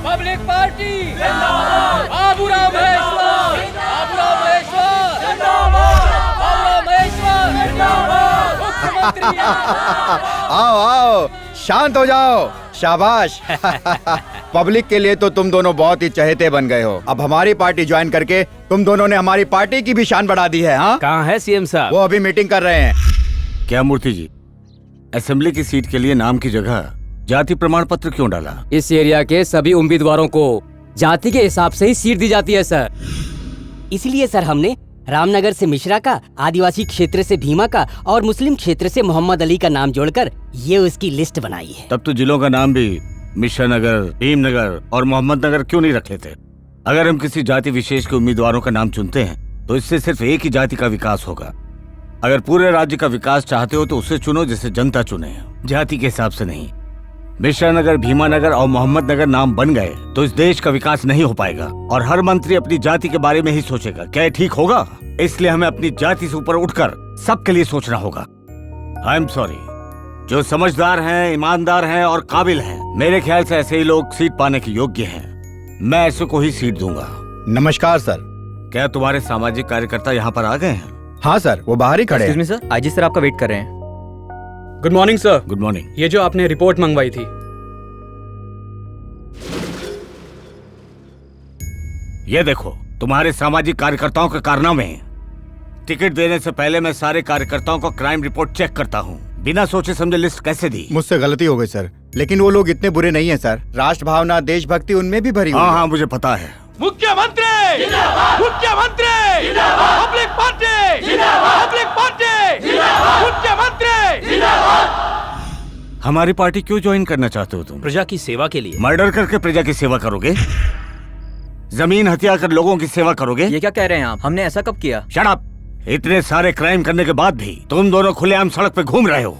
Public party जिंदाबाद, बाबूराव महेश्वर, बाबूराव महेश्वर जिंदाबाद, बाबूराव महेश्वर जिंदाबाद, मुख्यमंत्री आओ आओ, शांत हो जाओ, शाबाश। पब्लिक के लिए तो तुम दोनों बहुत ही चहेते बन गए हो। अब हमारी पार्टी ज्वाइन करके तुम दोनों ने हमारी पार्टी की भी शान बढ़ा दी है। हाँ, कहाँ है सीएम साहब? वो अभी मीटिंग कर रहे हैं। क्या मूर्ति जी, असेंबली की सीट के लिए नाम की जगह जाति प्रमाण पत्र क्यों डाला? इस एरिया के सभी उम्मीदवारों को जाति के हिसाब से ही सीट दी जाती है सर। इसलिए सर हमने रामनगर से मिश्रा का, आदिवासी क्षेत्र से भीमा का और मुस्लिम क्षेत्र से मोहम्मद अली का नाम जोड़कर ये उसकी लिस्ट बनाई है। तब तो जिलों का नाम भी मिश्रा नगर, भीमनगर और मोहम्मद नगर क्यों नहीं रख लेते? अगर हम किसी जाति विशेष के उम्मीदवारों का नाम चुनते हैं तो इससे सिर्फ एक ही जाति का विकास होगा। अगर पूरे राज्य का विकास चाहते हो तो उसे चुनो जिसे जनता चुने, जाति के हिसाब से नहीं। मिश्रा नगर, भीमा नगर और मोहम्मद नगर नाम बन गए तो इस देश का विकास नहीं हो पाएगा और हर मंत्री अपनी जाति के बारे में ही सोचेगा। क्या ये ठीक होगा? इसलिए हमें अपनी जाति से ऊपर उठकर सबके लिए सोचना होगा। आई एम सॉरी, जो समझदार हैं, ईमानदार हैं और काबिल हैं, मेरे ख्याल से ऐसे ही लोग सीट पाने के योग्य हैं। मैं ऐसे को ही सीट दूंगा। नमस्कार सर। क्या तुम्हारे सामाजिक कार्यकर्ता यहाँ पर आ गए हैं? हाँ सर, वो बाहर ही खड़े हैं। Excuse me sir, IG sir आपका वेट कर रहे हैं। Good morning sir. Good morning. ये जो आपने रिपोर्ट मंगवाई थी। ये देखो तुम्हारे सामाजिक कार्यकर्ताओं के कारनामे हैं। टिकट देने से पहले मैं सारे कार्यकर्ताओं को क्राइम रिपोर्ट चेक करता हूँ। बिना सोचे समझे लिस्ट कैसे दी? मुझसे गलती हो गई सर, लेकिन वो लोग इतने बुरे नहीं हैं सर। राष्ट्र भावना, देशभक्ति उनमें भी भरी हुई है। हाँ, मुझे पता है। मुख्यमंत्री जिंदाबाद, मुख्यमंत्री जिंदाबाद, पब्लिक पार्टी जिंदाबाद, पब्लिक पार्टी जिंदाबाद, मुख्यमंत्री जिंदाबाद। हमारी पार्टी क्यों ज्वाइन करना चाहते हो तुम? प्रजा की सेवा के लिए। मर्डर करके प्रजा की सेवा करोगे? जमीन हत्या कर लोगों की सेवा करोगे? ये क्या कह रहे हैं आप? हमने ऐसा कब किया? Shut up! इतने सारे क्राइम करने के बाद भी तुम दोनों खुलेआम सड़क पे घूम रहे हो।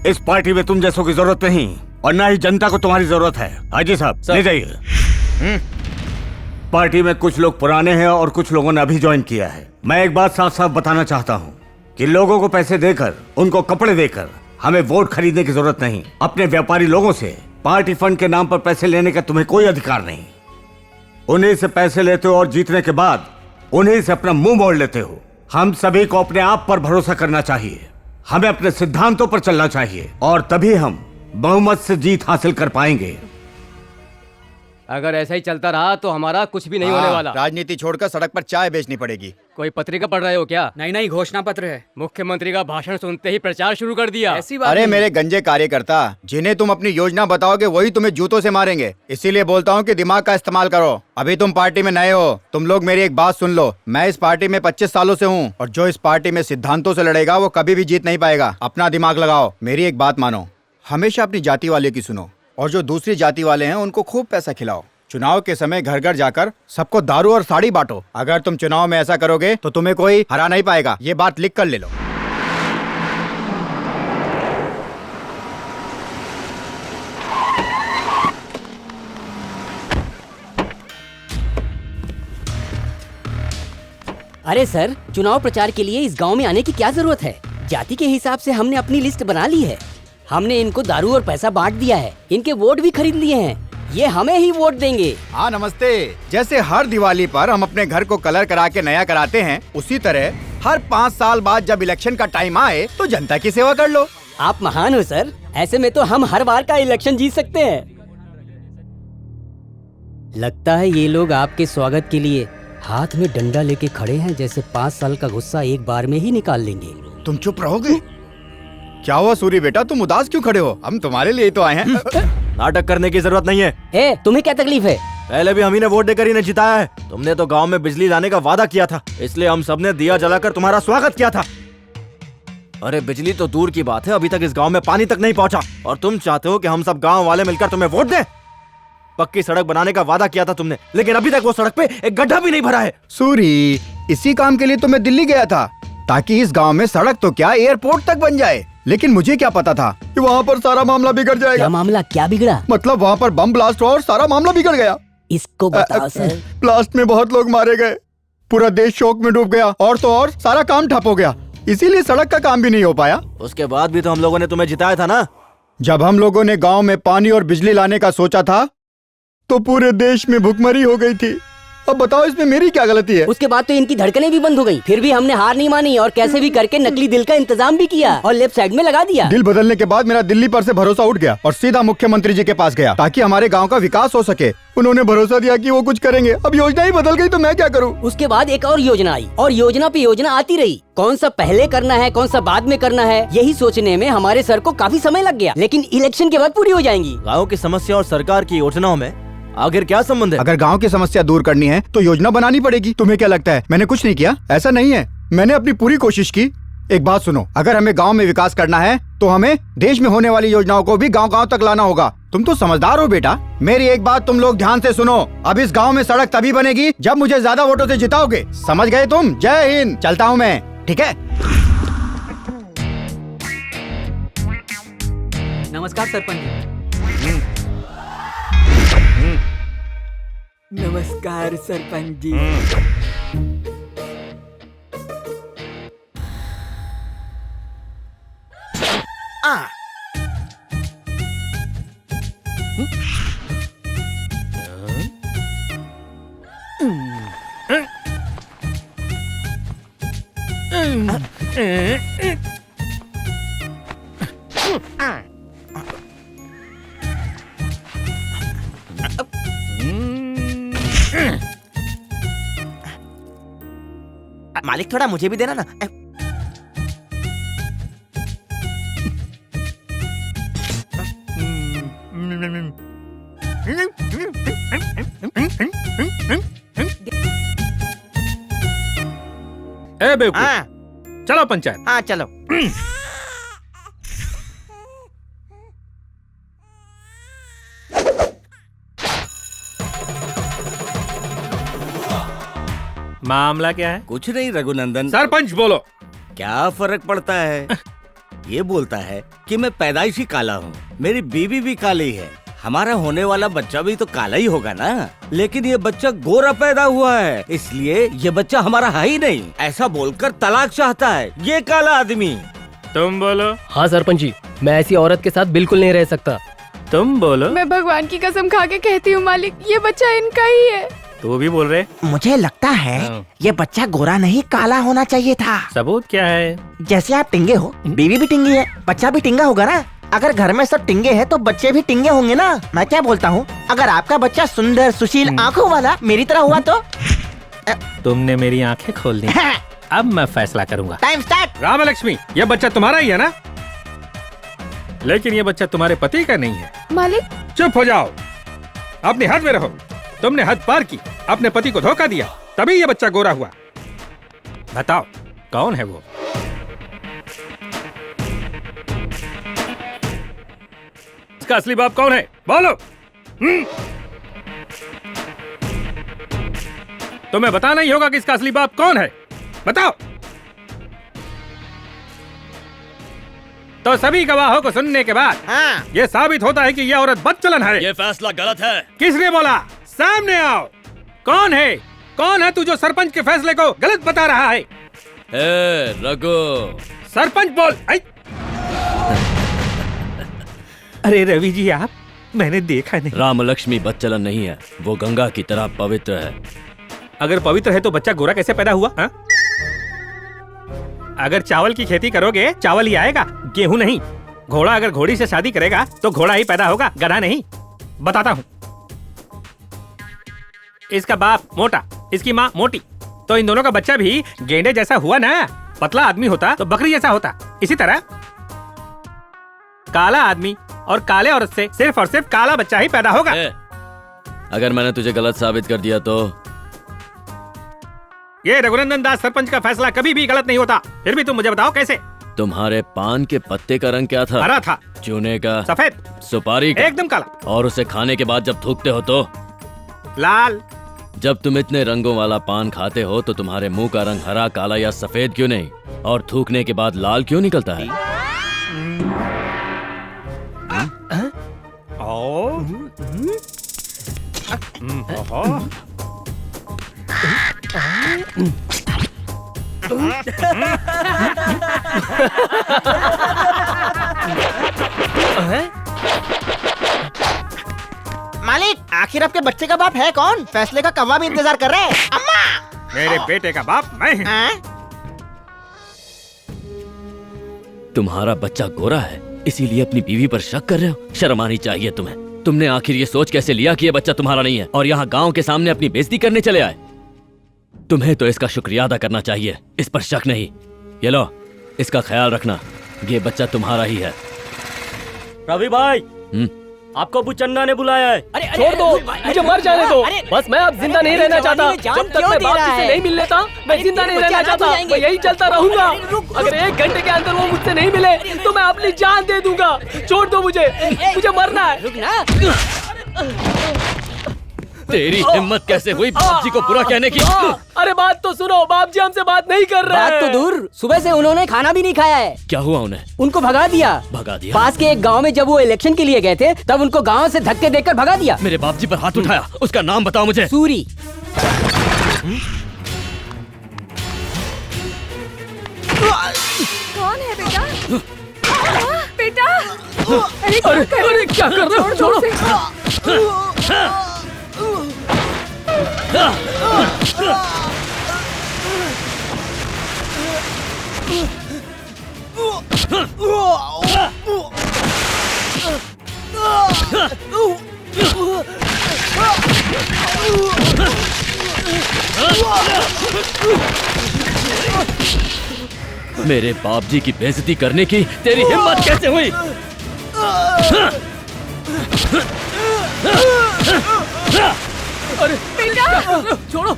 इस पार्टी में तुम जैसों की जरूरत नहीं और ना ही जनता को तुम्हारी जरूरत है। हाजी साहब ले जाइए। पार्टी में कुछ लोग पुराने हैं और कुछ लोगों ने अभी ज्वाइन किया है। मैं एक बात साफ साफ बताना चाहता हूँ कि लोगों को पैसे देकर, उनको कपड़े देकर हमें वोट खरीदने की जरूरत नहीं। अपने व्यापारी लोगों से पार्टी फंड के नाम पर पैसे लेने का तुम्हें कोई अधिकार नहीं। उन्हीं से पैसे लेते हो और जीतने के बाद उन्हीं से अपना मुंह मोड़ लेते हो। हम सभी को अपने आप पर भरोसा करना चाहिए। हमें अपने सिद्धांतों पर चलना चाहिए और तभी हम बहुमत से जीत हासिल कर पाएंगे। अगर ऐसा ही चलता रहा तो हमारा कुछ भी नहीं होने वाला। राजनीति छोड़कर सड़क पर चाय बेचनी पड़ेगी। कोई पत्रिका पढ़ रहे हो क्या? नहीं, घोषणा पत्र है। मुख्यमंत्री का भाषण सुनते ही प्रचार शुरू कर दिया। ऐसी बात अरे नहीं। मेरे गंजे कार्यकर्ता, जिन्हें तुम अपनी योजना बताओगे वही तुम्हें जूतों से मारेंगे। इसीलिए बोलता हूँ कि दिमाग का इस्तेमाल करो। अभी तुम पार्टी में नए हो। तुम लोग मेरी एक बात सुन लो। मैं इस पार्टी में 25 सालों से हूँ और जो इस पार्टी में सिद्धांतों से लड़ेगा वो कभी भी जीत नहीं पाएगा। अपना दिमाग लगाओ। मेरी एक बात मानो, हमेशा अपनी जाति वाले की सुनो और जो दूसरी जाति वाले हैं उनको खूब पैसा खिलाओ। चुनाव के समय घर घर जाकर सबको दारू और साड़ी बांटो। अगर तुम चुनाव में ऐसा करोगे तो तुम्हें कोई हरा नहीं पाएगा। ये बात लिख कर ले लो। अरे सर, चुनाव प्रचार के लिए इस गांव में आने की क्या जरूरत है? जाति के हिसाब से हमने अपनी लिस्ट बना ली है। हमने इनको दारू और पैसा बांट दिया है। इनके वोट भी खरीद लिए हैं। ये हमें ही वोट देंगे। हाँ नमस्ते। जैसे हर दिवाली पर हम अपने घर को कलर करा के नया कराते हैं, उसी तरह हर 5 साल बाद जब इलेक्शन का टाइम आए तो जनता की सेवा कर लो। आप महान हो सर। ऐसे में तो हम हर बार का इलेक्शन जीत सकते हैं। लगता है ये लोग आपके स्वागत के लिए हाथ में डंडा लेके खड़े हैं जैसे 5 साल का गुस्सा एक बार में ही निकाल लेंगे। तुम चुप रहोगे? क्या हुआ सूरी बेटा, तुम उदास क्यों खड़े हो? हम तुम्हारे लिए ही तो आए हैं। नाटक करने की जरूरत नहीं है। ए, तुम्हें क्या तकलीफ है? पहले भी हम ही ने वोट देकर इन्हें जिताया है। तुमने तो गांव में बिजली लाने का वादा किया था, इसलिए हम सबने दिया जलाकर तुम्हारा स्वागत किया था। अरे बिजली तो दूर की बात है, अभी तक इस गांव में पानी तक नहीं पहुंचा, और तुम चाहते हो कि हम सब गांव वाले मिलकर तुम्हें वोट दें? पक्की सड़क बनाने का वादा किया था तुमने, लेकिन अभी तक वो सड़क पे एक गड्ढा भी नहीं भरा है। सूरी, इसी काम के लिए तो मैं दिल्ली गया था, ताकि इस गांव में सड़क तो क्या एयरपोर्ट तक बन जाए। लेकिन मुझे क्या पता था कि वहाँ पर सारा मामला बिगड़ जाएगा। क्या मामला, क्या बिगड़ा? मतलब वहाँ पर बम ब्लास्ट हुआ और सारा मामला बिगड़ गया। इसको बताओ सर। ब्लास्ट में बहुत लोग मारे गए, पूरा देश शोक में डूब गया, और तो और सारा काम ठप हो गया, इसीलिए सड़क का काम भी नहीं हो पाया। उसके बाद भी तो हम लोगों ने तुम्हें जिताया था ना। जब हम लोगों ने गांव में पानी और बिजली लाने का सोचा था तो पूरे देश में भुखमरी हो गई थी। अब बताओ इसमें मेरी क्या गलती है? उसके बाद तो इनकी धड़कनें भी बंद हो गई, फिर भी हमने हार नहीं मानी और कैसे भी करके नकली दिल का इंतजाम भी किया और लेफ्ट साइड में लगा दिया। दिल बदलने के बाद मेरा दिल्ली पर से भरोसा उठ गया और सीधा मुख्यमंत्री जी के पास गया, ताकि हमारे गांव का विकास हो सके। उन्होंने भरोसा दिया कि वो कुछ करेंगे। अब योजना ही बदल गई तो मैं क्या करूं? उसके बाद एक और योजना आई और योजना पे योजना आती रही। कौन सा पहले करना है, कौन सा बाद में करना है, यही सोचने में हमारे सर को काफी समय लग गया, लेकिन इलेक्शन के बाद पूरी हो जाएंगी। गाँव की समस्या और सरकार की योजनाओं में आखिर क्या संबंध है? अगर गांव की समस्या दूर करनी है तो योजना बनानी पड़ेगी। तुम्हें क्या लगता है मैंने कुछ नहीं किया? ऐसा नहीं है, मैंने अपनी पूरी कोशिश की। एक बात सुनो, अगर हमें गांव में विकास करना है तो हमें देश में होने वाली योजनाओं को भी गांव-गांव तक लाना होगा। तुम तो समझदार हो बेटा। मेरी एक बात तुम लोग ध्यान से सुनो, अब इस गांव में सड़क तभी बनेगी जब मुझे ज्यादा वोटों से जिताओगे। समझ गए तुम? जय हिंद। चलता हूँ मैं, ठीक है? नमस्कार सरपंच जी। नमस्कार सरपंच जी। मालिक थोड़ा मुझे भी देना ना। ए बेवकूफ, हाँ चलो पंचायत। हाँ चलो। मामला क्या है? कुछ नहीं रघुनंदन। सरपंच बोलो। क्या फर्क पड़ता है? ये बोलता है कि मैं पैदाइशी काला हूँ, मेरी बीवी भी काली है, हमारा होने वाला बच्चा भी तो काला ही होगा ना। लेकिन ये बच्चा गोरा पैदा हुआ है, इसलिए ये बच्चा हमारा है ही नहीं, ऐसा बोलकर तलाक चाहता है ये काला आदमी। तुम बोलो। हाँ सरपंच जी, मैं ऐसी औरत के साथ बिल्कुल नहीं रह सकता। तुम बोलो। मैं भगवान की कसम खा के कहती हूँ मालिक, ये बच्चा इनका ही है। तू भी बोल रहे? मुझे लगता है ये बच्चा गोरा नहीं काला होना चाहिए था। सबूत क्या है? जैसे आप टिंगे हो, बीवी भी टिंगी है, बच्चा भी टिंगा होगा ना। अगर घर में सब टिंगे हैं तो बच्चे भी टिंगे होंगे ना। मैं क्या बोलता हूँ, अगर आपका बच्चा सुंदर सुशील आंखों वाला मेरी तरह हुआ तो? तुमने मेरी आंखें खोल दी। अब मैं फैसला करूंगा। Time start. राम लक्ष्मी, ये बच्चा तुम्हारा ही है ना? लेकिन ये बच्चा तुम्हारे पति का नहीं है। मालिक चुप हो जाओ, अपने हद में रहो। तुमने हद पार की, अपने पति को धोखा दिया, तभी ये बच्चा गोरा हुआ। बताओ कौन है वो? इसका असली बाप कौन है? बोलो। तुम्हें बताना ही होगा कि इसका असली बाप कौन है। बताओ। तो सभी गवाहों को सुनने के बाद हाँ। ये साबित होता है कि यह औरत बदचलन है। ये फैसला गलत है। किसने बोला? सामने आओ। कौन है? कौन है तू जो सरपंच के फैसले को गलत बता रहा है? रघु। सरपंच बोल। अरे रवि जी, आप, मैंने देखा नहीं। राम लक्ष्मी बच्चलन नहीं है, वो गंगा की तरह पवित्र है। अगर पवित्र है तो बच्चा गोरा कैसे पैदा हुआ? हा? अगर चावल की खेती करोगे चावल ही आएगा, गेहूं नहीं। घोड़ा अगर घोड़ी से शादी करेगा तो घोड़ा ही पैदा होगा, गधा नहीं। बताता हूं। इसका बाप मोटा, इसकी माँ मोटी, तो इन दोनों का बच्चा भी गेंडे जैसा हुआ ना। पतला आदमी होता तो बकरी जैसा होता। इसी तरह काला आदमी और काले औरत से सिर्फ और सिर्फ काला बच्चा ही पैदा होगा। अगर मैंने तुझे गलत साबित कर दिया तो? ये रघुनंदन दास सरपंच का फैसला कभी भी गलत नहीं होता। फिर भी तुम मुझे बताओ कैसे? तुम्हारे पान के पत्ते का रंग क्या था? हरा था। चूने का? सफेद। सुपारी का? एकदम काला। और उसे खाने के बाद जब थूकते हो तो? लाल। जब तुम इतने रंगों वाला पान खाते हो तो तुम्हारे मुंह का रंग हरा, काला या सफेद क्यों नहीं? और थूकने के बाद लाल क्यों निकलता है? मालिक, आखिर आपके बच्चे का बाप है कौन? फैसले का कौवा भी इंतजार कर रहे हैं। अम्मा! मेरे बेटे का बाप मैं हूं। तुम्हारा बच्चा गोरा है, इसीलिए अपनी बीवी पर शक कर रहे हो? शर्म आनी चाहिए तुम्हें। तुमने आखिर ये सोच कैसे लिया कि ये बच्चा तुम्हारा नहीं है और यहाँ गांव के सामने अपनी बेइज्जती करने चले आए? तुम्हें तो इसका शुक्रिया अदा करना चाहिए, इस पर शक नहीं। ये लो, इसका ख्याल रखना, ये बच्चा तुम्हारा ही है। रवि भाई, आपको बुचन्ना ने बुलाया है। अरे छोड़ दो, मुझे मर जाने दो। बस मैं अब जिंदा नहीं रहना चाहता। जब तक मैं बाप जी से नहीं मिल लेता, मैं जिंदा नहीं रहना चाहता। मैं यही चलता रहूंगा। अगर 1 घंटे के अंदर वो मुझसे नहीं मिले तो मैं अपनी जान दे दूंगा। छोड़ दो मुझे मरना है। तेरी हिम्मत कैसे हुई बाप जी को बुरा कहने की? अरे बात तो सुनो, बाप जी हमसे बात नहीं कर रहे हैं। बात तो दूर, सुबह से उन्होंने खाना भी नहीं खाया है। क्या हुआ उन्हें? उनको भगा दिया। भगा दिया? पास के एक गांव में जब वो इलेक्शन के लिए गए थे तब उनको गांव से धक्के देकर भगा दिया। मेरे बाप जी पर हाथ उठाया, उसका नाम बताओ मुझे। सूरी। कौन है बेटा? बेटा! अरे क्या कर रहे हो? छोड़ो। मेरे बाप जी की बेइज्जती करने की तेरी हिम्मत कैसे हुई? अरे बेटा, छोड़ो।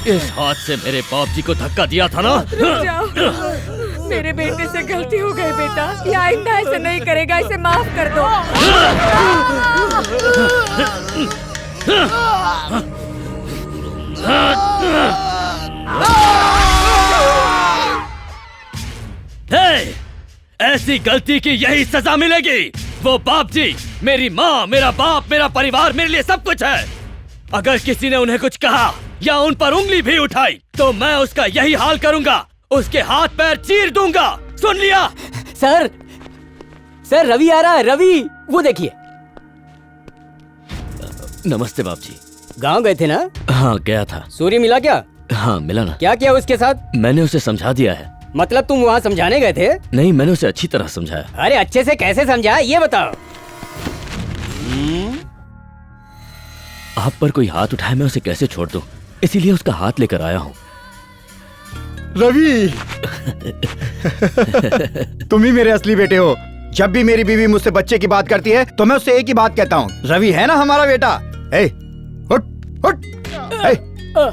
इस हाथ से मेरे बाप जी को धक्का दिया था ना? रुक जाओ। मेरे बेटे से गलती हो गई बेटा, ये आइंदा ऐसे नहीं करेगा, इसे माफ कर दो। हे! ऐसी गलती की यही सजा मिलेगी। वो बाप जी, मेरी माँ, मेरा बाप, मेरा परिवार मेरे लिए सब कुछ है। अगर किसी ने उन्हें कुछ कहा या उन पर उंगली भी उठाई तो मैं उसका यही हाल करूंगा, उसके हाथ पैर चीर दूंगा। सुन लिया? सर रवि आ रहा है। रवि, वो देखिए। नमस्ते बाप जी। गांव गए थे ना? हाँ गया था। सूर्य मिला क्या? हाँ मिला ना। क्या किया उसके साथ? मैंने उसे समझा दिया है। मतलब तुम वहाँ समझाने गए थे? नहीं, मैंने उसे अच्छी तरह समझाया। अरे अच्छे से कैसे समझाया ये बताओ। आप पर कोई हाथ उठाए मैं उसे कैसे छोड़ दूं, इसीलिए उसका हाथ लेकर आया हूँ। रवि, तुम ही मेरे असली बेटे हो। जब भी मेरी बीवी मुझसे बच्चे की बात करती है तो मैं उससे एक ही बात कहता हूँ, रवि है ना हमारा बेटा। ए, उठ, उठ। ए,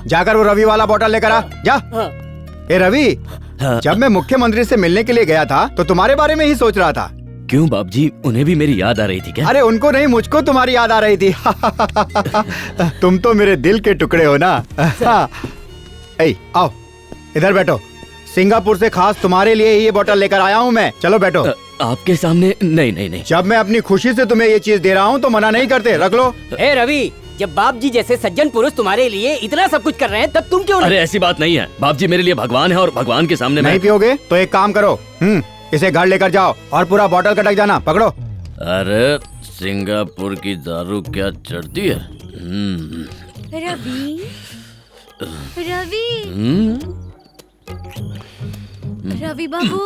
जाकर वो रवि वाला बोतल लेकर आ, जा। ए रवि, जब मैं मुख्यमंत्री से मिलने के लिए गया था तो तुम्हारे बारे में ही सोच रहा था। क्यों बाप जी, उन्हें भी मेरी याद आ रही थी क्या? अरे उनको नहीं, मुझको तुम्हारी याद आ रही थी। तुम तो मेरे दिल के टुकड़े हो ना। ए, आओ इधर बैठो। सिंगापुर से खास तुम्हारे लिए ही ये बोतल लेकर आया हूँ मैं। चलो बैठो। आपके सामने? नहीं नहीं नहीं। जब मैं अपनी खुशी से तुम्हें ये चीज दे रहा हूँ तो मना नहीं करते, रख लो। ए रवि, जब बाप जी जैसे सज्जन पुरुष तुम्हारे लिए इतना सब कुछ कर रहे हैं तब तुम क्यों अरे ऐसी बात नहीं है, बाप जी मेरे लिए भगवान है और भगवान के सामने नहीं पियोगे तो एक काम करो, इसे घर लेकर जाओ और पूरा बोतल कटक जाना, पकड़ो। अरे सिंगापुर की दारू क्या चढ़ती है? रवि, रवि बाबू,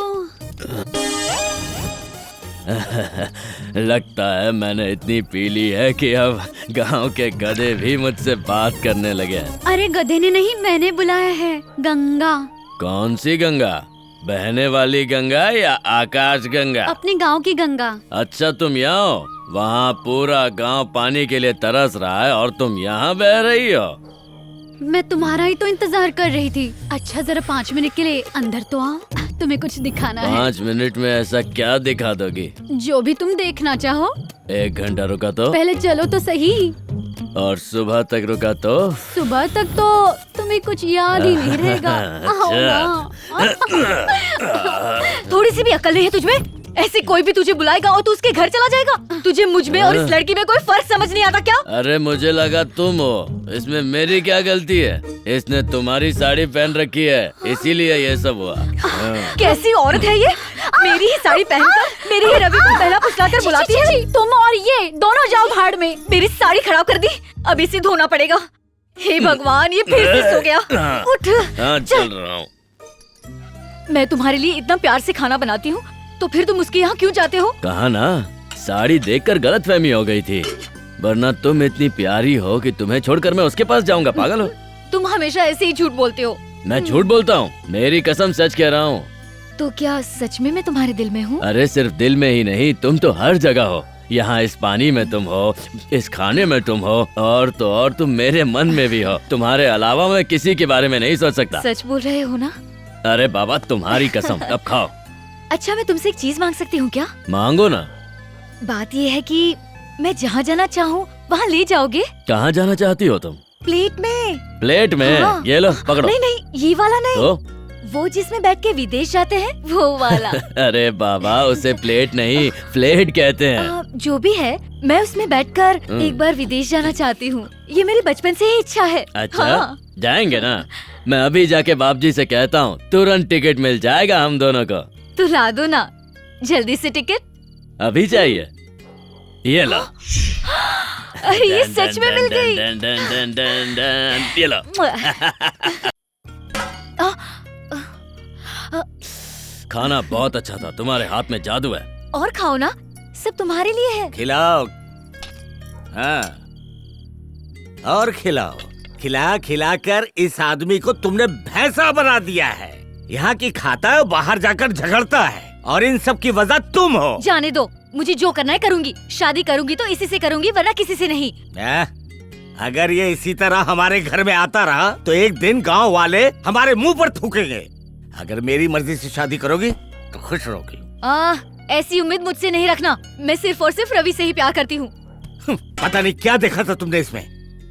लगता है मैंने इतनी पी ली है कि अब गांव के गधे भी मुझसे बात करने लगे हैं। अरे गधे ने नहीं, मैंने बुलाया है। गंगा। कौन सी गंगा? बहने वाली गंगा या आकाश गंगा? अपने गांव की गंगा। अच्छा तुम यहाँ हो? वहाँ पूरा गांव पानी के लिए तरस रहा है और तुम यहाँ बह रही हो। मैं तुम्हारा ही तो इंतजार कर रही थी। अच्छा जरा 5 मिनट के लिए अंदर तो आओ, तुम्हें कुछ दिखाना है। 5 मिनट में ऐसा क्या दिखा दोगी? जो भी तुम देखना चाहो। 1 घंटा रुका तो? पहले चलो तो सही। और सुबह तक रुका तो? सुबह तक तो तुम्हें कुछ याद ही नहीं रहेगा। आओ ना। थोड़ी सी भी अकल नहीं है तुझमें? ऐसे कोई भी तुझे बुलाएगा और तू उसके घर चला जाएगा? तुझे मुझ में और इस लड़की में कोई फर्क समझ नहीं आता क्या? अरे मुझे लगा तुम हो, इसमें मेरी क्या गलती है? इसने तुम्हारी साड़ी पहन रखी है इसीलिए ये सब हुआ। कैसी औरत है ये? मेरी ही साड़ी पहनकर मेरी ही रवि को पहला फुसलाकर बुलाती है। तुम और ये दोनों जाओ भाड़ में। मेरी साड़ी खराब कर दी, अब इसे धोना पड़ेगा। हे भगवान, ये फिर से सो गया। उठ। हाँ चल रहा हूँ। मैं तुम्हारे लिए इतना प्यार से खाना बनाती हूँ तो फिर तुम उसके यहाँ क्यों जाते हो? कहा ना, साड़ी देखकर गलतफहमी हो गई थी, वरना तुम इतनी प्यारी हो कि तुम्हें छोड़कर मैं उसके पास जाऊंगा। पागल हो? तुम हमेशा ऐसे ही झूठ बोलते हो। मैं झूठ बोलता हूँ? मेरी कसम सच कह रहा हूँ। तो क्या सच में मैं तुम्हारे दिल में हूँ? अरे सिर्फ दिल में ही नहीं, तुम तो हर जगह हो। यहाँ इस पानी में तुम हो, इस खाने में तुम हो, और तो और तुम मेरे मन में भी हो। तुम्हारे अलावा मैं किसी के बारे में नहीं सोच सकता। सच बोल रहे हो ना? अरे बाबा तुम्हारी कसम। अब खाओ। अच्छा मैं तुमसे एक चीज मांग सकती हूँ क्या? मांगो ना। बात ये है कि मैं जहाँ जाना चाहूँ वहाँ ले जाओगे? कहाँ जाना चाहती हो तुम? प्लेट में। प्लेट में? हाँ। ये लो पकड़ो। नहीं नहीं, ये वाला नहीं। तो? वो जिसमें बैठ के विदेश जाते हैं वो वाला। अरे बाबा उसे प्लेट नहीं फ्लेट कहते हैं। जो भी है, मैं उसमें बैठकर एक बार विदेश जाना चाहती हूँ। ये मेरी बचपन से ही इच्छा है। अच्छा हाँ। जाएंगे ना? मैं अभी जाके बाप जी से कहता हूँ, तुरंत टिकट मिल जाएगा हम दोनों को। तो ला दो ना जल्दी से टिकट। अभी चाहिए? ये लो। अरे ये सच में मिल गई। ये लो। खाना बहुत अच्छा था, तुम्हारे हाथ में जादू है। और खाओ ना, सब तुम्हारे लिए है। खिलाओ। हाँ और खिलाओ। खिला खिला कर इस आदमी को तुमने भैंसा बना दिया है। यहाँ की खाता है, बाहर जाकर झगड़ता है, और इन सब की वजह तुम हो। जाने दो, मुझे जो करना है करूँगी। शादी करूँगी तो इसी से करूँगी, वरना किसी से नहीं। अगर ये इसी तरह हमारे घर में आता रहा तो एक दिन गांव वाले हमारे मुंह पर थूकेंगे। अगर मेरी मर्जी से शादी करोगी तो खुश रहोगी। ऐसी उम्मीद मुझसे नहीं रखना। मैं सिर्फ और सिर्फ रवि से ही प्यार करती हूँ। पता नहीं क्या देखा था तुमने इसमें।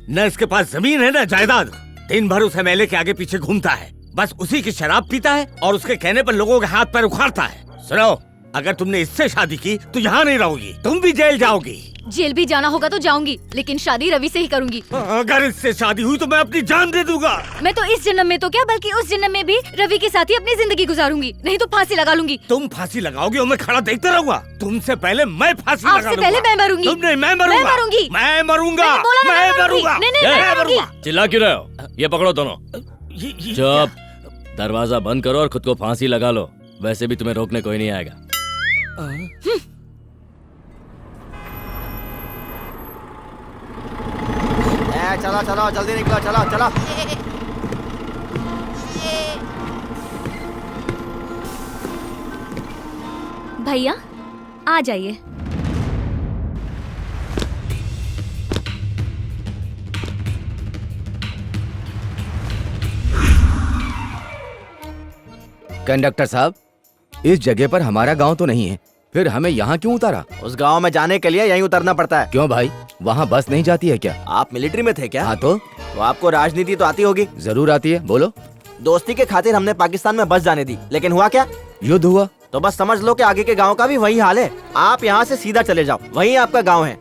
न इसके पास जमीन है न जायदाद। दिन भर उस एमएलए के आगे पीछे घूमता है, बस उसी की शराब पीता है और उसके कहने पर लोगों के हाथ पैर उखाड़ता है। सुनो, अगर तुमने इससे शादी की तो यहाँ नहीं रहोगी, तुम भी जेल जाओगी। जेल भी जाना होगा तो जाऊंगी, लेकिन शादी रवि से ही करूंगी। अगर इससे शादी हुई तो मैं अपनी जान दे दूंगा। मैं तो इस जन्म में तो क्या, बल्कि उस जन्म में भी रवि के साथ ही अपनी जिंदगी गुजारूंगी, नहीं तो फांसी लगा लूंगी। तुम फांसी लगाओगे और मैं खड़ा देखता रहूंगा? तुमसे पहले मैं फांसी लगा लूंगा। आपसे पहले मैं मरूंगी। तुम नहीं, मैं मरूंगा। मैं मरूंगी। मैं मरूंगा। मैं मरूंगा। मैं मरूंगा। चिल्ला क्यों रहे हो? ये पकड़ो दोनों। चुप। दरवाजा बंद करो और खुद को फांसी लगा लो, वैसे भी तुम्हें रोकने कोई नहीं आएगा। चला चला जल्दी निकलो, चला चला। भैया आ जाइए। कंडक्टर साहब, इस जगह पर हमारा गांव तो नहीं है, फिर हमें यहाँ क्यों उतारा? उस गांव में जाने के लिए यहीं उतरना पड़ता है। क्यों भाई, वहाँ बस नहीं जाती है क्या? आप मिलिट्री में थे क्या? हाँ तो आपको राजनीति तो आती होगी। जरूर आती है, बोलो। दोस्ती के खातिर हमने पाकिस्तान में बस जाने दी, लेकिन हुआ क्या? युद्ध हुआ। तो बस समझ लो कि आगे के गांव का भी वही हाल है। आप यहाँ से सीधा चले जाओ, वही आपका गांव है।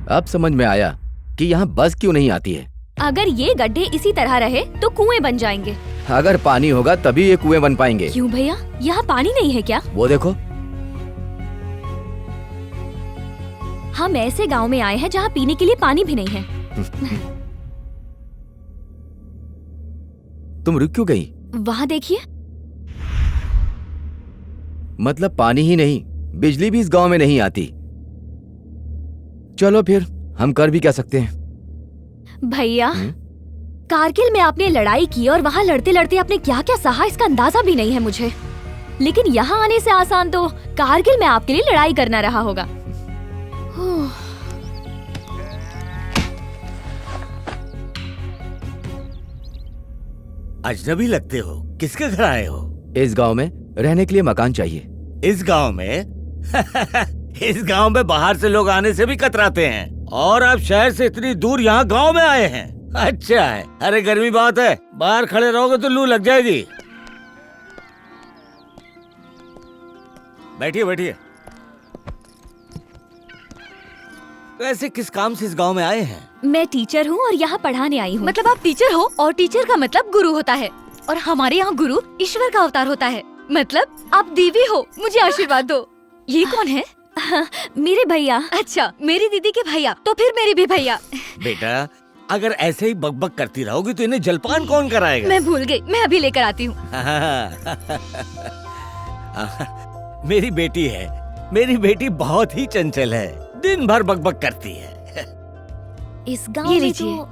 अब समझ में आया कि यहाँ बस क्यों नहीं आती है। अगर ये गड्ढे इसी तरह रहे तो कुएं बन जाएंगे। अगर पानी होगा तभी ये कुएं बन पाएंगे। क्यों भैया, यहाँ पानी नहीं है क्या? वो देखो। हम ऐसे गांव में आए हैं जहाँ पीने के लिए पानी भी नहीं है। तुम रुक क्यों गई? वहाँ देखिए। मतलब पानी ही नहीं, बिजली भी इस गांव में नहीं आती। चलो फिर, हम कर भी क्या सकते हैं? भैया, कारगिल में आपने लड़ाई की और वहाँ लड़ते लड़ते आपने क्या क्या सहा इसका अंदाजा भी नहीं है मुझे। लेकिन यहाँ आने से आसान तो कारगिल में आपके लिए लड़ाई करना रहा होगा। अजनबी लगते हो, किसके घर आए हो? इस गांव में रहने के लिए मकान चाहिए। इस गांव में? इस गांव में बाहर से लोग आने से भी कतराते हैं, और आप शहर से इतनी दूर यहाँ गांव में आए हैं। अच्छा है। अरे गर्मी बहुत है, बाहर खड़े रहोगे तो लू लग जाएगी। बैठिए बैठिए। वैसे किस काम से इस गांव में आए हैं? मैं टीचर हूँ और यहाँ पढ़ाने आई हूँ। मतलब आप टीचर हो, और टीचर का मतलब गुरु होता है, और हमारे यहाँ गुरु ईश्वर का अवतार होता है। मतलब आप देवी हो, मुझे आशीर्वाद दो। ये कौन है? मेरे भैया। अच्छा, मेरी दीदी के भैया, तो फिर मेरे भी भैया। बेटा, अगर ऐसे ही बकबक करती रहोगी तो इन्हें जलपान कौन कराएगा? मैं भूल गई, मैं अभी लेकर आती हूँ। मेरी बेटी है, मेरी बेटी बहुत ही चंचल है, दिन भर बकबक करती है। इस गांव में तो...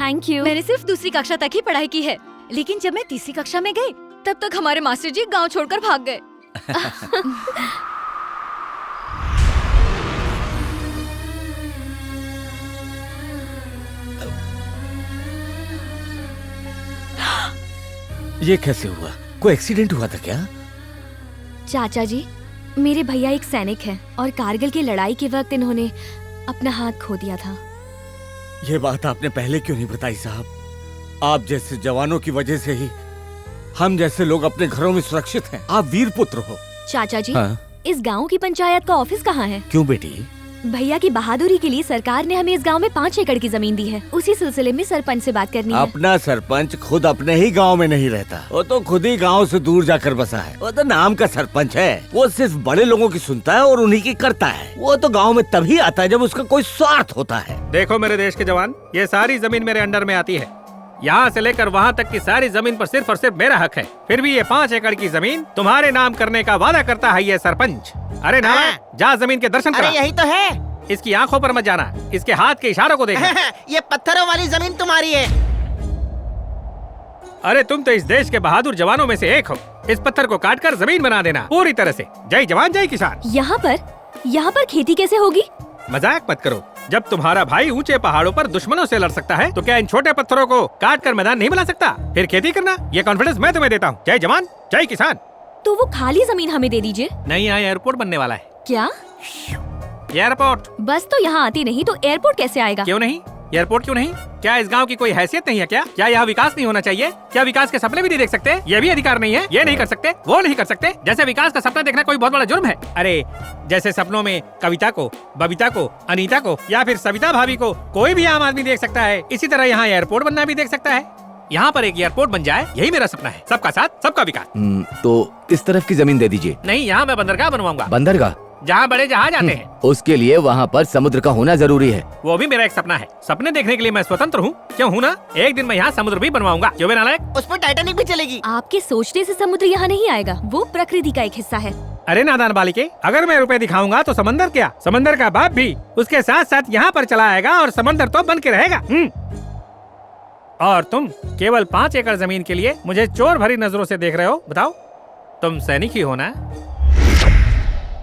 थैंक यू। मैंने सिर्फ दूसरी कक्षा तक ही पढ़ाई की है, लेकिन जब मैं तीसरी कक्षा में गई तब तक हमारे मास्टर जी गांव छोड़कर भाग गए। ये कैसे हुआ? कोई एक्सीडेंट हुआ था क्या? चाचा जी, मेरे भैया एक सैनिक हैं और कारगिल की लड़ाई के वक्त इन्होंने अपना हाथ खो दिया था। ये बात आपने पहले क्यों नहीं बताई साहब? आप जैसे जवानों की वजह से ही हम जैसे लोग अपने घरों में सुरक्षित हैं। आप वीर पुत्र हो। चाचा जी, हाँ? इस गांव की पंचायत का ऑफिस कहाँ है? क्यों बेटी? भैया की बहादुरी के लिए सरकार ने हमें इस गांव में 5 एकड़ की जमीन दी है। उसी सिलसिले में सरपंच से बात करनी है। अपना सरपंच खुद अपने ही गांव में नहीं रहता, वो तो खुद ही गांव से दूर जाकर बसा है। वो तो नाम का सरपंच है, वो सिर्फ बड़े लोगों की सुनता है और उन्हीं की करता है। वो तो गांव में तभी आता है जब उसका कोई स्वार्थ होता है। देखो मेरे देश के जवान, ये सारी जमीन मेरे अंडर में आती है। यहाँ से लेकर वहाँ तक की सारी जमीन पर सिर्फ और सिर्फ मेरा हक है। फिर भी ये 5 एकड़ की जमीन तुम्हारे नाम करने का वादा करता है ये सरपंच। अरे ना, जा जमीन के दर्शन करा। अरे यही तो है। इसकी आंखों पर मत जाना, इसके हाथ के इशारों को देखना। ये पत्थरों वाली जमीन तुम्हारी है। अरे तुम तो इस देश के बहादुर जवानों में से एक हो। इस पत्थर को काटकर जमीन बना देना पूरी तरह से। जय जवान जय किसान। यहाँ पर खेती कैसे होगी? मजाक मत करो। जब तुम्हारा भाई ऊंचे पहाड़ों पर दुश्मनों से लड़ सकता है तो क्या इन छोटे पत्थरों को काट कर मैदान नहीं बना सकता? फिर खेती करना, ये कॉन्फिडेंस मैं तुम्हें देता हूँ। जय जवान जय किसान। तो वो खाली जमीन हमें दे दीजिए। नहीं, यहाँ एयरपोर्ट बनने वाला है। क्या? एयरपोर्ट? बस तो यहाँ आती नहीं तो एयरपोर्ट कैसे आएगा? क्यों नहीं? एयरपोर्ट क्यों नहीं? क्या इस गांव की कोई हैसियत नहीं है क्या? क्या यहाँ विकास नहीं होना चाहिए? क्या विकास के सपने भी नहीं देख सकते? ये भी अधिकार नहीं है? ये नहीं कर सकते, वो नहीं कर सकते? जैसे विकास का सपना देखना कोई बहुत बड़ा जुर्म है। अरे जैसे सपनों में कविता को, बबीता को, अनीता को या फिर सविता भाभी को कोई भी आम आदमी देख सकता है, इसी तरह यहाँ एयरपोर्ट बनना भी देख सकता है। यहाँ पर एक एयरपोर्ट बन जाए, यही मेरा सपना है। सबका साथ सबका विकास। तो इस तरफ की जमीन दे दीजिए। नहीं, यहाँ मैं बंदरगाह बनवाऊंगा। बंदरगाह? जहाँ बड़े जहाज आते हैं। उसके लिए वहाँ पर समुद्र का होना जरूरी है। वो भी मेरा एक सपना है। सपने देखने के लिए मैं स्वतंत्र हूँ, क्यों हूँ ना? एक दिन मैं यहाँ समुद्र भी बनवाऊंगा। क्यों नालायक? उस पर टाइटैनिक भी चलेगी। आपके सोचने से समुद्र यहाँ नहीं आएगा, वो प्रकृति का एक हिस्सा है। अरे नादान बालिके, अगर मैं रुपए दिखाऊंगा तो समंदर क्या, समंदर का बाप भी उसके साथ साथ यहाँ पर चला आएगा और समंदर तो बन के रहेगा। और तुम केवल 5 एकड़ जमीन के लिए मुझे चोर भरी नजरों से देख रहे हो। बताओ, तुम सैनिक ही हो ना?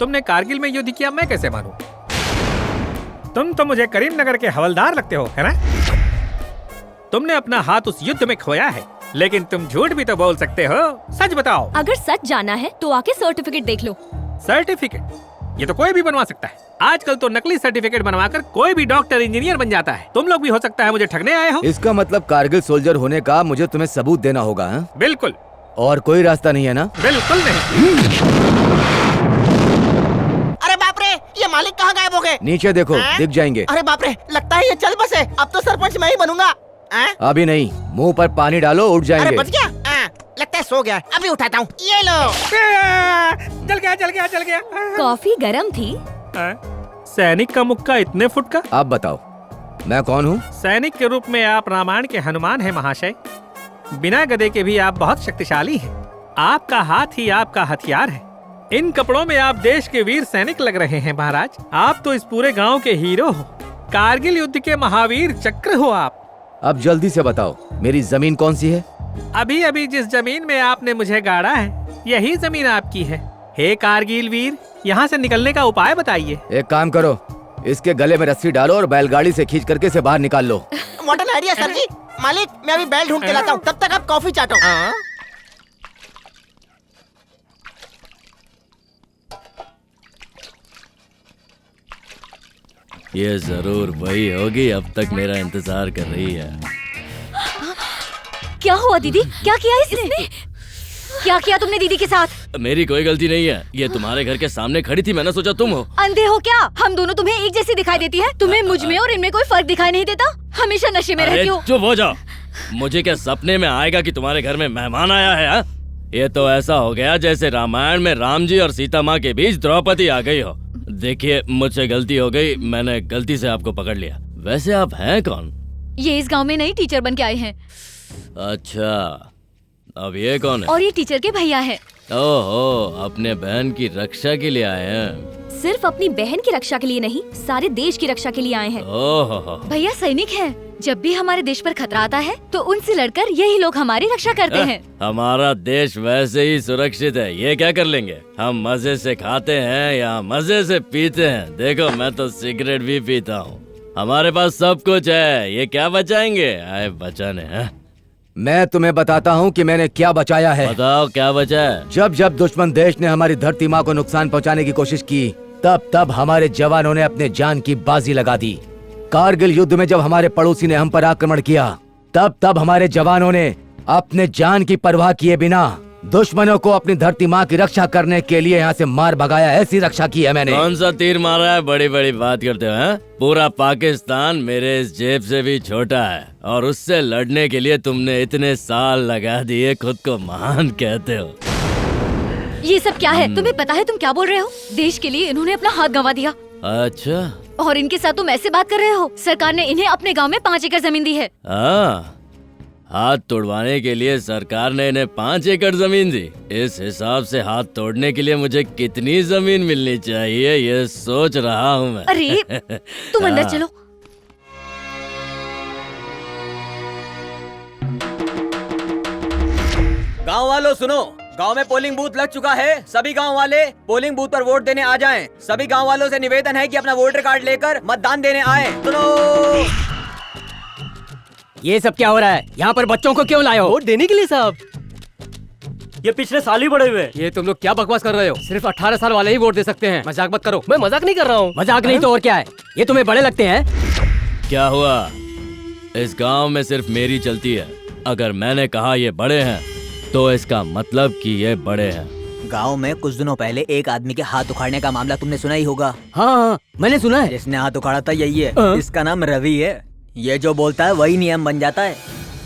तुमने कारगिल में युद्ध किया, मैं कैसे मानूं? तुम तो मुझे करीमनगर के हवलदार लगते हो, है ना? तुमने अपना हाथ उस युद्ध में खोया है, लेकिन तुम झूठ भी तो बोल सकते हो। सच बताओ। अगर सच जाना है तो आके सर्टिफिकेट देख लो। सर्टिफिकेट? ये तो कोई भी बनवा सकता है। आजकल तो नकली सर्टिफिकेट बनवाकर कोई भी डॉक्टर इंजीनियर बन जाता है। तुम लोग भी हो सकता है मुझे ठगने आए हो। इसका मतलब कारगिल सोल्जर होने का मुझे तुम्हें सबूत देना होगा, है? बिल्कुल। और कोई रास्ता नहीं है ना? बिल्कुल नहीं। अरे बाप रे, ये मालिक कहाँ गायब हो गए? नीचे देखो, दिख जाएंगे। अरे बाप रे, लगता है ये चल बसे। अब तो सरपंच मैं ही बनूंगा। अभी नहीं, मुंह पर पानी डालो, उठ जाएंगे। अरे बच गया? लगता है सो गया। अभी उठाता हूँ। ये लो। जल गया, जल गया, जल गया। कॉफी गरम थी। सैनिक का मुक्का इतने फुट का? आप बताओ। मैं कौन हूँ? सैनिक के रूप में आप रामायण के हनुमान हैं महाशय। बिना गदे के भी आप बहुत शक्तिशाली हैं। आपका हाथ ही आपका हथियार है। इन कपड़ों में आप देश के वीर सैनिक लग रहे हैं महाराज। आप तो इस पूरे गांव के हीरो हो, कारगिल युद्ध के महावीर चक्र हो आप। अब जल्दी से बताओ, मेरी जमीन कौन सी है? अभी अभी जिस जमीन में आपने मुझे गाड़ा है, यही जमीन आपकी है। हे कारगिल वीर, यहाँ से निकलने का उपाय बताइए। एक काम करो, इसके गले में रस्सी डालो और बैलगाड़ी से खींच करके इसे बाहर निकाल लो। मॉडर्न आइडिया सर जी। मालिक, मैं अभी बेल्ट ढूंढ के लाता हूँ, तब तक आप कॉफी चाटो। ये जरूर वही होगी, अब तक मेरा इंतजार कर रही है। क्या हुआ दीदी? क्या किया इसने? क्या किया तुमने दीदी के साथ? मेरी कोई गलती नहीं है, ये तुम्हारे घर के सामने खड़ी थी, मैंने सोचा तुम हो। अंधे हो क्या? हम दोनों तुम्हें एक जैसी दिखाई देती है। तुम्हें मुझ में और इनमें कोई फर्क दिखाई नहीं देता? हमेशा नशे में रहती हो। चुप हो जाओ। मुझे क्या सपने में आएगा कि तुम्हारे घर में मेहमान आया है? हा? ये तो ऐसा हो गया जैसे रामायण में राम जी और सीता माँ के बीच द्रौपदी आ गई हो। देखिए, मुझसे गलती हो गई, मैंने गलती से आपको पकड़ लिया। वैसे आप हैं कौन? ये इस गांव में नई टीचर बन के आए हैं। अच्छा, अब ये कौन है? और ये टीचर के भैया है। ओहो, अपने बहन की रक्षा के लिए आए हैं। सिर्फ अपनी बहन की रक्षा के लिए नहीं, सारे देश की रक्षा के लिए आए हैं। ओहो, भैया सैनिक हैं। जब भी हमारे देश पर खतरा आता है तो उनसे लड़कर यही लोग हमारी रक्षा करते हैं। हमारा देश वैसे ही सुरक्षित है, ये क्या कर लेंगे? हम मजे से खाते हैं या मजे से पीते हैं। देखो, मैं तो सिगरेट भी पीता हूँ। हमारे पास सब कुछ है, ये क्या बचाएंगे? आए बचाने हैं। मैं तुम्हें बताता हूँ कि मैंने क्या बचाया है। बताओ, क्या बचा है? जब जब दुश्मन देश ने हमारी धरती माँ को नुकसान पहुँचाने की कोशिश की, तब तब हमारे जवानों ने अपने जान की बाजी लगा दी। कारगिल युद्ध में जब हमारे पड़ोसी ने हम पर आक्रमण किया, तब तब हमारे जवानों ने अपने जान की परवाह किए बिना दुश्मनों को अपनी धरती माँ की रक्षा करने के लिए यहाँ से मार भगाया। ऐसी रक्षा की है मैंने। कौन सा तीर मारा है? बड़ी बड़ी बात करते हो हैं? पूरा पाकिस्तान मेरे इस जेब से भी छोटा है, और उससे लड़ने के लिए तुमने इतने साल लगा दिए। खुद को महान कहते हो। ये सब क्या है? तुम्हें पता है तुम क्या बोल रहे हो? देश के लिए इन्होंने अपना हाथ गंवा दिया। अच्छा, और इनके साथ तुम ऐसे बात कर रहे हो? सरकार ने इन्हें अपने गांव में 5 एकड़ जमीन दी है। हाथ तोड़वाने के लिए सरकार ने इन्हें 5 एकड़ जमीन दी। इस हिसाब से हाथ तोड़ने के लिए मुझे कितनी जमीन मिलनी चाहिए, ये सोच रहा हूँ मैं। अरे, तुम अंदर चलो। गांव वालों सुनो, गांव में पोलिंग बूथ लग चुका है। सभी गांव वाले पोलिंग बूथ पर वोट देने आ जाएं। सभी गांव वालों से निवेदन है कि अपना वोटर कार्ड लेकर मतदान देने आए। सुनो। ये सब क्या हो रहा है? यहाँ पर बच्चों को क्यों लाए हो? वोट देने के लिए साहब। ये पिछले साल ही बड़े हुए। ये तुम लोग क्या बकवास कर रहे हो? सिर्फ 18 साल वाले ही वोट दे सकते हैं। मजाक मत करो। मैं मजाक नहीं कर रहा हूँ। मजाक नहीं तो और क्या है? ये तुम्हें बड़े लगते हैं? क्या हुआ? इस गांव में सिर्फ मेरी चलती है। अगर मैंने कहा ये बड़े हैं, तो इसका मतलब कि ये बड़े हैं। गांव में कुछ दिनों पहले एक आदमी के हाथ उखाड़ने का मामला तुमने सुना ही होगा। हाँ, मैंने सुना है। जिसने हाथ उखाड़ा था यही है। इसका नाम रवि है। ये जो बोलता है वही नियम बन जाता है।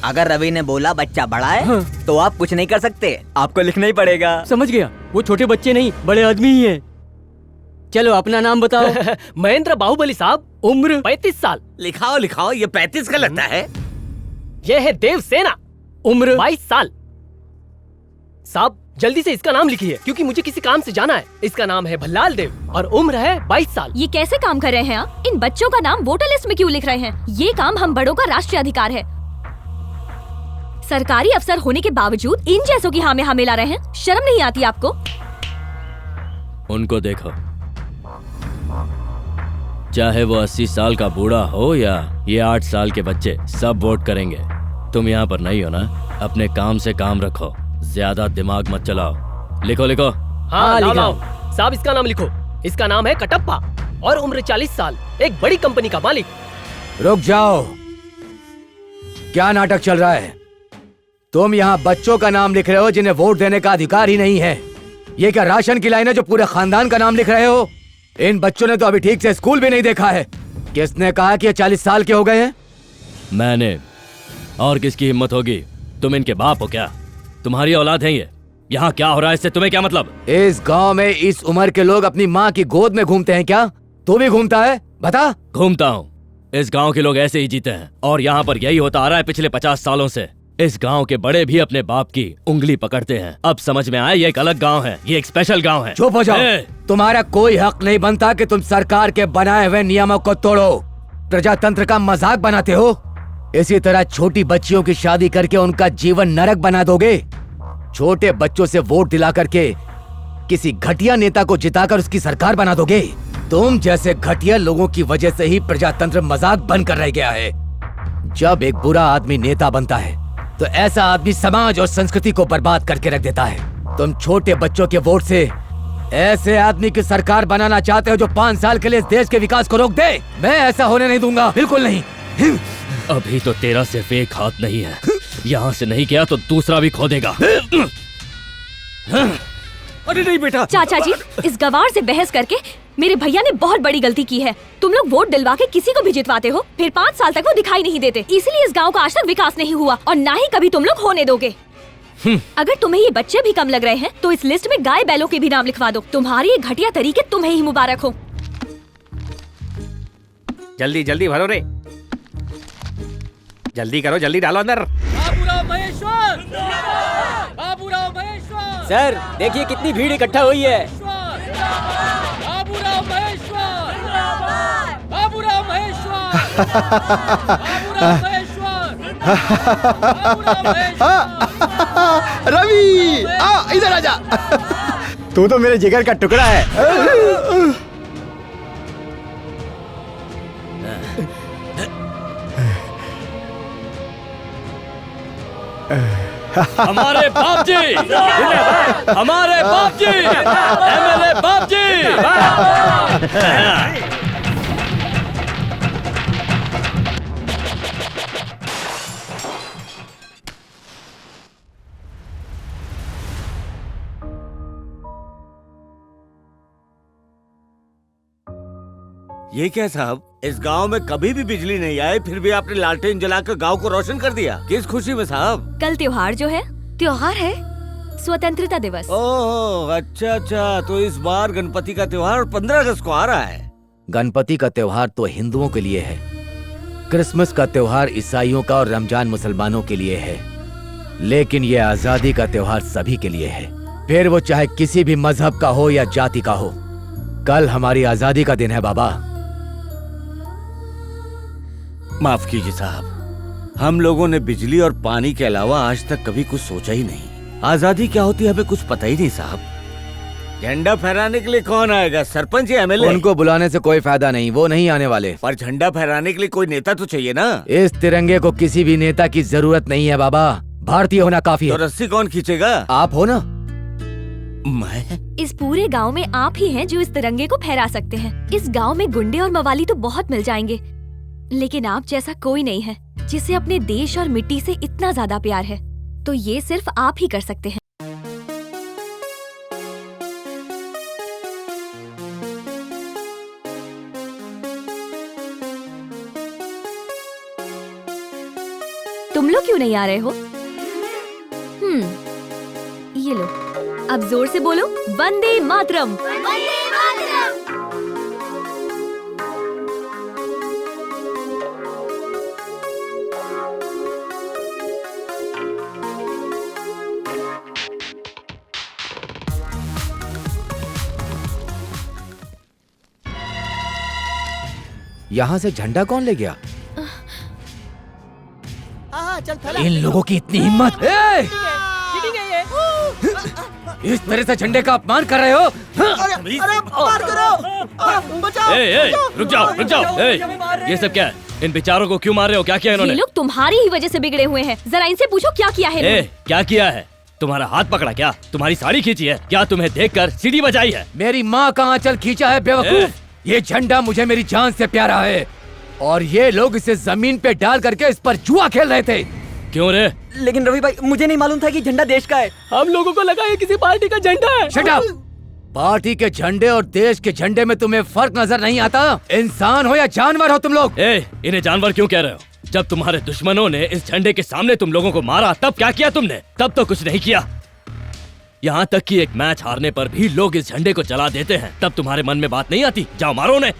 अगर रवि ने बोला बच्चा बड़ा है, तो आप कुछ नहीं कर सकते, आपको लिखना ही पड़ेगा। समझ गया, वो छोटे बच्चे नहीं बड़े आदमी ही हैं। चलो अपना नाम बताओ। महेंद्र बाहुबली साहब, उम्र 35 साल। लिखाओ लिखाओ, ये 35 का लगता है। ये है देव सेना, उम्र 22 साल। साहब जल्दी से इसका नाम लिखिए, क्योंकि मुझे किसी काम से जाना है। इसका नाम है भल्लाल देव और उम्र है 22 साल। ये कैसे काम कर रहे हैं आप? इन बच्चों का नाम वोटर लिस्ट में क्यों लिख रहे हैं? ये काम हम बड़ों का राष्ट्रीय अधिकार है। सरकारी अफसर होने के बावजूद इन जैसों की हाँ में हाँ मिला रहे हैं। शर्म नहीं आती आपको? उनको देखो, चाहे वो 80 साल का बूढ़ा हो या ये 8 साल के बच्चे, सब वोट करेंगे। तुम यहाँ पर नहीं हो ना? अपने काम से काम रखो, ज्यादा दिमाग मत चलाओ। लिखो लिखो। हाँ, लाओ। साहब इसका नाम लिखो। इसका नाम है कटप्पा और उम्र 40 साल, एक बड़ी कंपनी का मालिक। रुक जाओ, क्या नाटक चल रहा है? तुम यहाँ बच्चों का नाम लिख रहे हो जिन्हें वोट देने का अधिकार ही नहीं है। ये क्या राशन की लाइन है जो पूरे खानदान का नाम लिख रहे हो? इन बच्चों ने तो अभी ठीक से स्कूल भी नहीं देखा है। किसने कहा कि ये 40 साल के हो गए हैं? मैंने। और किसकी हिम्मत होगी? तुम इनके बाप हो क्या? तुम्हारी औलाद है ये? यहाँ क्या हो रहा है, इससे तुम्हें क्या मतलब? इस गांव में इस उम्र के लोग अपनी माँ की गोद में घूमते हैं क्या? तू भी घूमता है? बता। घूमता हूँ, इस गांव के लोग ऐसे ही जीते हैं और यहाँ पर यही होता आ रहा है पिछले 50 सालों से। इस गांव के बड़े भी अपने बाप की उंगली पकड़ते हैं। अब समझ में आया, ये एक अलग गांव है, ये एक स्पेशल गांव है। चुप हो जाओ। तुम्हारा कोई हक नहीं बनता कि तुम सरकार के बनाए हुए नियमों को तोड़ो, प्रजातंत्र का मजाक बनाते हो। इसी तरह छोटी बच्चियों की शादी करके उनका जीवन नरक बना दोगे। छोटे बच्चों से वोट दिला करके किसी घटिया नेता को जिताकर उसकी सरकार बना दोगे। तुम जैसे घटिया लोगों की वजह से ही प्रजातंत्र मजाक बनकर रह गया है। जब एक बुरा आदमी नेता बनता है तो ऐसा आदमी समाज और संस्कृति को बर्बाद करके रख देता है। तुम छोटे बच्चों के वोट से ऐसे आदमी की सरकार बनाना चाहते हो जो 5 साल के लिए इस देश के विकास को रोक दे। मैं ऐसा होने नहीं दूंगा, बिल्कुल नहीं। अभी तो तेरा सिर्फ एक हाथ नहीं है, यहाँ से नहीं गया तो दूसरा भी खो देगा। अरे नहीं बेटा। चाचा जी, इस गवार से बहस करके मेरे भैया ने बहुत बड़ी गलती की है। तुम लोग वोट दिलवा के किसी को भी जितवाते हो, फिर 5 साल तक वो दिखाई नहीं देते। इसलिए इस गांव का आज तक विकास नहीं हुआ और ना ही कभी तुम लोग होने दोगे। अगर तुम्हें ये बच्चे भी कम लग रहे हैं तो इस लिस्ट में गाय बैलों के भी नाम लिखवा दो। तुम्हारी ये घटिया तरीके तुम्हें ही मुबारक हो। जल्दी जल्दी भरो रे, जल्दी करो, जल्दी डालो अंदर। बाबूराव महेश्वर, बाबूराव महेश्वर। सर देखिए कितनी भीड़ इकट्ठा हुई है। बाबूराव महेश्वर, बाबूराव महेश्वर, बाबूराव महेश्वर, बाबूराव महेश्वर। रवि आ इधर आजा। तू तो मेरे जिगर का टुकड़ा है। हमारे बाप जी, हमारे बाप जी, एमएलए बाप जी। ये क्या साहब, इस गांव में कभी भी बिजली नहीं आई, फिर भी आपने लालटेन जलाकर गांव को रोशन कर दिया। किस खुशी में साहब? कल त्योहार जो है, त्योहार है स्वतंत्रता दिवस। ओह अच्छा अच्छा, तो इस बार गणपति का त्योहार 15 अगस्त को आ रहा है। गणपति का त्योहार तो हिंदुओं के लिए है, क्रिसमस का त्योहार ईसाइयों का और रमजान मुसलमानों के लिए है, लेकिन ये आजादी का त्योहार सभी के लिए है, फिर वो चाहे किसी भी मजहब का हो या जाति का हो। कल हमारी आजादी का दिन है बाबा। माफ कीजिए साहब, हम लोगों ने बिजली और पानी के अलावा आज तक कभी कुछ सोचा ही नहीं। आजादी क्या होती है हमें कुछ पता ही नहीं साहब। झंडा फहराने के लिए कौन आएगा, सरपंच या एमएलए? उनको बुलाने से कोई फायदा नहीं, वो नहीं आने वाले। पर झंडा फहराने के लिए कोई नेता तो चाहिए ना। इस तिरंगे को किसी भी नेता की जरूरत नहीं है बाबा, भारतीय होना काफी है। तो रस्सी कौन खींचेगा? आप हो ना। मैं? इस पूरे गांव में आप ही हैं जो इस तिरंगे को फहरा सकते हैं। इस गांव में गुंडे और मवाली तो बहुत मिल जाएंगे, लेकिन आप जैसा कोई नहीं है जिसे अपने देश और मिट्टी से इतना ज्यादा प्यार है, तो ये सिर्फ आप ही कर सकते हैं। तुम लोग क्यों नहीं आ रहे हो? ये लो, अब जोर से बोलो, वंदे मातरम। वंदे मातरम। यहाँ से झंडा कौन ले गया? इन लोगों की इतनी हिम्मत! इस तरह से झंडे का अपमान कर रहे हो? रुक जाओ। ये सब क्या है? इन बेचारों को क्यों मार रहे हो? क्या किया इन्होंने? ये लोग तुम्हारी ही वजह से बिगड़े हुए हैं। जरा इनसे पूछो क्या किया है इन्होंने? क्या किया है? तुम्हारा हाथ पकड़ा क्या? तुम्हारी साड़ी खींची है क्या? तुम्हें देखकर सीढ़ी बजाई है? मेरी माँ का आंचल खींचा है बेवकूफ। ये झंडा मुझे मेरी जान से प्यारा है और ये लोग इसे जमीन पे डाल करके इस पर जुआ खेल रहे थे। क्यों रे? लेकिन रवि भाई, मुझे नहीं मालूम था कि झंडा देश का है। हम लोगों को लगा ये किसी पार्टी का झंडा है। Shut up! पार्टी के झंडे और देश के झंडे में तुम्हें फर्क नजर नहीं आता? इंसान हो या जानवर हो तुम लोग? इन्हें जानवर क्यों कह रहे हो? जब तुम्हारे दुश्मनों ने इस झंडे के सामने तुम लोगों को मारा तब क्या किया तुमने? तब तो कुछ नहीं किया। यहाँ तक कि एक मैच हारने पर भी लोग इस झंडे को जला देते हैं, तब तुम्हारे मन में बात नहीं आती? जाओ मारो उन्हें।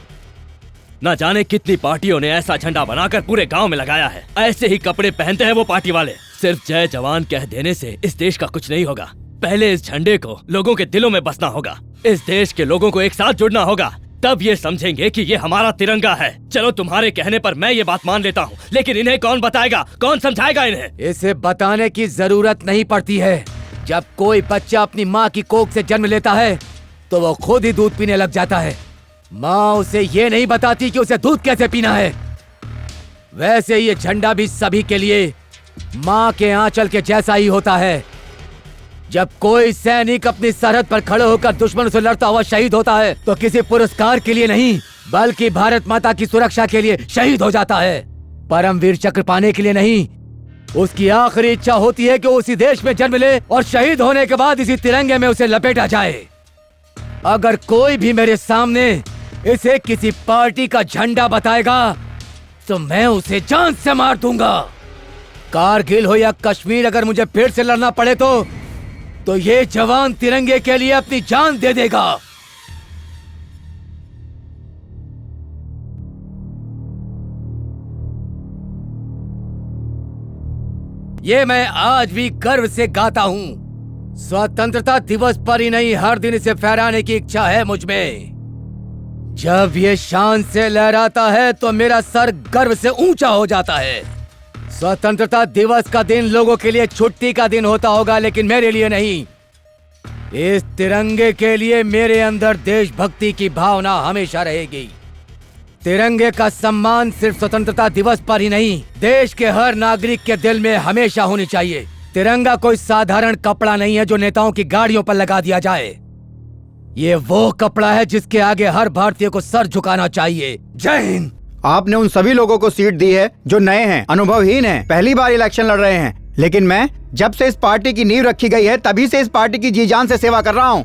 ना जाने कितनी पार्टियों ने ऐसा झंडा बनाकर पूरे गांव में लगाया है। ऐसे ही कपड़े पहनते हैं वो पार्टी वाले। सिर्फ जय जवान कह देने से इस देश का कुछ नहीं होगा। पहले इस झंडे को लोगों के दिलों में बसना होगा। इस देश के लोगों को एक साथ जुड़ना होगा, तब ये समझेंगे कि ये हमारा तिरंगा है। चलो तुम्हारे कहने पर मैं ये बात मान लेता हूँ, लेकिन इन्हें कौन बताएगा, कौन समझाएगा इन्हें? इसे बताने की जरूरत नहीं पड़ती है। जब कोई बच्चा अपनी माँ की कोख से जन्म लेता है तो वो खुद ही दूध पीने लग जाता है। माँ उसे ये नहीं बताती कि उसे दूध कैसे पीना है। वैसे ये झंडा भी सभी के लिए माँ के आंचल के जैसा ही होता है। जब कोई सैनिक अपनी सरहद पर खड़े होकर दुश्मनों से लड़ता हुआ शहीद होता है तो किसी पुरस्कार के लिए नहीं, बल्कि भारत माता की सुरक्षा के लिए शहीद हो जाता है। परमवीर चक्र पाने के लिए नहीं। उसकी आखिरी इच्छा होती है कि वो उसी देश में जन्म ले और शहीद होने के बाद इसी तिरंगे में उसे लपेटा जाए। अगर कोई भी मेरे सामने इसे किसी पार्टी का झंडा बताएगा तो मैं उसे जान से मार दूंगा। कारगिल हो या कश्मीर, अगर मुझे फिर से लड़ना पड़े तो ये जवान तिरंगे के लिए अपनी जान दे देगा। ये मैं आज भी गर्व से गाता हूँ। स्वतंत्रता दिवस पर ही नहीं, हर दिन इसे फहराने की इच्छा है मुझ में। जब ये शान से लहराता है तो मेरा सर गर्व से ऊंचा हो जाता है। स्वतंत्रता दिवस का दिन लोगों के लिए छुट्टी का दिन होता होगा, लेकिन मेरे लिए नहीं। इस तिरंगे के लिए मेरे अंदर देशभक्ति की भावना हमेशा रहेगी। तिरंगे का सम्मान सिर्फ स्वतंत्रता दिवस पर ही नहीं, देश के हर नागरिक के दिल में हमेशा होनी चाहिए। तिरंगा कोई साधारण कपड़ा नहीं है जो नेताओं की गाड़ियों पर लगा दिया जाए। ये वो कपड़ा है जिसके आगे हर भारतीय को सर झुकाना चाहिए। जय हिंद। आपने उन सभी लोगों को सीट दी है जो नए हैं, अनुभवहीन हैं, पहली बार इलेक्शन लड़ रहे हैं। लेकिन मैं जब से इस पार्टी की नींव रखी गई है तभी से इस पार्टी की जी जान से सेवा कर रहा हूँ।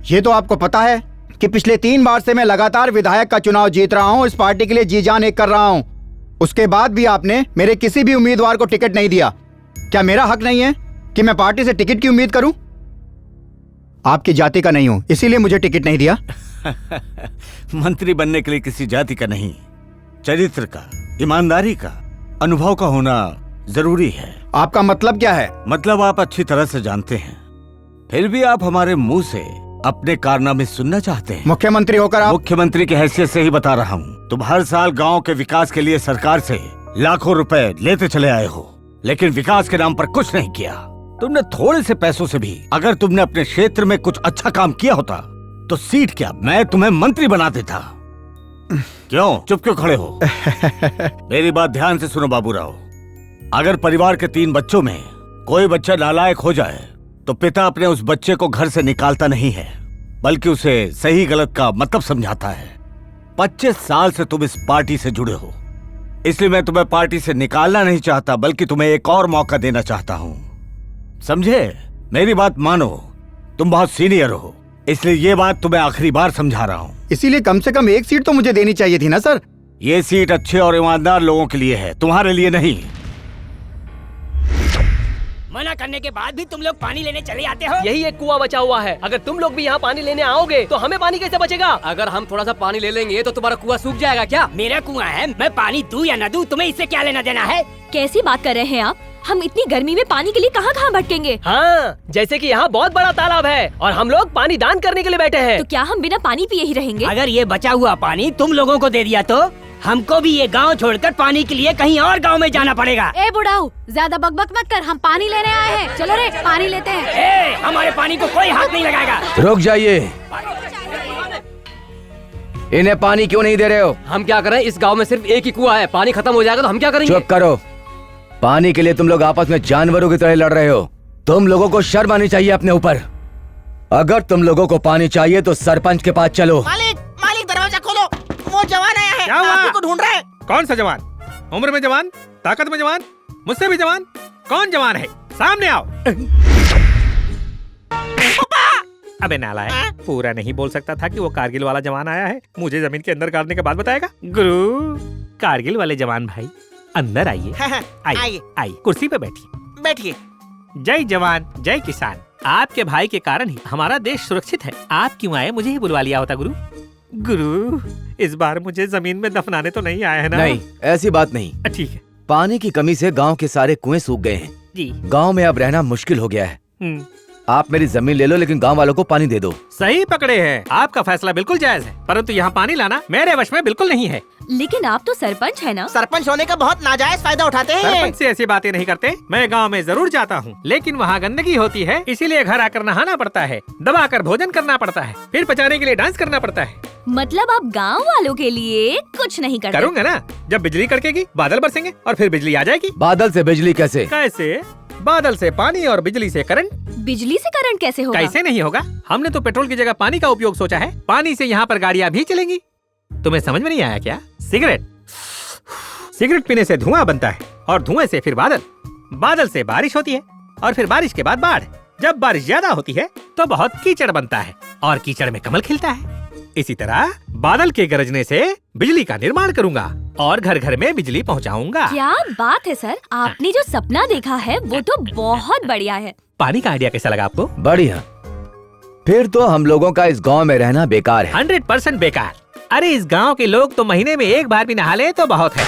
ये तो आपको पता है कि पिछले 3 बार से मैं लगातार विधायक का चुनाव जीत रहा हूँ। इस पार्टी के लिए जी जान एक कर रहा हूँ। उसके बाद भी आपने मेरे किसी भी उम्मीदवार को टिकट नहीं दिया। क्या मेरा हक नहीं है कि मैं पार्टी से टिकट की उम्मीद करूं? आपकी जाति का नहीं हूं, इसीलिए मुझे टिकट नहीं दिया। मंत्री बनने के लिए किसी जाति का नहीं, चरित्र का, ईमानदारी का, अनुभव का होना जरूरी है। आपका मतलब क्या है? मतलब आप अच्छी तरह से जानते हैं, फिर भी आप हमारे मुंह से अपने कारनामे सुनना चाहते हैं। मुख्यमंत्री होकर आप? मुख्यमंत्री की हैसियत से ही बता रहा हूँ। तुम हर साल गांव के विकास के लिए सरकार से लाखों रुपए लेते चले आए हो, लेकिन विकास के नाम पर कुछ नहीं किया। तुमने थोड़े से पैसों से भी अगर तुमने अपने क्षेत्र में कुछ अच्छा काम किया होता तो सीट क्या, मैं तुम्हें मंत्री बना देता। क्यों चुप क्यों खड़े हो? मेरी बात ध्यान से सुनो बाबूराव। अगर परिवार के 3 बच्चों में कोई बच्चा नालायक हो जाए तो पिता अपने उस बच्चे को घर से निकालता नहीं है, बल्कि उसे सही गलत का मतलब समझाता है। 25 साल से तुम इस पार्टी से जुड़े हो, इसलिए मैं तुम्हें पार्टी से निकालना नहीं चाहता, बल्कि तुम्हें एक और मौका देना चाहता हूँ। समझे? मेरी बात मानो, तुम बहुत सीनियर हो, इसलिए ये बात तुम्हें आखिरी बार समझा रहा हूँ। इसीलिए कम से कम एक सीट तो मुझे देनी चाहिए थी ना सर। ये सीट अच्छे और ईमानदार लोगों के लिए है, तुम्हारे लिए नहीं। मना करने के बाद भी तुम लोग पानी लेने चले आते हो। यही एक कुआं बचा हुआ है, अगर तुम लोग भी यहाँ पानी लेने आओगे तो हमें पानी कैसे बचेगा? अगर हम थोड़ा सा पानी ले लेंगे तो तुम्हारा कुआं सूख जाएगा क्या? मेरा कुआं है, मैं पानी दूं या न दूं, तुम्हें इससे क्या लेना देना है? कैसी बात कर रहे हैं आप? हम इतनी गर्मी में पानी के लिए कहाँ कहाँ भटकेंगे? हाँ, जैसे कि यहाँ बहुत बड़ा तालाब है और हम लोग पानी दान करने के लिए बैठे हैं। तो क्या हम बिना पानी पिए ही रहेंगे? अगर ये बचा हुआ पानी तुम लोगों को दे दिया तो हमको भी ये गांव छोड़कर पानी के लिए कहीं और गांव में जाना पड़ेगा। ए बुढ़ाऊ, ज्यादा बकबक मत कर, हम पानी लेने आए हैं। चलो रे, पानी लेते हैं। ए, हमारे पानी को कोई हाथ नहीं लगाएगा। रुक जाइए, इन्हें पानी क्यों नहीं दे रहे हो? हम क्या करें, इस गांव में सिर्फ एक ही कुआं है, पानी खत्म हो जाएगा तो हम क्या करेंगे? चुप करो। पानी के लिए तुम लोग आपस में जानवरों की तरह लड़ रहे हो। तुम लोगों को शर्म आनी चाहिए अपने ऊपर। अगर तुम लोगों को पानी चाहिए तो सरपंच के पास चलो। मालिक, मालिक दरवाजा खोलो, वो जवान आया है, क्या हुआ? आप ही को ढूंढ रहा है। कौन सा जवान? उम्र में जवान, ताकत में जवान, मुझसे भी जवान? कौन जवान है? सामने आओ। अबे नालायक, पूरा नहीं बोल सकता था कि वो कारगिल वाला जवान आया है? मुझे जमीन के अंदर गाड़ने के बाद बताएगा। गुरु, कारगिल वाले जवान भाई अंदर आइए। आइए आइए, कुर्सी पे बैठिए। बैठिए। जय जवान जय किसान। आपके भाई के कारण ही हमारा देश सुरक्षित है। आप क्यों आए? मुझे ही बुलवा लिया होता गुरु। गुरु, इस बार मुझे जमीन में दफनाने तो नहीं आए है ना? नहीं, ऐसी बात नहीं। ठीक है। पानी की कमी से गांव के सारे कुएं सूख गए हैं जी। गांव में अब रहना मुश्किल हो गया है। हम्म, आप मेरी जमीन ले लो, लेकिन गांव वालों को पानी दे दो। सही पकड़े हैं। आपका फैसला बिल्कुल जायज है, परंतु यहाँ पानी लाना मेरे वश में बिल्कुल नहीं है। लेकिन आप तो सरपंच है ना? सरपंच होने का बहुत नाजायज फायदा उठाते हैं। सरपंच से ऐसी बातें नहीं करते। मैं गांव में जरूर जाता हूँ, लेकिन वहाँ गंदगी होती है, इसीलिए घर आकर नहाना पड़ता है, दबा कर भोजन करना पड़ता है, फिर पचाने के लिए डांस करना पड़ता है। मतलब आप गांव वालों के लिए कुछ नहीं करते? करूँगा ना। जब बिजली कड़केगी, बादल बरसेंगे और फिर बिजली आ जाएगी। बादल से बिजली कैसे? कैसे? बादल से पानी और बिजली से करंट। बिजली से करंट कैसे होगा? कैसे नहीं होगा? हमने तो पेट्रोल की जगह पानी का उपयोग सोचा है। पानी से यहाँ पर गाड़ियाँ भी चलेंगी। तुम्हें समझ में नहीं आया क्या? सिगरेट पीने से धुआं बनता है और धुएं से फिर बादल, बादल से बारिश होती है और फिर बारिश के बाद बाढ़। जब बारिश ज्यादा होती है तो बहुत कीचड़ बनता है और कीचड़ में कमल खिलता है। इसी तरह बादल के गरजने से बिजली का निर्माण करूंगा और घर घर में बिजली पहुंचाऊंगा। क्या बात है सर, आपने जो सपना देखा है वो तो बहुत बढ़िया है। पानी का आइडिया कैसा लगा आपको? बढ़िया। फिर तो हम लोगों का इस गांव में रहना बेकार है। 100% बेकार। अरे इस गांव के लोग तो महीने में एक बार भी नहा ले तो बहुत है,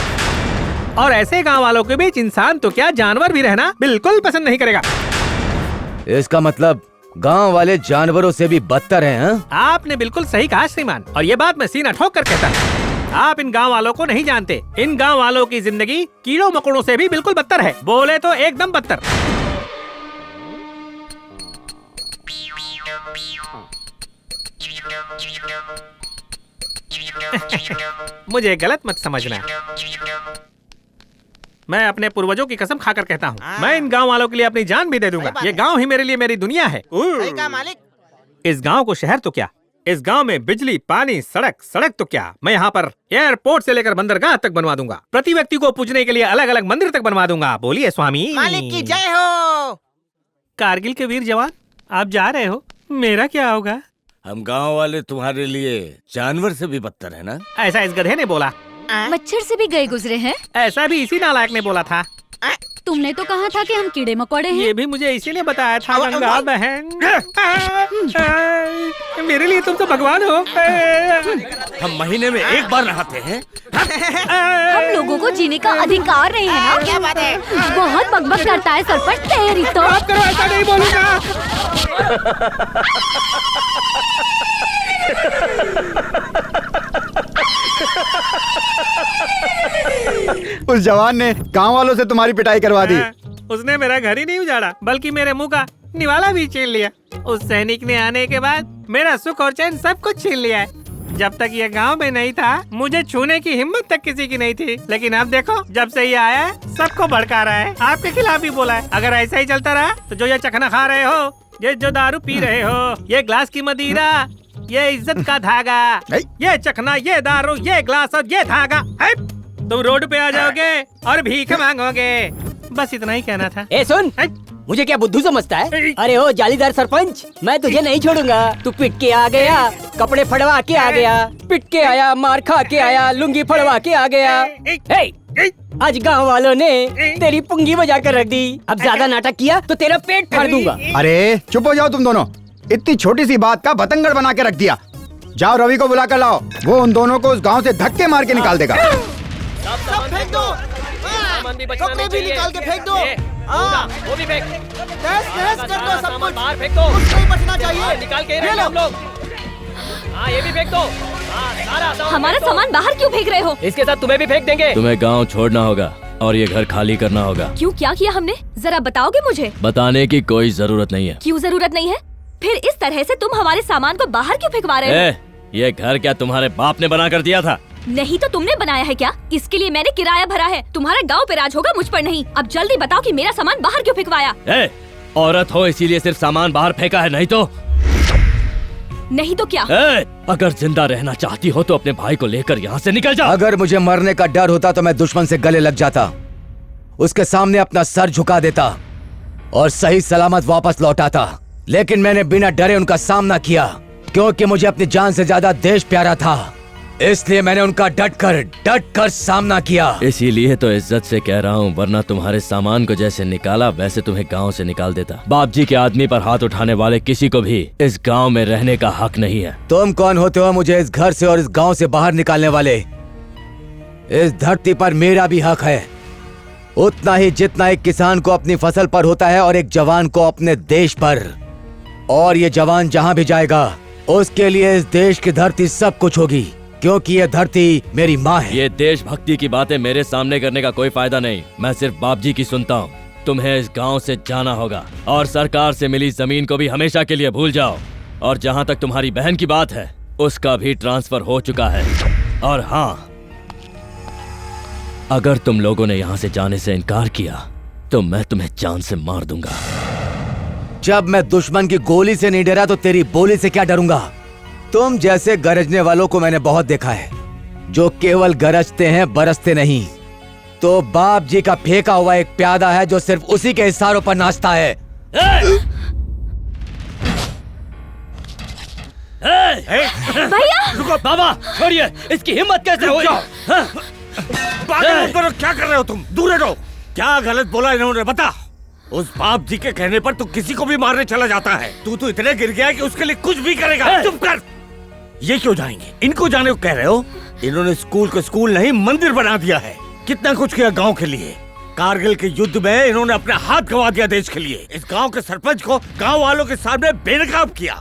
और ऐसे गांव वालों के बीच इंसान तो क्या जानवर भी रहना बिल्कुल पसंद नहीं करेगा। इसका मतलब गांव वाले जानवरों से भी बदतर हैं, हाँ? आपने बिल्कुल सही कहा श्रीमान, और ये बात मैं सीना ठोक कर कहता हूँ। आप इन गांव वालों को नहीं जानते। इन गांव वालों की जिंदगी कीड़ों मकोड़ों से भी बिल्कुल बदतर है, बोले तो एकदम बदतर। मुझे गलत मत समझना। मैं अपने पूर्वजों की कसम खाकर कहता हूँ, मैं इन गांव वालों के लिए अपनी जान भी दे दूंगा। ये गांव ही मेरे लिए मेरी दुनिया है। मालिक। इस गांव को शहर तो क्या, इस गांव में बिजली, पानी, सड़क तो क्या, मैं यहाँ पर एयरपोर्ट से लेकर बंदरगाह तक बनवा दूंगा। प्रति व्यक्ति को पूजने के लिए अलग अलग मंदिर तक बनवा दूंगा। बोलिए स्वामी। मालिक की जय हो। कारगिल के वीर जवान, आप जा रहे हो, मेरा क्या होगा? हम गांव वाले तुम्हारे लिए जानवर से भी बदतर है ना? ऐसा इस गधे ने बोला। मच्छर से भी गए गुजरे हैं। ऐसा भी इसी नालायक ने बोला था। तुमने तो कहा था कि हम कीड़े मकोड़े हैं। ये भी मुझे इसीलिए बताया था गंगा बहन। मेरे लिए तुम तो भगवान हो। हम महीने में एक बार नहाते हैं। हम लोगों को जीने का अधिकार नहीं है ना? क्या बात है? बहुत बकबक करता है सरपंच, तेरी तो। आप करो, ऐसा नहीं बोलूंगा। उस जवान ने गांव वालों से तुम्हारी पिटाई करवा दी। उसने मेरा घर ही नहीं उजाड़ा, बल्कि मेरे मुंह का निवाला भी छीन लिया। उस सैनिक ने आने के बाद मेरा सुख और चैन सब कुछ छीन लिया है। जब तक ये गांव में नहीं था, मुझे छूने की हिम्मत तक किसी की नहीं थी, लेकिन अब देखो, जब से ये आया है, सबको भड़का रहा है, आपके खिलाफ भी बोला है। अगर ऐसा ही चलता रहा तो जो ये चखना खा रहे हो, ये जो दारू पी रहे हो, ये ग्लास की मदिरा, ये इज्जत का धागा, ये चखना, ये दारू, ये ग्लास और ये धागा, तुम रोड पे आ जाओगे और भीख मांगोगे। बस इतना ही कहना था। ए सुन, मुझे क्या बुद्धू समझता है? अरे ओ जालीदार सरपंच, मैं तुझे नहीं छोड़ूंगा। तू पिट के आ गया, कपड़े फड़वा के आ गया, पिट के आया, मार खा के आया, लुंगी फड़वा के आ गया। आज गांव वालों ने तेरी पुंगी बजा कर रख दी। अब ज्यादा नाटक किया तो तेरा पेट फाड़ दूंगा। अरे चुप हो जाओ तुम दोनों। इतनी छोटी सी बात का बतंगड़ बना के रख दिया। जाओ रवि को बुला कर लाओ, वो उन दोनों को उस गांव से धक्के मार के निकाल देगा। सब फेंक दो, कपड़े भी निकाल के फेंक दो। वो भी फेंक, तहस कर दो सब कुछ। बाहर फेंक दो, कुछ नहीं बचना चाहिए। निकाल के रख हम लोग। हाँ ये भी फेंक दो। हमारा सामान बाहर क्यों फेंक रहे हो? इसके साथ तुम्हें भी फेंक देंगे। तुम्हें गांव छोड़ना होगा और ये घर खाली करना होगा। क्यों, क्या किया हमने? जरा बताओगे मुझे? बताने की कोई जरूरत नहीं है। क्यों जरूरत नहीं है? फिर इस तरह से तुम हमारे सामान को बाहर क्यों फेंकवा रहे हो? ये घर क्या तुम्हारे बाप ने बना कर दिया था? नहीं तो तुमने बनाया है क्या? इसके लिए मैंने किराया भरा है। तुम्हारा गांव पे राज होगा, मुझ पर नहीं। अब जल्दी बताओ कि मेरा सामान बाहर क्यों फेंकवाया? औरत हो इसीलिए सिर्फ सामान बाहर फेंका है, नहीं तो क्या? अगर जिंदा रहना चाहती हो तो अपने भाई को लेकर यहाँ से निकल जा। अगर मुझे मरने का डर होता तो मैं दुश्मन से गले लग जाता, उसके सामने अपना सर झुका देता और सही सलामत वापस लौटाता। लेकिन मैंने बिना डरे उनका सामना किया, क्योंकि मुझे अपनी जान से ज्यादा देश प्यारा था। इसलिए मैंने उनका डट कर सामना किया। इसीलिए तो इज्जत से कह रहा हूँ, वरना तुम्हारे सामान को जैसे निकाला वैसे तुम्हें गांव से निकाल देता। बाप जी के आदमी पर हाथ उठाने वाले किसी को भी इस गांव में रहने का हक नहीं है। तुम कौन होते हो मुझे इस घर से और इस गांव से बाहर निकालने वाले? इस धरती पर मेरा भी हक है, उतना ही जितना एक किसान को अपनी फसल पर होता है और एक जवान को अपने देश पर। और ये जवान जहाँ भी जाएगा उसके लिए इस देश की धरती सब कुछ होगी, क्योंकि ये धरती मेरी माँ है। ये देशभक्ति की बातें मेरे सामने करने का कोई फायदा नहीं। मैं सिर्फ बाप जी की सुनता हूँ। तुम्हें इस गांव से जाना होगा और सरकार से मिली जमीन को भी हमेशा के लिए भूल जाओ। और जहाँ तक तुम्हारी बहन की बात है, उसका भी ट्रांसफर हो चुका है। और हाँ, अगर तुम लोगों ने यहाँ से जाने से इनकार किया तो मैं तुम्हें जान से मार दूंगा। जब मैं दुश्मन की गोली से नहीं डरा तो तेरी बोली से क्या डरूंगा? तुम जैसे गरजने वालों को मैंने बहुत देखा है, जो केवल गरजते हैं बरसते नहीं। तो बाप जी का फेंका हुआ एक प्यादा है जो सिर्फ उसी के इशारों पर नाचता है। भैया! रुको बाबा, छोड़िए, इसकी हिम्मत कैसे हुई? क्या कर रहे हो तुम? दूर रहो। क्या गलत बोला इन्होंने, बता। उस बाप जी के कहने पर तू किसी को भी मारने चला जाता है। तू तो इतने गिर गया कि उसके लिए कुछ भी करेगा। चुप कर। ये क्यों जाएंगे? इनको जाने को कह रहे हो? इन्होंने स्कूल को स्कूल नहीं मंदिर बना दिया है। कितना कुछ किया गांव के लिए। कारगिल के युद्ध में इन्होंने अपना हाथ गंवा दिया देश के लिए। इस गांव के सरपंच को गांव वालों के सामने बेनकाब किया।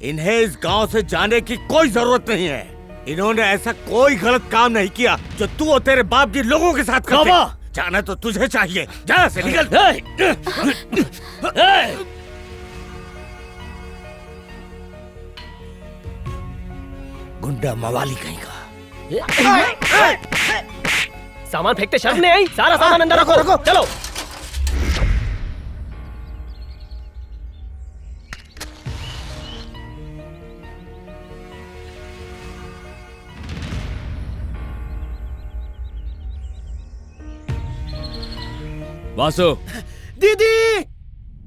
इन्हें इस गांव से जाने की कोई जरूरत नहीं है। इन्होंने ऐसा कोई गलत काम नहीं किया जो तू और तेरे बाप जी लोगों के साथ करते। जाना तो तुझे चाहिए, जा से निकल। गुंडा मवाली कहीं का। सामान फेंकते शर्म नहीं आई? सारा सामान अंदर रखो। चलो। वासु। दीदी!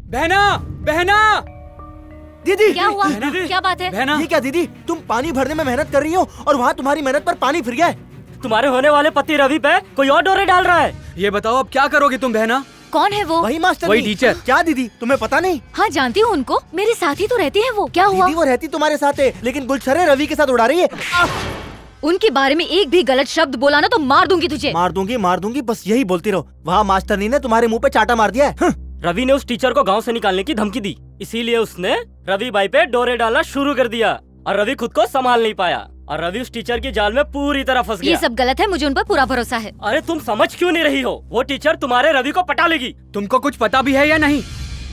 बहना! बहना! दीदी क्या हुआ? क्या बात है? बहना! ये क्या दीदी, तुम पानी भरने में मेहनत कर रही हो और वहाँ तुम्हारी मेहनत पर पानी फिर गया है। तुम्हारे होने वाले पति रवि पे कोई और डोरे डाल रहा है। ये बताओ अब क्या करोगी तुम बहना? कौन है वो? वही मास्टर, वही टीचर। क्या दीदी तुम्हें पता नहीं? हाँ जानती हूँ उनको, मेरे साथ ही तो रहती है वो। क्या हुआ? दीदी वो रहती तुम्हारे साथ है, लेकिन गुलछरे रवि के साथ उड़ा रही है। उनके बारे में एक भी गलत शब्द बोला ना तो मार दूंगी तुझे। मार दूंगी, बस यही बोलती रहो। वहाँ मास्टरनी ने तुम्हारे मुंह पे चाटा मार दिया है। रवि ने उस टीचर को गांव से निकालने की धमकी दी, इसीलिए उसने रवि भाई पे डोरे डालना शुरू कर दिया और रवि खुद को संभाल नहीं पाया और रवि उस टीचर की जाल में पूरी तरह फंस गया। ये सब गलत है, मुझे उन पर पूरा भरोसा है। अरे तुम समझ क्यों नहीं रही हो? वो टीचर तुम्हारे रवि को पटा लेगी। तुमको कुछ पता भी है या नहीं?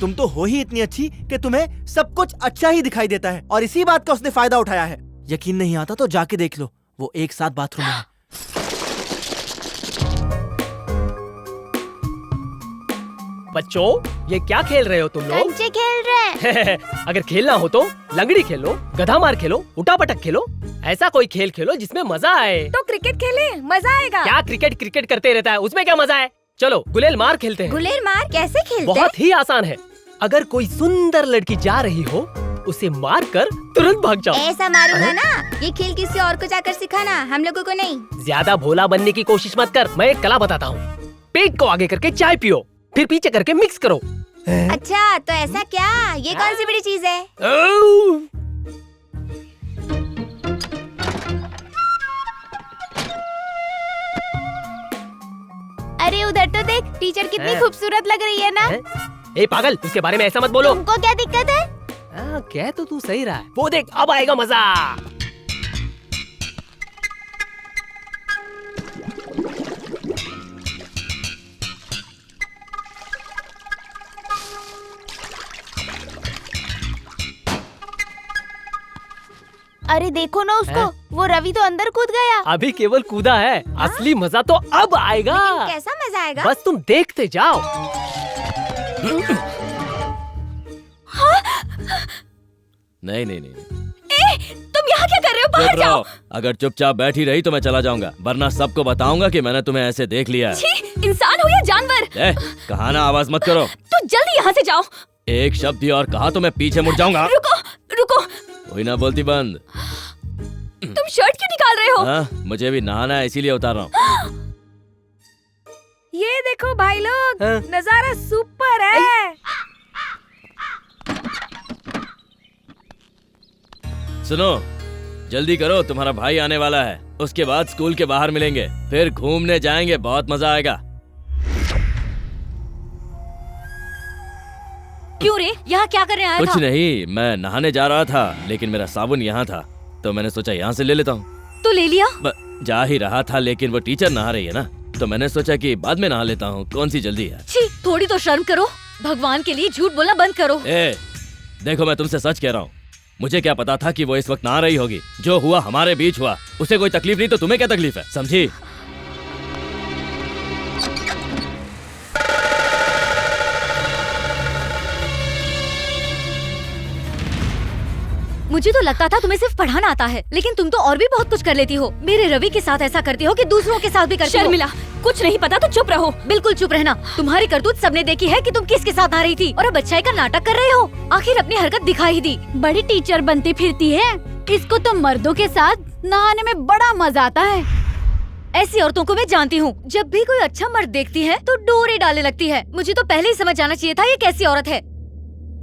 तुम तो हो ही इतनी अच्छी कि तुम्हें सब कुछ अच्छा ही दिखाई देता है और इसी बात का उसने फायदा उठाया है। यकीन नहीं आता तो जाके देख लो, वो एक साथ बाथरूम में है। बच्चों, ये क्या खेल रहे हो तुम लोग? कंचे खेल रहे हैं। अगर खेलना हो तो लंगड़ी खेलो, गधा मार खेलो, उठा पटक खेलो। ऐसा कोई खेल खेलो जिसमें मजा आए। तो क्रिकेट खेले, मजा आएगा। क्या क्रिकेट करते रहता है, उसमें क्या मजा है? चलो गुलेल मार खेलते हैं। गुलेल मार कैसे खेलते? बहुत ही आसान है। अगर कोई सुंदर लड़की जा रही हो, उसे मार कर तुरंत भाग जाओ। ऐसा मारूंगा ना, ये खेल किसी और को जाकर सिखाना, हम लोगों को नहीं। ज्यादा भोला बनने की कोशिश मत कर। मैं एक कला बताता हूँ। पेट को आगे करके चाय पियो, फिर पीछे करके मिक्स करो। अच्छा तो ऐसा क्या? ये कौन सी बड़ी चीज है? अरे उधर तो देख, टीचर कितनी खूबसूरत लग रही है ना। ए पागल, उसके बारे में ऐसा मत बोलो। तुमको क्या दिक्कत है? कह तो तू सही रहा है। वो देख, अब आएगा मजा। अरे देखो ना उसको, वो रवि तो अंदर कूद गया। अभी केवल कूदा है, असली मजा तो अब आएगा। लेकिन कैसा मजा आएगा? बस तुम देखते जाओ। नहीं। तुम यहाँ क्या कर रहे हो? बाहर जाओ। अगर चुपचाप बैठी रही तो मैं चला जाऊंगा, वरना सबको बताऊंगा कि मैंने तुम्हें ऐसे देख लिया है। छी, इंसान हो या जानवर? कहा ना आवाज मत करो। तो जल्दी यहाँ से जाओ। एक शब्द भी और कहा तो मैं पीछे मुड़ जाऊंगा। रुको। कोई ना बोलती बंद। तुम शर्ट क्यों निकाल रहे हो? हाँ, मुझे भी नहाना है इसीलिए उतार रहा हूँ। ये देखो भाई लोग, नजारा सुपर है। सुनो, जल्दी करो, तुम्हारा भाई आने वाला है। उसके बाद स्कूल के बाहर मिलेंगे, फिर घूमने जाएंगे, बहुत मजा आएगा। क्यों रे, यहाँ क्या करने आया कुछ था? नहीं, मैं नहाने जा रहा था, लेकिन मेरा साबुन यहाँ था, तो मैंने सोचा यहाँ से ले लेता हूँ। तो ले लिया? जा ही रहा था, लेकिन वो टीचर नहा रही है ना, तो मैंने सोचा कि बाद में नहा लेता हूँ, कौन सी जल्दी है। छी, थोड़ी तो शर्म करो। भगवान के लिए झूठ बोलना बंद करो। देखो, मैं तुमसे सच कह रहा हूँ, मुझे क्या पता था कि वो इस वक्त नहा रही होगी। जो हुआ हमारे बीच हुआ, उसे कोई तकलीफ नहीं तो तुम्हें क्या तकलीफ है, समझी? मुझे तो लगता था तुम्हें सिर्फ पढ़ाना आता है, लेकिन तुम तो और भी बहुत कुछ कर लेती हो। मेरे रवि के साथ ऐसा करती हो कि दूसरों के साथ भी करती हो। शर्मिला, कुछ नहीं पता तो चुप रहो। बिल्कुल चुप रहना। तुम्हारी करतूत सबने देखी है कि तुम किसके साथ आ रही थी, और अब अच्छाई का नाटक कर रहे हो। आखिर अपनी हरकत दिखा ही दी। बड़ी टीचर बनती फिरती है। इसको तो मर्दों के साथ नहाने में बड़ा मजा आता है। ऐसी औरतों को मैं जानती हूँ, जब भी कोई अच्छा मर्द देखती है तो डोरे डालने लगती है। मुझे तो पहले ही समझ जाना चाहिए था ये कैसी औरत है।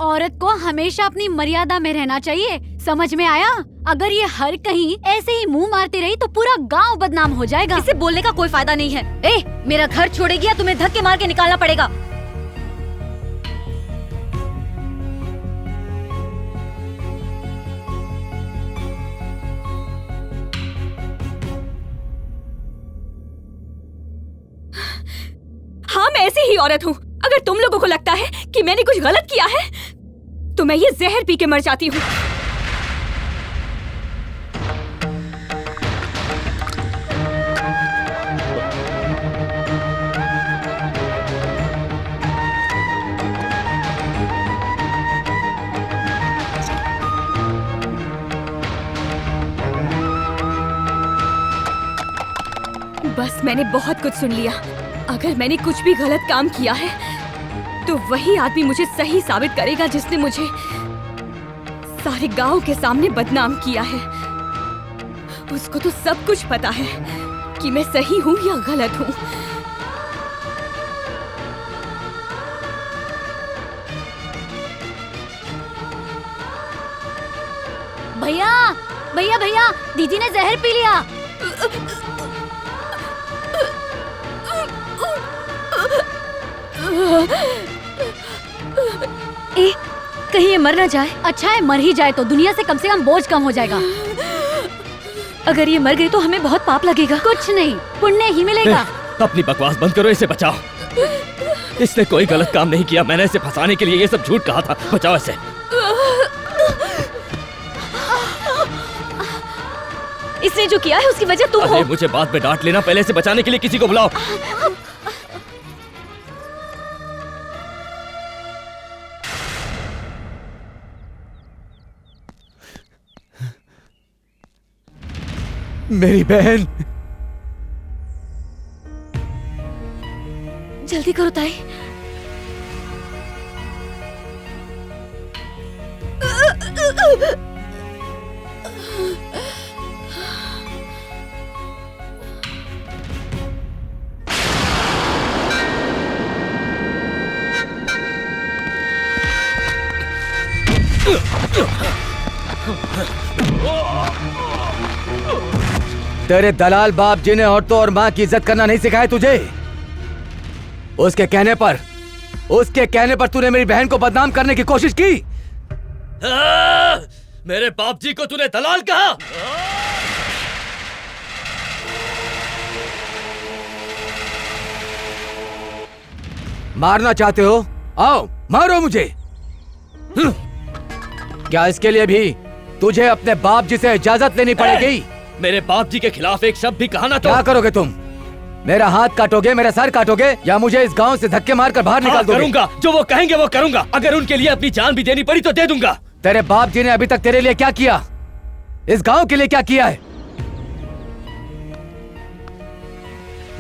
औरत को हमेशा अपनी मर्यादा में रहना चाहिए, समझ में आया? अगर ये हर कहीं ऐसे ही मुंह मारती रही तो पूरा गांव बदनाम हो जाएगा। इसे बोलने का कोई फायदा नहीं है। मेरा घर छोड़ेगी या तुम्हें धक्के मार के निकालना पड़ेगा? हाँ, मैं ऐसी ही औरत हूँ। अगर तुम लोगों को लगता है कि मैंने कुछ गलत किया है, तो मैं ये जहर पी के मर जाती हूँ। बस मैंने बहुत कुछ सुन लिया। अगर मैंने कुछ भी गलत काम किया है तो वही आदमी मुझे सही साबित करेगा जिसने मुझे सारे गांव के सामने बदनाम किया है। उसको तो सब कुछ पता है कि मैं सही हूँ या गलत हूँ। भैया भैया भैया, दीदी ने जहर पी लिया। कहीं ये मर न जाए। अच्छा है, मर ही जाए तो दुनिया से कम बोझ कम हो जाएगा। अगर ये मर गई तो हमें बहुत पाप लगेगा। कुछ नहीं, पुण्य ही मिलेगा। अपनी बकवास बंद करो, इसे बचाओ। इसने कोई गलत काम नहीं किया, मैंने इसे फंसाने के लिए ये सब झूठ कहा था। बचाओ इसे। इसने जो किया है उसकी वजह तुम हो। मुझे बाद में डांट लेना, पहले इसे बचाने के लिए किसी को बुलाओ। मेरी बहन, जल्दी करो ताई। तेरे दलाल बाप जी ने औरतों और माँ की इज्जत करना नहीं सिखाया तुझे? उसके कहने पर तूने मेरी बहन को बदनाम करने की कोशिश की। मेरे बाप जी को तूने दलाल कहा? मारना चाहते हो? आओ मारो मुझे। क्या इसके लिए भी तुझे अपने बाप जी से इजाजत लेनी पड़ेगी? मेरे बाप जी के खिलाफ एक शब्द भी कहा ना तो। क्या करोगे तुम? मेरा हाथ काटोगे, मेरा सर काटोगे, या मुझे इस गांव से धक्के मारकर बाहर निकाल दोगे? करूंगा, जो वो कहेंगे वो करूंगा। अगर उनके लिए अपनी जान भी देनी पड़ी तो दे दूंगा। तेरे बाप जी ने अभी तक तेरे लिए क्या किया? इस गांव के लिए क्या किया है?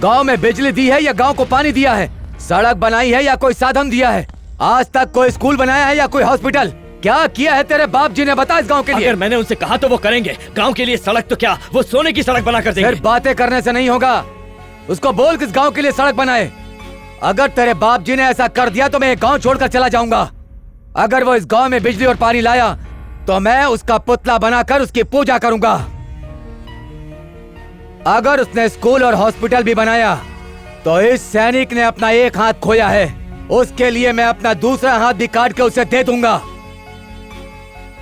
गांव में बिजली दी है या गांव को पानी दिया है? सड़क बनाई है या कोई साधन दिया है? आज तक कोई स्कूल बनाया है या कोई हॉस्पिटल? क्या किया है तेरे बाप जी ने, बता इस गांव के लिए। अगर मैंने उनसे कहा तो वो करेंगे। गांव के लिए सड़क तो क्या, वो सोने की सड़क बना कर देंगे। सिर्फ बातें करने से नहीं होगा, उसको बोल किस गांव के लिए सड़क बनाए। अगर तेरे बाप जी ने ऐसा कर दिया तो मैं ये गांव छोड़कर चला जाऊंगा। अगर वो इस गांव में बिजली और पानी लाया तो मैं उसका पुतला बनाकर उसकी पूजा करूंगा। अगर उसने स्कूल और हॉस्पिटल भी बनाया तो इस सैनिक ने अपना एक हाथ खोया है, उसके लिए मैं अपना दूसरा हाथ भी काट के उसे दे दूंगा।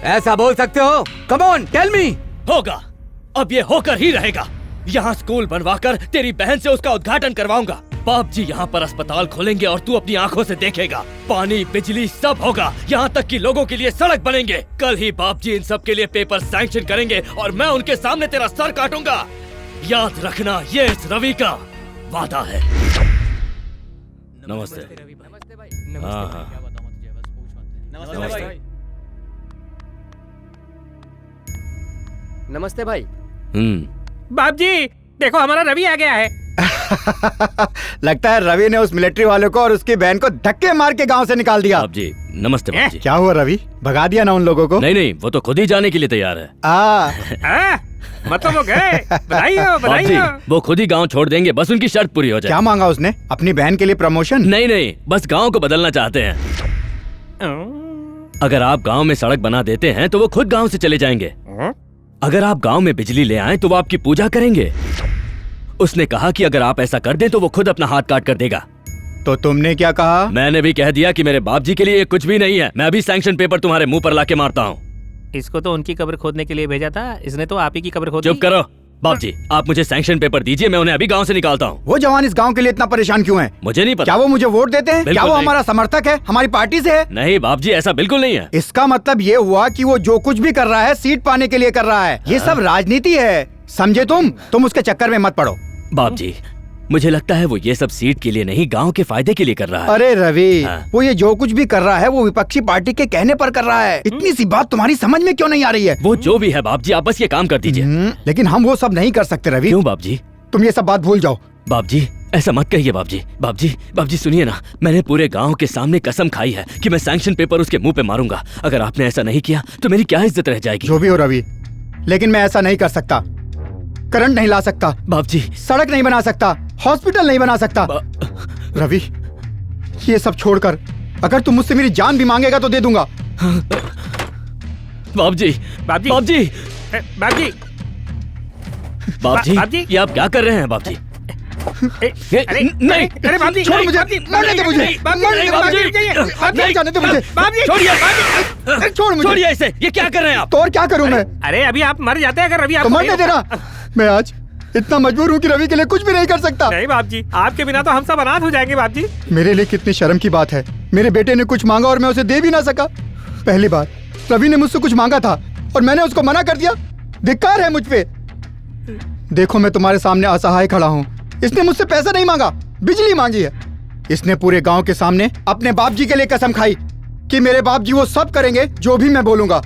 ऐसा बोल सकते हो? Come on tell me. होगा, अब ये होकर ही रहेगा। यहाँ स्कूल बनवाकर तेरी बहन से उसका उद्घाटन करवाऊंगा। बाप जी यहाँ पर अस्पताल खोलेंगे और तू अपनी आंखों से देखेगा। पानी बिजली सब होगा, यहाँ तक कि लोगों के लिए सड़क बनेंगे। कल ही बाप जी इन सब के लिए पेपर सैंक्शन करेंगे और मैं उनके सामने तेरा सर काटूंगा। याद रखना, ये इस रवि का वादा है। नमस्ते। हाँ हाँ नमस्ते। नमस्ते भाई। बाप जी देखो हमारा रवि आ गया है। लगता है रवि ने उस मिलिट्री वाले को और उसकी बहन को धक्के मार के गांव से निकाल दिया। बाप जी नमस्ते। बाप जी क्या हुआ रवि, भगा दिया ना उन लोगों को? नहीं, वो तो खुद ही जाने के लिए तैयार है। मतलब वो गए। बधाई हो, बधाई हो। वो खुद ही गांव छोड़ देंगे, बस उनकी शर्त पूरी हो जाए। क्या मांगा उसने? अपनी बहन के लिए प्रमोशन? नहीं, बस गांव को बदलना चाहते हैं। अगर आप गांव में सड़क बना देते हैं तो वो खुद गांव से चले जाएंगे। अगर आप गांव में बिजली ले आए तो वो आपकी पूजा करेंगे। उसने कहा कि अगर आप ऐसा कर दें तो वो खुद अपना हाथ काट कर देगा। तो तुमने क्या कहा? मैंने भी कह दिया कि मेरे बाप जी के लिए ये कुछ भी नहीं है। मैं अभी सैंक्शन पेपर तुम्हारे मुंह पर लाके मारता हूँ। इसको तो उनकी कब्र खोदने के लिए भेजा था, इसने तो आप ही की कब्र खोदी। चुप करो बाप जी, आप मुझे सैंक्शन पेपर दीजिए, मैं उन्हें अभी गांव से निकालता हूँ। वो जवान इस गांव के लिए इतना परेशान क्यों है? मुझे नहीं पता। क्या वो मुझे वोट देते हैं? क्या वो हमारा समर्थक है, हमारी पार्टी से है? नहीं बाप जी, ऐसा बिल्कुल नहीं है। इसका मतलब ये हुआ कि वो जो कुछ भी कर रहा है सीट पाने के लिए कर रहा है। ये सब राजनीति है, समझे तुम उसके चक्कर में मत पड़ो। बाप जी मुझे लगता है वो ये सब सीट के लिए नहीं, गांव के फायदे के लिए कर रहा है। अरे रवि, वो ये जो कुछ भी कर रहा है वो विपक्षी पार्टी के कहने पर कर रहा है। इतनी सी बात तुम्हारी समझ में क्यों नहीं आ रही है? वो जो भी है बाप जी, आप बस ये काम कर दीजिए। लेकिन हम वो सब नहीं कर सकते रवि। क्यों बाप जी? तुम ये सब बात भूल जाओ। बाप जी ऐसा मत कहिए बाप जी। बाप जी सुनिए ना, मैंने पूरे गांव के सामने कसम खाई है कि मैं सैंक्शन पेपर उसके मुंह पे मारूंगा। अगर आपने ऐसा नहीं किया तो मेरी क्या इज्जत रह जाएगी? जो भी हो रवि, लेकिन मैं ऐसा नहीं कर सकता। करंट नहीं ला सकता बाप जी, सड़क नहीं बना सकता, हॉस्पिटल नहीं बना सकता। रवि ये सब छोड़कर अगर तुम मुझसे मेरी जान भी मांगेगा तो दे दूंगा। बाप जी बाप जी बाप जी बाप जी बाप जी, ये आप क्या कर रहे हैं बाप जी? अरे नहीं, अरे बाप जी छोड़ मुझे, मरने दे मुझे, जाने दे मुझे। छोड़िए, छोड़ मुझे, छोड़िए इसे। ये क्या कर रहे हैं आप? तो और क्या करूं मैं? अरे अभी आप मर जाते हैं अगर रवि तो आपको मरने देना। मैं आज इतना मजबूर हूँ कि रवि के लिए कुछ भी नहीं कर सकता। नहीं बाप जी, आपके बिना तो हम सब अनाथ हो जाएंगे बाप जी। मेरे लिए कितनी शर्म की बात है, मेरे बेटे ने कुछ मांगा और मैं उसे दे भी ना सका। पहली बार रवि ने मुझसे कुछ मांगा था और मैंने उसको मना कर दिया। धिक्कार है मुझ पे। देखो मैं तुम्हारे सामने असहाय खड़ा हूँ। इसने मुझसे पैसा नहीं मांगा, बिजली मांगी है। इसने पूरे गांव के सामने अपने बाप जी के लिए कसम खाई कि मेरे बाप जी वो सब करेंगे जो भी मैं बोलूंगा।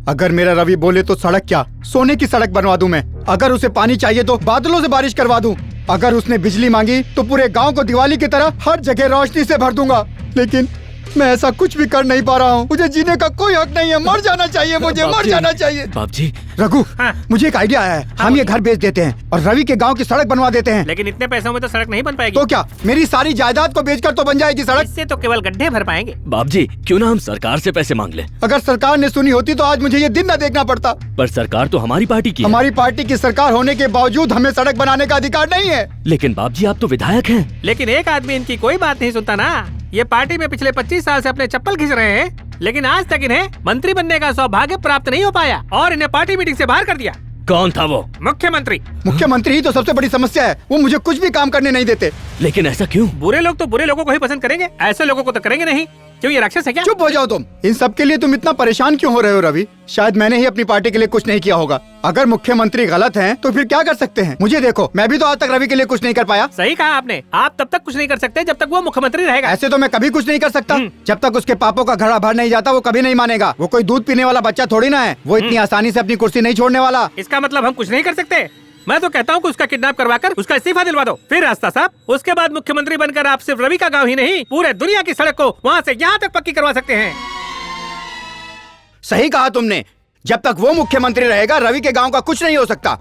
अगर मेरा रवि बोले तो सड़क क्या, सोने की सड़क बनवा दूं मैं। अगर उसे पानी चाहिए तो बादलों से बारिश करवा दूं। अगर उसने बिजली मांगी तो पूरे गांव को दिवाली की तरह हर जगह रोशनी से भर दूंगा। लेकिन मैं ऐसा कुछ भी कर नहीं पा रहा हूँ। मुझे जीने का कोई हक नहीं है, मर जाना चाहिए मुझे, मर जाना चाहिए। बाप जी रघु, मुझे एक आइडिया आया है। हम ये घर बेच देते हैं और रवि के गांव की सड़क बनवा देते हैं। लेकिन इतने पैसों में तो सड़क नहीं बन पाएगी। तो क्या मेरी सारी जायदाद को बेचकर तो बन जाएगी सड़क? इससे तो केवल गड्ढे भर पाएंगे। बाप जी क्यों ना हम सरकार से पैसे मांग लें? अगर सरकार ने सुनी होती तो आज मुझे ये दिन न देखना पड़ता। पर सरकार तो हमारी पार्टी की है। हमारी पार्टी की सरकार होने के बावजूद हमें सड़क बनाने का अधिकार नहीं है। लेकिन बाप जी आप तो विधायक हैं। लेकिन एक आदमी इनकी कोई बात नहीं सुनता ना। ये पार्टी में पिछले 25 साल से अपने चप्पल खींच रहे हैं, लेकिन आज तक इन्हें मंत्री बनने का सौभाग्य प्राप्त नहीं हो पाया और इन्हें पार्टी मीटिंग से बाहर कर दिया। कौन था वो? मुख्यमंत्री। मुख्यमंत्री ही तो सबसे बड़ी समस्या है। वो मुझे कुछ भी काम करने नहीं देते। लेकिन ऐसा क्यों? बुरे लोग तो बुरे लोगों को ही पसंद करेंगे, ऐसे लोगों को तो करेंगे नहीं। क्यों, ये राक्षस है क्या? चुप हो जाओ तुम। इन सब के लिए तुम इतना परेशान क्यों हो रहे हो रवि? शायद मैंने ही अपनी पार्टी के लिए कुछ नहीं किया होगा। अगर मुख्यमंत्री गलत हैं, तो फिर क्या कर सकते हैं? मुझे देखो, मैं भी तो आज तक रवि के लिए कुछ नहीं कर पाया। सही कहा आपने। आप तब तक कुछ नहीं कर सकते जब तक वो मुख्यमंत्री रहेगा। ऐसे तो मैं कभी कुछ नहीं कर सकता। जब तक उसके पापों का घड़ा भर नहीं जाता वो कभी नहीं मानेगा। वो कोई दूध पीने वाला बच्चा थोड़ी ना है। वो इतनी आसानी से अपनी कुर्सी नहीं छोड़ने वाला। इसका मतलब हम कुछ नहीं कर सकते? मैं तो कहता हूँ कि उसका किडनैप करवाकर उसका इस्तीफा दिलवा दो। फिर रास्ता साहब, उसके बाद मुख्यमंत्री बनकर आप सिर्फ रवि का गांव ही नहीं, पूरे दुनिया की सड़क को वहाँ से यहाँ तक पक्की करवा सकते हैं। सही कहा तुमने। जब तक वो मुख्यमंत्री रहेगा रवि के गांव का कुछ नहीं हो सकता।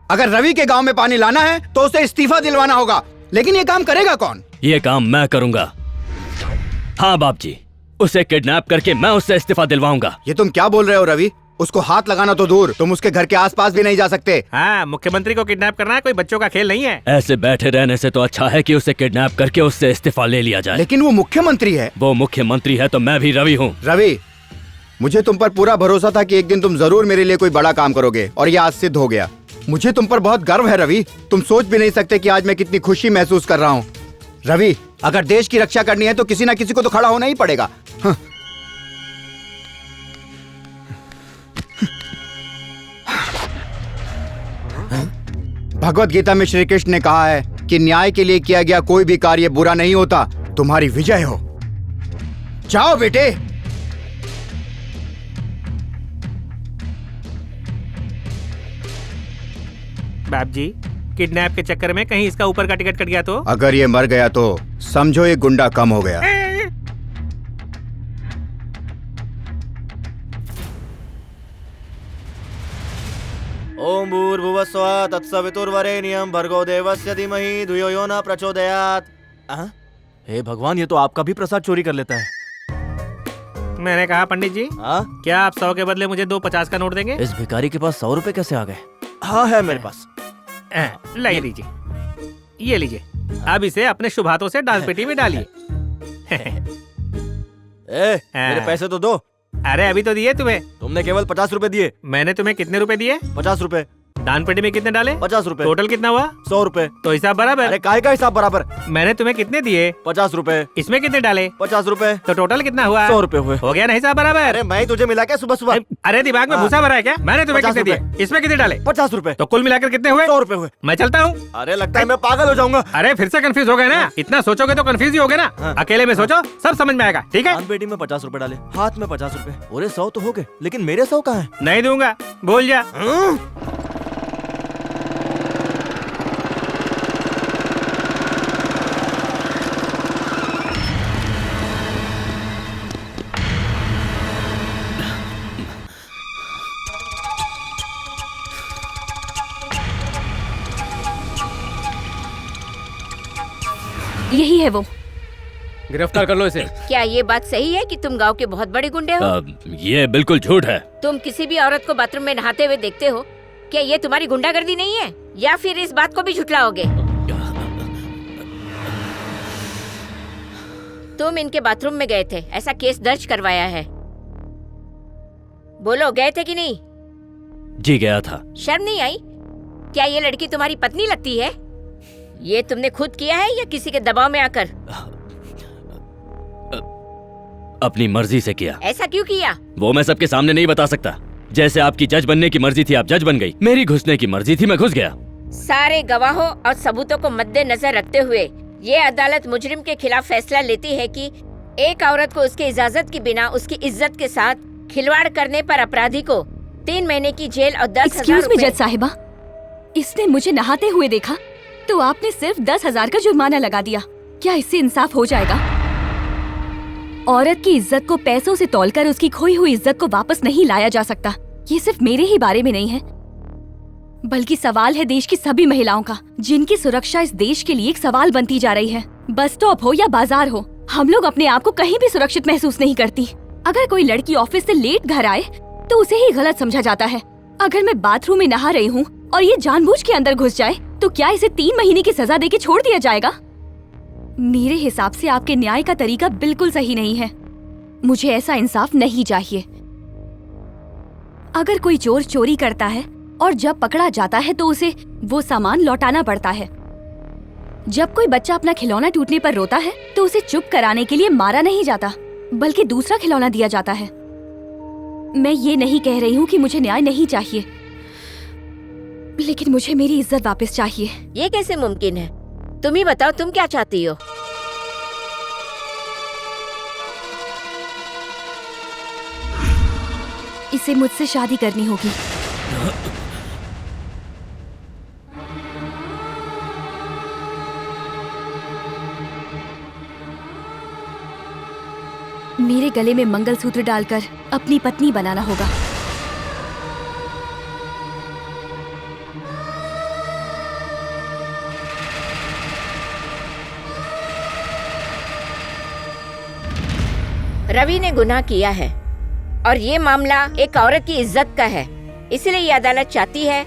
अगर रवि के गांव में पानी लाना है तो उसे इस्तीफा दिलवाना होगा, लेकिन ये काम करेगा कौन? ये काम मैं करूंगा। हाँ बाप जी, उसे किडनैप करके मैं उससे इस्तीफा दिलवाऊंगा। ये तुम क्या बोल रहे हो रवि? उसको हाथ लगाना तो दूर, तुम उसके घर के आसपास भी नहीं जा सकते। हाँ, मुख्यमंत्री को किडनैप करना है कोई बच्चों का खेल नहीं है। ऐसे बैठे रहने से तो अच्छा है कि उसे किडनैप करके उससे इस्तीफा ले लिया जाए। लेकिन वो मुख्यमंत्री है। वो मुख्यमंत्री है तो मैं भी रवि हूँ। रवि, मुझे तुम पर पूरा भरोसा था कि एक दिन तुम जरूर मेरे लिए कोई बड़ा काम करोगे, और ये आज सिद्ध हो गया। मुझे तुम पर बहुत गर्व है रवि। तुम सोच भी नहीं सकते कि आज मैं कितनी खुशी महसूस कर रहा हूँ। रवि, अगर देश की रक्षा करनी है तो किसी ना किसी को तो खड़ा होना ही पड़ेगा। हाँ। भगवत गीता में श्री कृष्ण ने कहा है कि न्याय के लिए किया गया कोई भी कार्य बुरा नहीं होता। तुम्हारी विजय हो। जाओ बेटे। बाप जी, किडनैप के चक्कर में कहीं इसका ऊपर का टिकट कट गया तो? अगर ये मर गया तो समझो ये गुंडा कम हो गया। ओम भूर्भुवस्वः तत्सवितुर्वरेण्यं भर्गो देवस्य धीमहि धियो यो न प्रचोदयात्। हे भगवान, ये तो आपका भी प्रसाद चोरी कर लेता है। मैंने कहा पंडित जी, क्या आप 100 के बदले मुझे 2 50 का नोट देंगे? इस भिखारी के पास 100 रुपए कैसे आ गए? हाँ है मेरे पास। लाइए लीजिए, ये लीजिए। अब इसे अपने शुभ हाथों से डाल पेटी में डालिए। मेरे पैसे तो दो। अरे अभी तो दिए तुम्हें। तुमने केवल 50 रुपए दिए। मैंने तुम्हें कितने रुपए दिए? 50 रुपए। दान पेटी में कितने डाले? 50 रुपए। टोटल कितना हुआ? 100 रुपए। तो हिसाब बराबर। अरे काहे का हिसाब बराबर? मैंने तुम्हें कितने दिए? 50 रुपए। इसमें कितने डाले? 50 रुपए। तो टोटल कितना हुआ? 100 रुपए हुए। हो गया ना हिसाब बराबर? अरे मैं तुझे मिला क्या सुबह सुबह? अरे दिमाग में भूसा भरा है क्या? मैंने तुम्हें कितने दिए? इसमें कितने डाले? 50 रुपए। तो कुल मिलाकर कितने हुए? 100 रुपए हुए। मैं चलता हूँ। अरे लगता है मैं पागल हो जाऊंगा। अरे फिर से कंफ्यूज हो गए ना? इतना सोचोगे तो कंफ्यूज ही होगे ना। अकेले में सोचो, सब समझ में आएगा। ठीक है? दान पेटी में 50 रुपए डाले, हाथ में 50 रुपए। अरे 100 तो हो गए, लेकिन मेरे 100 कहाँ है? नहीं दूंगा, भूल जा। यही है वो। गिरफ्तार कर लो इसे। क्या ये बात सही है कि तुम गांव के बहुत बड़े गुंडे हो? ये बिल्कुल झूठ है। तुम किसी भी औरत को बाथरूम में नहाते हुए देखते हो? क्या ये तुम्हारी गुंडागर्दी नहीं है, या फिर इस बात को भी झुठलाओगे? तुम इनके बाथरूम में गए थे, ऐसा केस दर्ज करवाया है। बोलो, गए थे कि नहीं? जी गया था। शर्म नहीं आई? क्या ये लड़की तुम्हारी पत्नी लगती है? ये तुमने खुद किया है या किसी के दबाव में आकर? अपनी मर्जी से किया। ऐसा क्यों किया? वो मैं सबके सामने नहीं बता सकता। जैसे आपकी जज बनने की मर्जी थी, आप जज बन गई। मेरी घुसने की मर्जी थी, मैं घुस गया। सारे गवाहों और सबूतों को मद्देनजर रखते हुए ये अदालत मुजरिम के खिलाफ फैसला लेती है कि एक औरत को उसकी इजाजत के बिना उसकी इज्जत के साथ खिलवाड़ करने पर अपराधी को 3 महीने की जेल और 10,000 एक्सक्यूज मी जज साहिबा, इसने मुझे नहाते हुए देखा तो आपने सिर्फ 10,000 का जुर्माना लगा दिया। क्या इससे इंसाफ हो जाएगा? औरत की इज्जत को पैसों से तौलकर उसकी खोई हुई इज्जत को वापस नहीं लाया जा सकता। ये सिर्फ मेरे ही बारे में नहीं है, बल्कि सवाल है देश की सभी महिलाओं का, जिनकी सुरक्षा इस देश के लिए एक सवाल बनती जा रही है। बस स्टॉप हो या बाजार हो, हम लोग अपने आप को कहीं भी सुरक्षित महसूस नहीं करती। अगर कोई लड़की ऑफिस से लेट घर आए तो उसे ही गलत समझा जाता है। अगर मैं बाथरूम में नहा रही हूँ और ये जानबूझ के अंदर घुस जाए तो क्या इसे 3 महीने की सजा देके छोड़ दिया जाएगा? मेरे हिसाब से आपके न्याय का तरीका बिल्कुल सही नहीं है। मुझे ऐसा इंसाफ नहीं चाहिए। अगर कोई चोर चोरी करता है और जब पकड़ा जाता है तो उसे वो सामान लौटाना पड़ता है। जब कोई बच्चा अपना खिलौना टूटने पर रोता है तो उसे चुप कराने के लिए मारा नहीं जाता, बल्कि दूसरा खिलौना दिया जाता है। मैं ये नहीं कह रही हूँ कि मुझे न्याय नहीं चाहिए, लेकिन मुझे मेरी इज्जत वापस चाहिए। ये कैसे मुमकिन है? तुम ही बताओ, तुम क्या चाहती हो? इसे मुझसे शादी करनी होगी। मेरे गले में मंगलसूत्र डालकर अपनी पत्नी बनाना होगा। रवि ने गुनाह किया है और ये मामला एक औरत की इज्जत का है, इसलिए ये अदालत चाहती है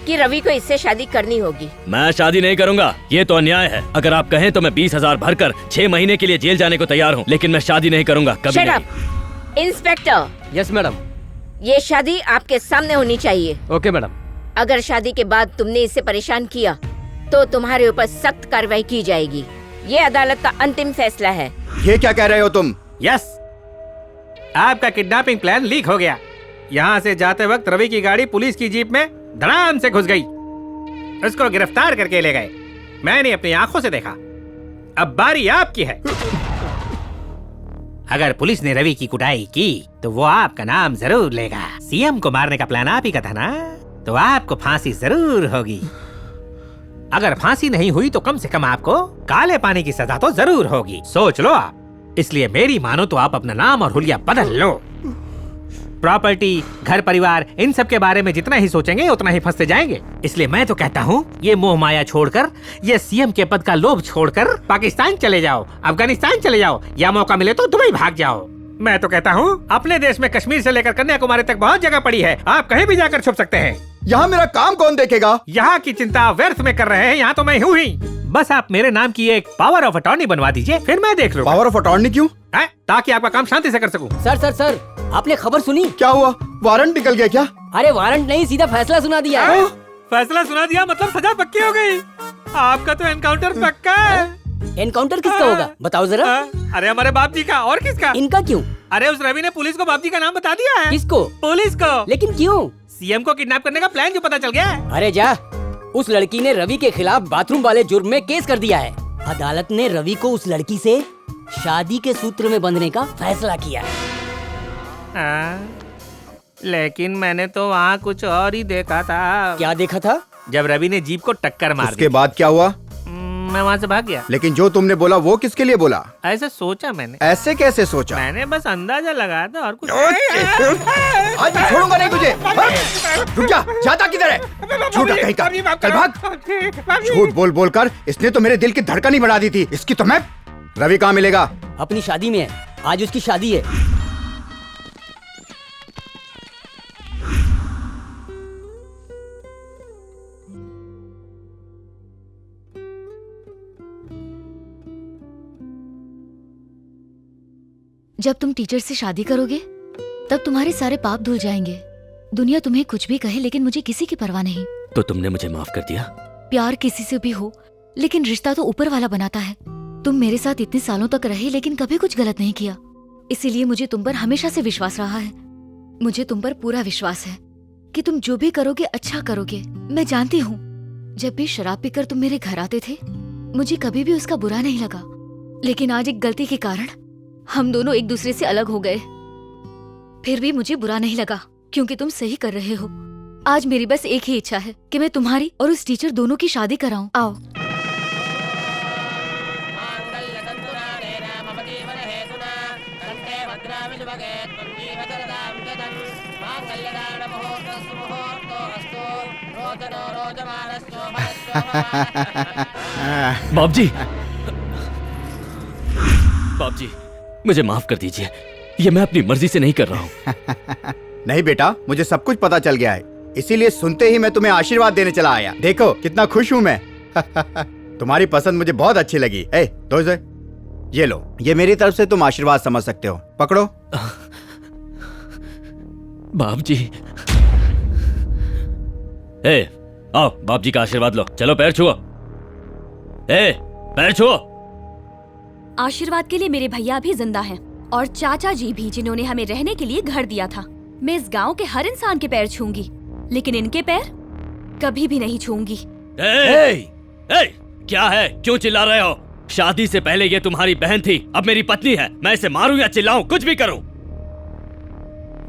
कि रवि को इससे शादी करनी होगी। मैं शादी नहीं करूंगा, ये तो अन्याय है। अगर आप कहें तो मैं 20,000 भरकर 6 महीने के लिए जेल जाने को तैयार हूँ, लेकिन मैं शादी नहीं करूंगा कभी Shut नहीं। up! इंस्पेक्टर। Yes madam. ये शादी आपके सामने होनी चाहिए। Okay madam. अगर शादी के बाद तुमने इसे परेशान किया तो तुम्हारे ऊपर सख्त कार्रवाई की जाएगी। ये अदालत का अंतिम फैसला है। ये क्या कह रहे हो तुम? यस, आपका किडनैपिंग प्लान लीक हो गया। यहाँ से जाते वक्त रवि की गाड़ी पुलिस की जीप में धड़ाम से घुस गई। उसको गिरफ्तार करके ले गए। मैंने अपनी आंखों से देखा। अब बारी आपकी है। अगर पुलिस ने रवि की कुटाई की तो वो आपका नाम जरूर लेगा। सीएम को मारने का प्लान आप ही का था ना, तो आपको फांसी जरूर होगी। अगर फांसी नहीं हुई तो कम से कम आपको काले पानी की सजा तो जरूर होगी। सोच लो आप। इसलिए मेरी मानो तो आप अपना नाम और हुलिया बदल लो। प्रॉपर्टी, घर परिवार, इन सब के बारे में जितना ही सोचेंगे उतना ही फंसते जाएंगे। इसलिए मैं तो कहता हूँ ये मोह माया छोड़कर, ये सीएम के पद का लोभ छोड़कर पाकिस्तान चले जाओ, अफगानिस्तान चले जाओ, या मौका मिले तो दुबई भाग जाओ। मैं तो कहता हूँ अपने देश में कश्मीर से लेकर कन्याकुमारी तक बहुत जगह पड़ी है, आप कहीं भी जाकर छुप सकते हैं। यहाँ मेरा काम कौन देखेगा? यहाँ की चिंता व्यर्थ में कर रहे हैं, यहाँ तो मैं हूँ ही। बस आप मेरे नाम की एक पावर ऑफ अटॉर्नी बनवा दीजिए, फिर मैं देख लूँ। पावर ऑफ अटॉर्नी क्यों? ताकि आपका काम शांति से कर सकूं। सर, आपने खबर सुनी? क्या हुआ? वारंट निकल गया क्या? अरे वारंट नहीं, सीधा फैसला सुना दिया है। फैसला सुना दिया मतलब सजा पक्की हो गई। आपका तो एनकाउंटर पक्का है। एनकाउंटर किसका होगा बताओ जरा? अरे हमारे बाप जी का। और किसका? इनका क्यों? अरे उस रवि ने पुलिस को बाप जी का नाम बता दिया है। किसको? पुलिस को। लेकिन क्यों? सीएम को किडनैप करने का प्लान जो पता चल गया है। अरे जा, उस लड़की ने रवि के खिलाफ बाथरूम वाले जुर्म में केस कर दिया है। अदालत ने रवि को उस लड़की से शादी के सूत्र में बंधने का फैसला किया है। लेकिन मैंने तो वहाँ कुछ और ही देखा था। क्या देखा था? जब रवि ने जीप को टक्कर मार दी। उसके बाद क्या हुआ? मैं वहाँ से भाग गया। लेकिन जो तुमने बोला वो किसके लिए बोला? ऐसे सोचा मैंने। ऐसे कैसे सोचा? मैंने बस अंदाजा लगाया था और कुछ। आज मैं छोड़ूंगा नहीं तुझे। रुक जा, जाता किधर है? झूठा कहीं का, चल भाग। झूठ बोल बोल कर इसने तो मेरे दिल की धड़कन ही बढ़ा दी थी। इसकी तो मैं। रवि कहाँ मिलेगा? अपनी शादी में है, आज उसकी शादी है। जब तुम टीचर से शादी करोगे तब तुम्हारे सारे पाप धुल जाएंगे। दुनिया तुम्हें कुछ भी कहे लेकिन मुझे किसी की परवाह नहीं। तो तुमने मुझे माफ कर दिया? प्यार किसी से भी हो लेकिन रिश्ता तो ऊपर वाला बनाता है। तुम मेरे साथ इतने सालों तक रहे लेकिन कभी कुछ गलत नहीं किया, इसीलिए मुझे तुम पर हमेशा से विश्वास रहा है। मुझे तुम पर पूरा विश्वास है कि तुम जो भी करोगे अच्छा करोगे। मैं जानती हूँ जब भी शराब पीकर तुम मेरे घर आते थे मुझे कभी भी उसका बुरा नहीं लगा, लेकिन आज एक गलती के कारण हम दोनों एक दूसरे से अलग हो गए। फिर भी मुझे बुरा नहीं लगा क्योंकि तुम सही कर रहे हो। आज मेरी बस एक ही इच्छा है कि मैं तुम्हारी और उस टीचर दोनों की शादी कराऊं। आओ। बाप जी, बाप जी मुझे माफ कर दीजिए, ये मैं अपनी मर्जी से नहीं कर रहा हूँ। नहीं बेटा, मुझे सब कुछ पता चल गया है, इसीलिए सुनते ही मैं तुम्हें आशीर्वाद देने चला आया। देखो कितना खुश हूँ मैं। तुम्हारी पसंद मुझे बहुत अच्छी लगी। दो ये लो, ये मेरी तरफ से तुम आशीर्वाद समझ सकते हो, पकड़ो। बाप जी, आओ बाप जी का आशीर्वाद लो। चलो पैर छुओ, पैर छुओ। आशीर्वाद के लिए मेरे भैया भी जिंदा हैं और चाचा जी भी, जिन्होंने हमें रहने के लिए घर दिया था। मैं इस गांव के हर इंसान के पैर छूंगी, लेकिन इनके पैर कभी भी नहीं छूंगी। क्या है, क्यों चिल्ला रहे हो? शादी से पहले ये तुम्हारी बहन थी, अब मेरी पत्नी है। मैं इसे मारूं या चिल्लाऊं, कुछ भी करूं।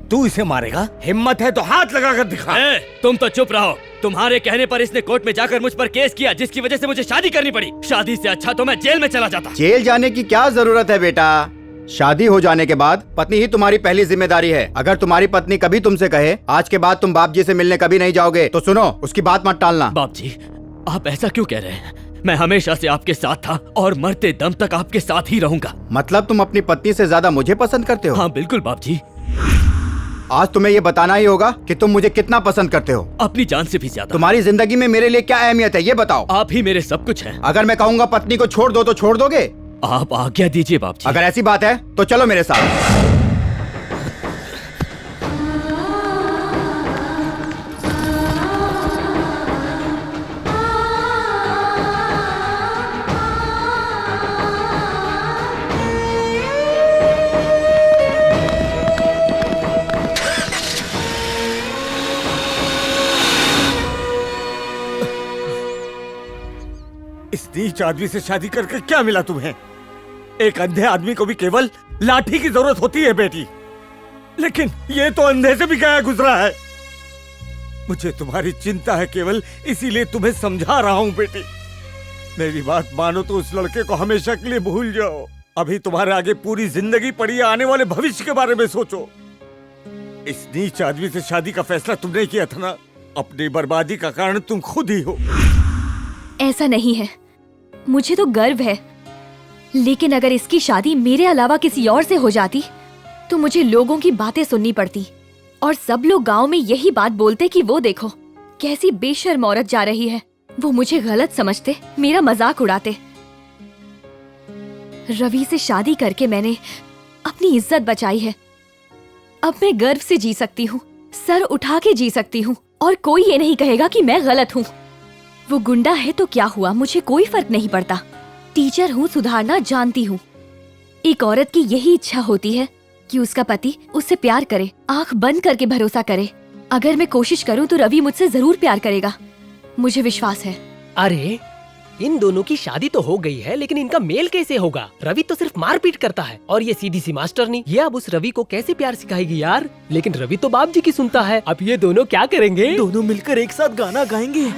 तू इसे मारेगा? हिम्मत है तो हाथ लगाकर दिखा। तुम तो चुप रहो। तुम्हारे कहने पर इसने कोर्ट में जाकर मुझ पर केस किया, जिसकी वजह से मुझे शादी करनी पड़ी। शादी से अच्छा तो मैं जेल में चला जाता। जेल जाने की क्या जरूरत है बेटा? शादी हो जाने के बाद पत्नी ही तुम्हारी पहली जिम्मेदारी है। अगर तुम्हारी पत्नी कभी तुमसे कहे आज के बाद तुम बाप जी से मिलने कभी नहीं जाओगे, तो सुनो, उसकी बात मत टालना। बाप जी, आप ऐसा क्यों कह रहे हैं? मैं हमेशा से आपके साथ था और मरते दम तक आपके साथ ही रहूंगा। मतलब तुम अपनी पत्नी से ज्यादा मुझे पसंद करते हो? हाँ बिल्कुल बाप जी। आज तुम्हें ये बताना ही होगा कि तुम मुझे कितना पसंद करते हो। अपनी जान से भी ज्यादा। तुम्हारी जिंदगी में मेरे लिए क्या अहमियत है ये बताओ। आप ही मेरे सब कुछ हैं। अगर मैं कहूँगा पत्नी को छोड़ दो तो छोड़ दोगे? आप आज्ञा दीजिए बाप जी। अगर ऐसी बात है तो चलो मेरे साथ। इस नीच आदमी से शादी करके क्या मिला तुम्हें? एक अंधे आदमी को भी केवल लाठी की जरूरत होती है बेटी, लेकिन ये तो अंधे से भी गया गुजरा है। मुझे तुम्हारी चिंता है केवल इसीलिए तुम्हें समझा रहा हूँ बेटी। मेरी बात मानो तो उस लड़के को हमेशा के लिए भूल जाओ। अभी तुम्हारे आगे पूरी जिंदगी पड़ी है, आने वाले भविष्य के बारे में सोचो। इस नीच आदमी से शादी का फैसला तुमने किया था ना, अपनी बर्बादी का कारण तुम खुद ही हो। ऐसा नहीं है, मुझे तो गर्व है, लेकिन अगर इसकी शादी मेरे अलावा किसी और से हो जाती तो मुझे लोगों की बातें सुननी पड़ती और सब लोग गांव में यही बात बोलते कि वो देखो कैसी बेशर्म औरत जा रही है। वो मुझे गलत समझते, मेरा मजाक उड़ाते। रवि से शादी करके मैंने अपनी इज्जत बचाई है। अब मैं गर्व से जी सकती हूँ, सर उठा के जी सकती हूँ और कोई ये नहीं कहेगा कि मैं गलत हूँ। वो गुंडा है तो क्या हुआ, मुझे कोई फर्क नहीं पड़ता। टीचर हूँ, सुधारना जानती हूँ। एक औरत की यही इच्छा होती है कि उसका पति उससे प्यार करे, आंख बंद करके भरोसा करे। अगर मैं कोशिश करूँ तो रवि मुझसे जरूर प्यार करेगा, मुझे विश्वास है। अरे इन दोनों की शादी तो हो गई है, लेकिन इनका मेल कैसे होगा? रवि तो सिर्फ मारपीट करता है और ये सीधी सी मास्टरनी। ये अब उस रवि को कैसे प्यार सिखाएगी यार? लेकिन रवि तो बाप जी की सुनता है। अब ये दोनों क्या करेंगे? दोनों मिलकर एक साथ गाना गाएंगे।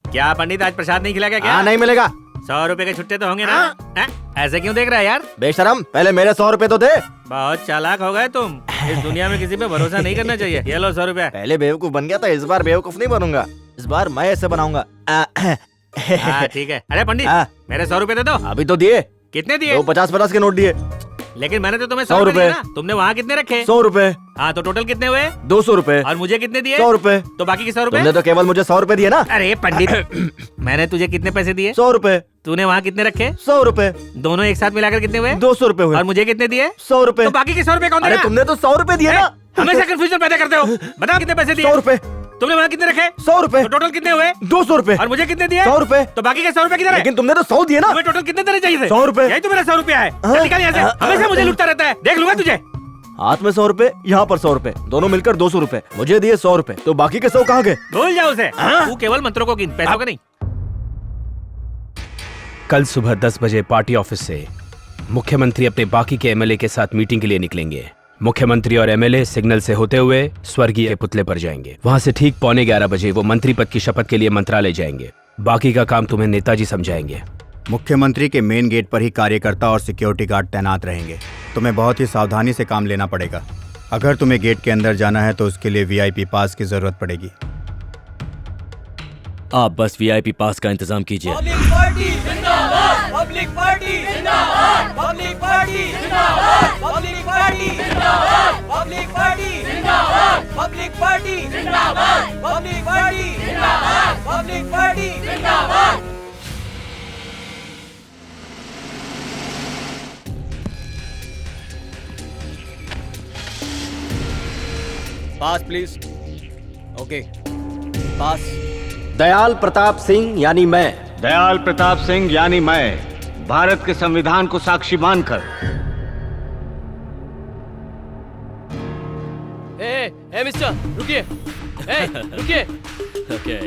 क्या पंडित, आज प्रसाद नहीं खिलाएगा क्या? नहीं मिलेगा। 100 रुपए के छुट्टे तो होंगे ना? ऐसे क्यों देख रहा है यार? बेशरम, पहले मेरे 100 रुपए तो दे। बहुत चालाक हो गए तुम। इस दुनिया में किसी पे भरोसा नहीं करना चाहिए। ये लो 100 रुपया। पहले बेवकूफ बन गया था, इस बार बेवकूफ नहीं बनूंगा। इस बार मैं ऐसे बनाऊंगा। ठीक है। अरे पंडित, मेरे 100 रुपए दे दो। अभी तो दिए। कितने दिए? 50-50 के नोट दिए। लेकिन मैंने तो तुम्हें 100 रुपए। तुमने वहाँ कितने रखे? 100 रुपए। हाँ, तो टोटल कितने हुए? 200 रुपए। और मुझे कितने दिए? 100 रुपए। तो बाकी के 100 रुपए? तुमने तो केवल मुझे 100 रुपए दिए ना। अरे पंडित, मैंने तुझे कितने पैसे दिए? 100 रुपए। तूने वहाँ कितने रखे? 100 रुपए। दोनों एक साथ मिलाकर कितने हुए? 200 रुपए हुए। और मुझे कितने दिए? 100 रुपए। तो बाकी के 100 रुपए कौन देगा? अरे तुमने तो 100 रुपए दिए ना। हमेशा कंफ्यूजन पैदा करते हो। बताओ कितने पैसे दिए? 100 रुपए। तुमने वहाँ कितने रखे? 100 रुपए। तो टोटल कितने हुए? 200 रुपए। और मुझे कितने दिए? 100 रुपए। तो बाकी के 100 रुपए किधर है? लेकिन तुमने तो 100 दिए ना। तुम्हें टोटल कितने देने चाहिए थे? 100 रुपए। यही तो मेरा 100 रुपया है। निकाल यहाँ से। हमेशा मुझे लुटता रहता है, देख लूंगा तुझे। हाथ में 100 रुपए, यहाँ पर 100 रुपए, दोनों मिलकर 200 रुपए। मुझे दिए 100 रुपए, तो बाकी के 100 कहाँ गए? भूल जाओ उसे। तू केवल मंत्रों को गिन, पैसों का नहीं। कल सुबह 10 बजे पार्टी ऑफिस से मुख्यमंत्री अपने बाकी के एमएलए के साथ मीटिंग के लिए निकलेंगे। मुख्यमंत्री और एमएलए सिग्नल से होते हुए स्वर्गीय के पुतले पर जाएंगे। वहां से ठीक 11:15 बजे वो मंत्री पद की शपथ के लिए मंत्रालय जाएंगे। बाकी का काम तुम्हें नेताजी समझाएंगे। मुख्यमंत्री के मेन गेट पर ही कार्यकर्ता और सिक्योरिटी गार्ड तैनात रहेंगे। तुम्हें बहुत ही सावधानी से काम लेना पड़ेगा। अगर तुम्हें गेट के अंदर जाना है तो उसके लिए वीआईपी पास की जरूरत पड़ेगी। आप बस वीआईपी पास का इंतजाम कीजिए। पब्लिक पार्टी जिंदाबाद, पब्लिक पार्टी जिंदाबाद, पब्लिक पार्टी जिंदाबाद, पब्लिक पार्टी जिंदाबाद, पब्लिक पार्टी जिंदाबाद, पब्लिक पार्टी जिंदाबाद, पब्लिक पार्टी जिंदाबाद, पब्लिक पार्टी जिंदाबाद। पास प्लीज। ओके, पास। दयाल प्रताप सिंह यानी मैं। दयाल प्रताप सिंह यानी मैं भारत के संविधान को साक्षी मानकर। ए मिस्टर, रुकिए। रुकिए। ओके।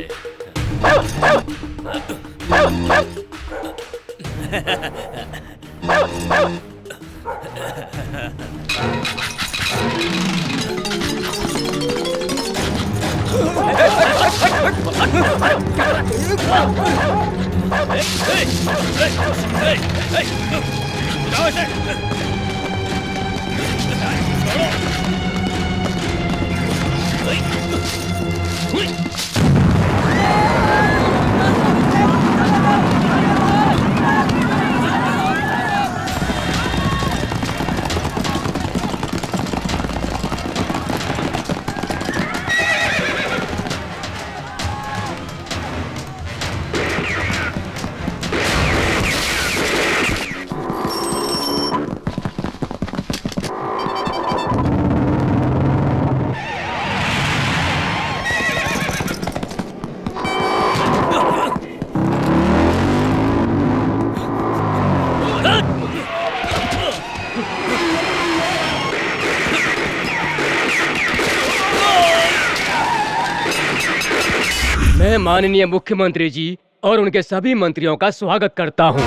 मैं माननीय मुख्यमंत्री जी और उनके सभी मंत्रियों का स्वागत करता हूं।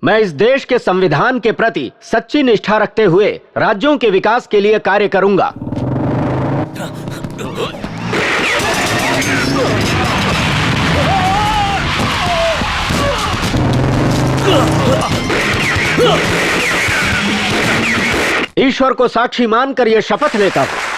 मैं इस देश के संविधान के प्रति सच्ची निष्ठा रखते हुए राज्यों के विकास के लिए कार्य करूंगा। ईश्वर को साक्षी मानकर यह शपथ लेता हूं।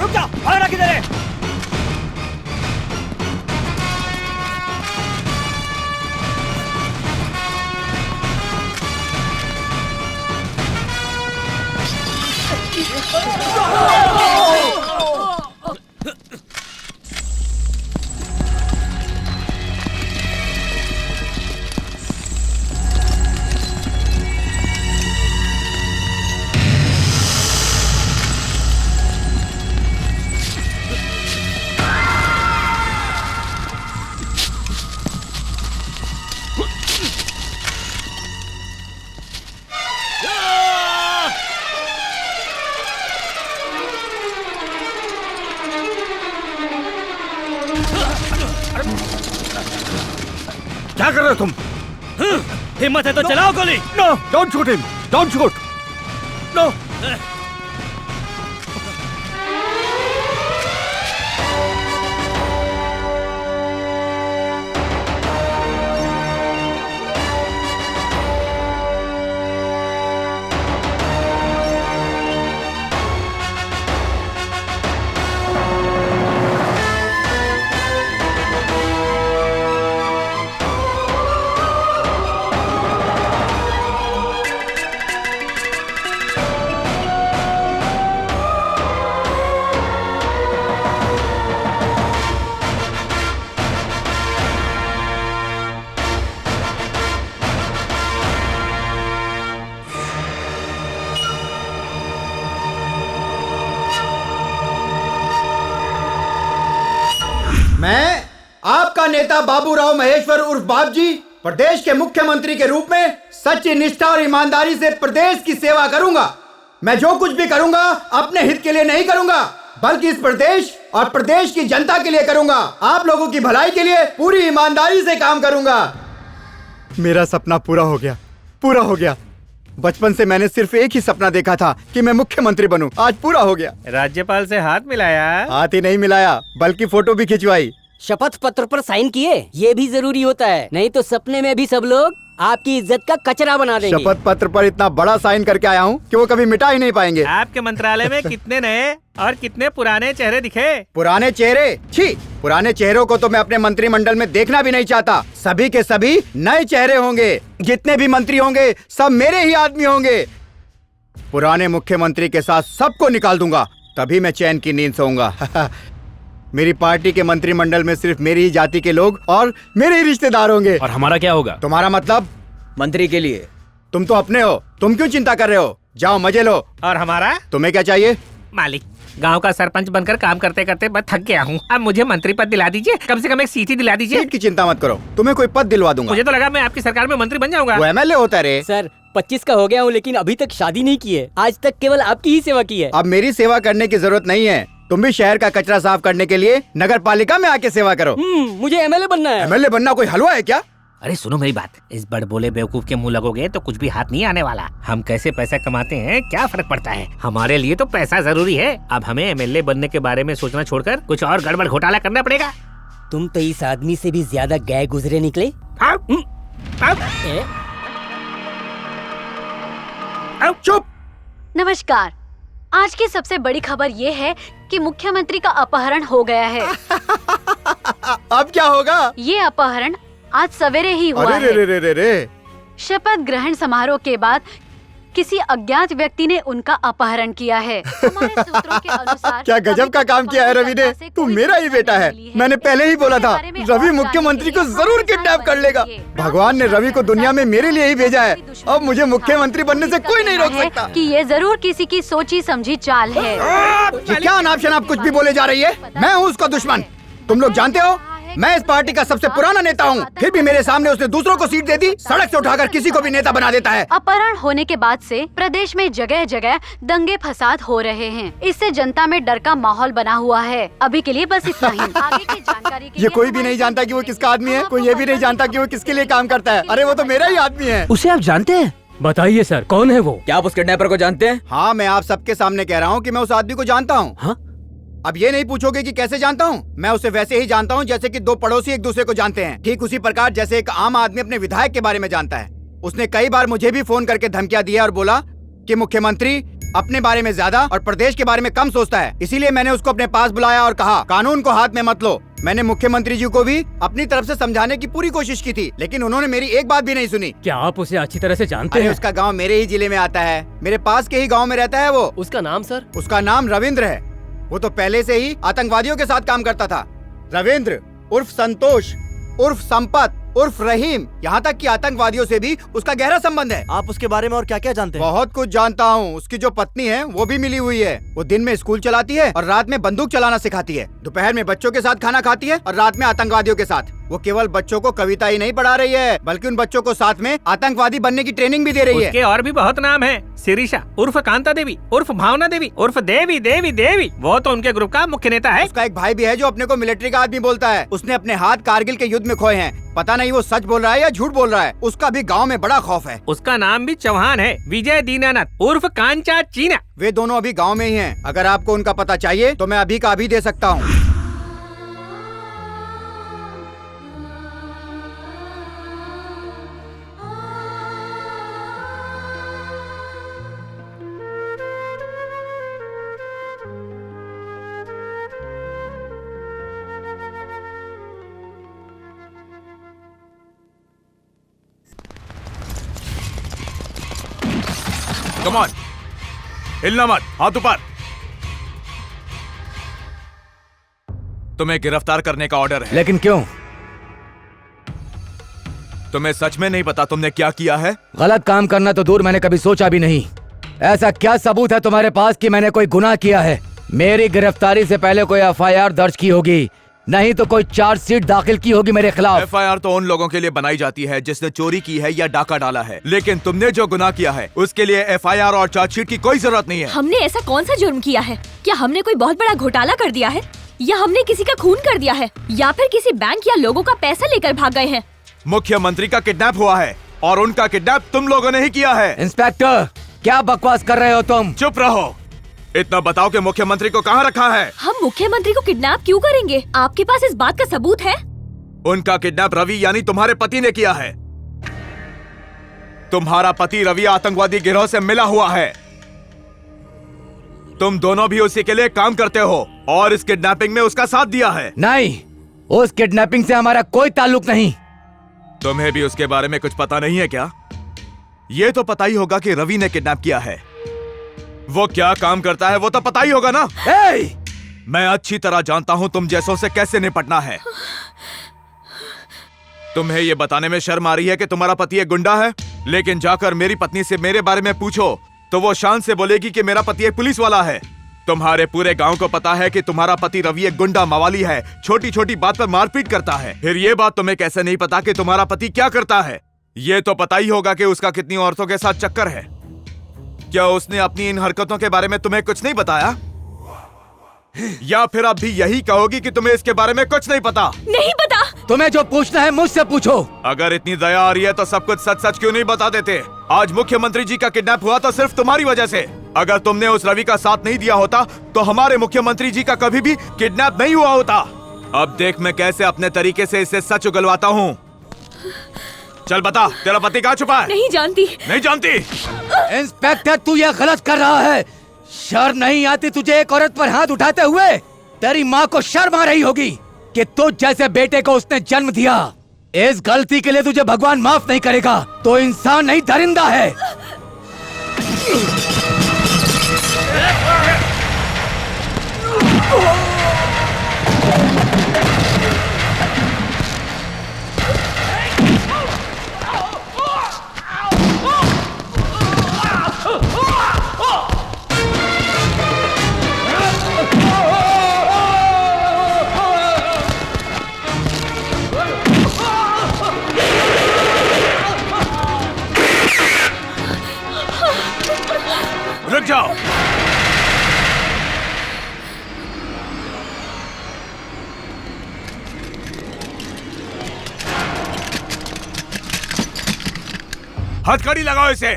रुक जा, भागना किधर है? क्या कर रहे हो तुम? हिम्मत है तो चलाओ गोली। No, don't shoot him, don't shoot. No. मैं आपका नेता बाबूराव महेश्वर उर्फ बाबजी प्रदेश के मुख्यमंत्री के रूप में सच्ची निष्ठा और ईमानदारी से प्रदेश की सेवा करूंगा। मैं जो कुछ भी करूंगा अपने हित के लिए नहीं करूंगा, बल्कि इस प्रदेश और प्रदेश की जनता के लिए करूंगा। आप लोगों की भलाई के लिए पूरी ईमानदारी से काम करूंगा। मेरा सपना पूरा हो गया, पूरा हो गया। बचपन से मैंने सिर्फ एक ही सपना देखा था कि मैं मुख्यमंत्री बनूं। आज पूरा हो गया। राज्यपाल से हाथ मिलाया? हाथ ही नहीं मिलाया, बल्कि फोटो भी खिंचवाई। शपथ पत्र पर साइन किए, ये भी जरूरी होता है, नहीं तो सपने में भी सब लोग आपकी इज्जत का कचरा बना देंगे। शपथ पत्र पर इतना बड़ा साइन करके आया हूँ कि वो कभी मिटा ही नहीं पाएंगे। आपके मंत्रालय में कितने नए और कितने पुराने चेहरे दिखे? पुराने चेहरे? छी, पुराने चेहरों को तो मैं अपने मंत्रिमंडल में देखना भी नहीं चाहता। सभी के सभी नए चेहरे होंगे। जितने भी मंत्री होंगे सब मेरे ही आदमी होंगे। पुराने मुख्यमंत्री के साथ सबको निकाल दूंगा, तभी मैं चैन की नींद सोऊंगा। मेरी पार्टी के मंत्रिमंडल में सिर्फ मेरी ही जाति के लोग और मेरे ही रिश्तेदार होंगे। और हमारा क्या होगा? तुम्हारा मतलब? मंत्री के लिए। तुम तो अपने हो, तुम क्यों चिंता कर रहे हो? जाओ मजे लो। और हमारा? तुम्हें क्या चाहिए? मालिक, गांव का सरपंच बनकर काम करते करते मैं थक गया हूँ। अब मुझे मंत्री पद दिला दीजिए, कम से कम एक सीट ही दिला दीजिए। सीट की चिंता मत करो, तुम्हें कोई पद दिलवा दूंगा। मुझे तो लगा मैं आपकी सरकार में मंत्री बन जाऊंगा। वो एमएलए होता रे। सर 25 का हो गया हूँ, लेकिन अभी तक शादी नहीं की है। आज तक केवल आपकी ही सेवा की है। अब मेरी सेवा करने की जरूरत नहीं है। तुम भी शहर का कचरा साफ करने के लिए नगर पालिका में आके सेवा करो। मुझे एमएलए बनना है। एमएलए बनना कोई हलवा है क्या? अरे सुनो मेरी बात, इस बड़बोले बेवकूफ के मुंह लगोगे तो कुछ भी हाथ नहीं आने वाला। हम कैसे पैसा कमाते हैं क्या फर्क पड़ता है, हमारे लिए तो पैसा जरूरी है। अब हमें एमएलए बनने के बारे में सोचना छोड़कर कुछ और गड़बड़ घोटाला करना पड़ेगा। तुम तो इस आदमी से भी ज्यादा गए गुजरे निकले। चुप। नमस्कार। आज की सबसे बड़ी खबर ये है कि मुख्यमंत्री का अपहरण हो गया है। अब क्या होगा? ये अपहरण आज सवेरे ही हुआ अरे रे रे रे रे। शपथ ग्रहण समारोह के बाद किसी अज्ञात व्यक्ति ने उनका अपहरण किया है। हमारे सूत्रों के अनुसार क्या गजब का काम किया है रवि ने। तू मेरा ही बेटा है। मैंने पहले ही बोला था रवि मुख्यमंत्री को जरूर किडनैप कर लेगा। भगवान ने रवि को दुनिया में मेरे लिए ही भेजा है। अब मुझे मुख्यमंत्री बनने से कोई नहीं रोक सकता। कि ये जरूर किसी की सोची समझी चाल है। ये क्या अनाप शनाप कुछ भी बोले जा रही है? मैं हूँ उसका दुश्मन। तुम लोग जानते हो मैं इस पार्टी का सबसे पुराना नेता हूँ, फिर भी मेरे सामने उसने दूसरों को सीट दे दी। सड़क से उठाकर किसी को भी नेता बना देता है। अपहरण होने के बाद से प्रदेश में जगह जगह दंगे फसाद हो रहे हैं। इससे जनता में डर का माहौल बना हुआ है। अभी के लिए बस इतना ही। आगे की जानकारी के ये कोई भी नहीं जानता कि वो किसका आदमी है। कोई ये भी नहीं जानता कि वो किसके लिए काम करता है। अरे वो तो मेरा ही आदमी है। उसे आप जानते हैं? बताइए सर, कौन है वो? क्या आप उस किडनैपर को जानते हैं? हाँ, मैं आप सबके सामने कह रहा हूँ कि मैं उस आदमी को जानता हूँ। हाँ? अब ये नहीं पूछोगे कि कैसे जानता हूँ। मैं उसे वैसे ही जानता हूँ जैसे कि दो पड़ोसी एक दूसरे को जानते हैं। ठीक उसी प्रकार जैसे एक आम आदमी अपने विधायक के बारे में जानता है। उसने कई बार मुझे भी फोन करके धमकियां दी और बोला कि मुख्यमंत्री अपने बारे में ज्यादा और प्रदेश के बारे में कम सोचता है। इसीलिए मैंने उसको अपने पास बुलाया और कहा कानून को हाथ में मत लो। मैंने मुख्यमंत्री जी को भी अपनी तरफ से समझाने की पूरी कोशिश की थी, लेकिन उन्होंने मेरी एक बात भी नहीं सुनी। क्या आप उसे अच्छी तरह से जानते हैं? उसका गाँव मेरे ही जिले में आता है। मेरे पास के ही गाँव में रहता है वो। उसका नाम सर? उसका नाम रविंद्र है। वो तो पहले से ही आतंकवादियों के साथ काम करता था। रविंद्र उर्फ संतोष उर्फ संपत उर्फ रहीम, यहाँ तक कि आतंकवादियों से भी उसका गहरा संबंध है। आप उसके बारे में और क्या क्या जानते हैं? बहुत कुछ जानता हूँ। उसकी जो पत्नी है वो भी मिली हुई है। वो दिन में स्कूल चलाती है और रात में बंदूक चलाना सिखाती है। दोपहर में बच्चों के साथ खाना खाती है और रात में आतंकवादियों के साथ। वो केवल बच्चों को कविता ही नहीं पढ़ा रही है, बल्कि उन बच्चों को साथ में आतंकवादी बनने की ट्रेनिंग भी दे रही है। उसके और भी बहुत नाम है। शिरीषा उर्फ कांता देवी उर्फ भावना देवी उर्फ देवी देवी देवी। वो तो उनके ग्रुप का मुख्य नेता है। उसका एक भाई भी है जो अपने को मिलिट्री का आदमी बोलता है। उसने अपने हाथ कारगिल के युद्ध में खोए हैं। पता नहीं वो सच बोल रहा है या झूठ बोल रहा है। उसका भी गांव में बड़ा खौफ है। उसका नाम भी चौहान है, विजय दीनानाथ उर्फ कांचा चीना। वे दोनों अभी गांव में ही हैं। अगर आपको उनका पता चाहिए तो मैं अभी का अभी दे सकता हूँ। कम ऑन, हिलना मत, हाथ ऊपर। तुम्हें गिरफ्तार करने का ऑर्डर है। लेकिन क्यों? तुम्हें सच में नहीं पता तुमने क्या किया है? गलत काम करना तो दूर, मैंने कभी सोचा भी नहीं। ऐसा क्या सबूत है तुम्हारे पास कि मैंने कोई गुनाह किया है? मेरी गिरफ्तारी से पहले कोई एफआईआर दर्ज की होगी नहीं तो कोई चार्जशीट दाखिल की होगी मेरे खिलाफ। FIR तो उन लोगों के लिए बनाई जाती है जिसने चोरी की है या डाका डाला है, लेकिन तुमने जो गुनाह किया है उसके लिए FIR और चार्जशीट की कोई जरूरत नहीं है। हमने ऐसा कौन सा जुर्म किया है? क्या हमने कोई बहुत बड़ा घोटाला कर दिया है, या हमने किसी का खून कर दिया है, या फिर किसी बैंक या लोगों का पैसा लेकर भाग गए हैं? मुख्यमंत्री का किडनैप हुआ है और उनका किडनैप तुम लोगों ने ही किया है। इंस्पेक्टर, क्या बकवास कर रहे हो तुम? चुप रहो। इतना बताओ कि मुख्यमंत्री को कहाँ रखा है? हम मुख्यमंत्री को किडनैप क्यों करेंगे? आपके पास इस बात का सबूत है? उनका किडनैप रवि यानी तुम्हारे पति ने किया है। तुम्हारा पति रवि आतंकवादी गिरोह से मिला हुआ है। तुम दोनों भी उसी के लिए काम करते हो और इस किडनैपिंग में उसका साथ दिया है। नहीं, उस किडनैपिंग से हमारा कोई ताल्लुक नहीं। तुम्हें भी उसके बारे में कुछ पता नहीं है क्या? ये तो पता ही होगा कि रवि ने किडनैप किया है। वो क्या काम करता है वो तो पता ही होगा ना। मैं अच्छी तरह जानता हूँ तुम जैसों से कैसे निपटना है। तुम्हें ये बताने में शर्म आ रही है कि तुम्हारा पति एक गुंडा है, लेकिन जाकर मेरी पत्नी से मेरे बारे में पूछो तो वो शान से बोलेगी कि मेरा पति एक पुलिस वाला है। तुम्हारे पूरे गांव को पता है कि तुम्हारा पति रवि एक गुंडा मवाली है, छोटी छोटी बात पर मारपीट करता है। फिर ये बात तुम्हें कैसे नहीं पता कि तुम्हारा पति क्या करता है? ये तो पता ही होगा कि उसका कितनी औरतों के साथ चक्कर है। क्या उसने अपनी इन हरकतों के बारे में तुम्हें कुछ नहीं बताया? या फिर अब भी यही कहोगी कि तुम्हें इसके बारे में कुछ नहीं पता? नहीं पता। तुम्हें जो पूछना है मुझसे पूछो। अगर इतनी दया आ रही है तो सब कुछ सच सच क्यों नहीं बता देते? आज मुख्यमंत्री जी का किडनैप हुआ तो सिर्फ तुम्हारी वजह से। अगर तुमने उस रवि का साथ नहीं दिया होता तो हमारे मुख्यमंत्री जी का कभी भी किडनैप नहीं हुआ होता। अब देख मैं कैसे अपने तरीके से इससे सच उगलवाता हूँ। चल बता, तेरा पति कहाँ छुपा है? नहीं जानती। नहीं जानती? इंस्पेक्टर, तू ये गलत कर रहा है। शर्म नहीं आती तुझे एक औरत पर हाथ उठाते हुए? तेरी माँ को शर्म आ रही होगी कि तुझ जैसे बेटे को उसने जन्म दिया। इस गलती के लिए तुझे भगवान माफ नहीं करेगा। तो इंसान नहीं, दरिंदा है। रुक जाओ। हथकड़ी लगाओ इसे।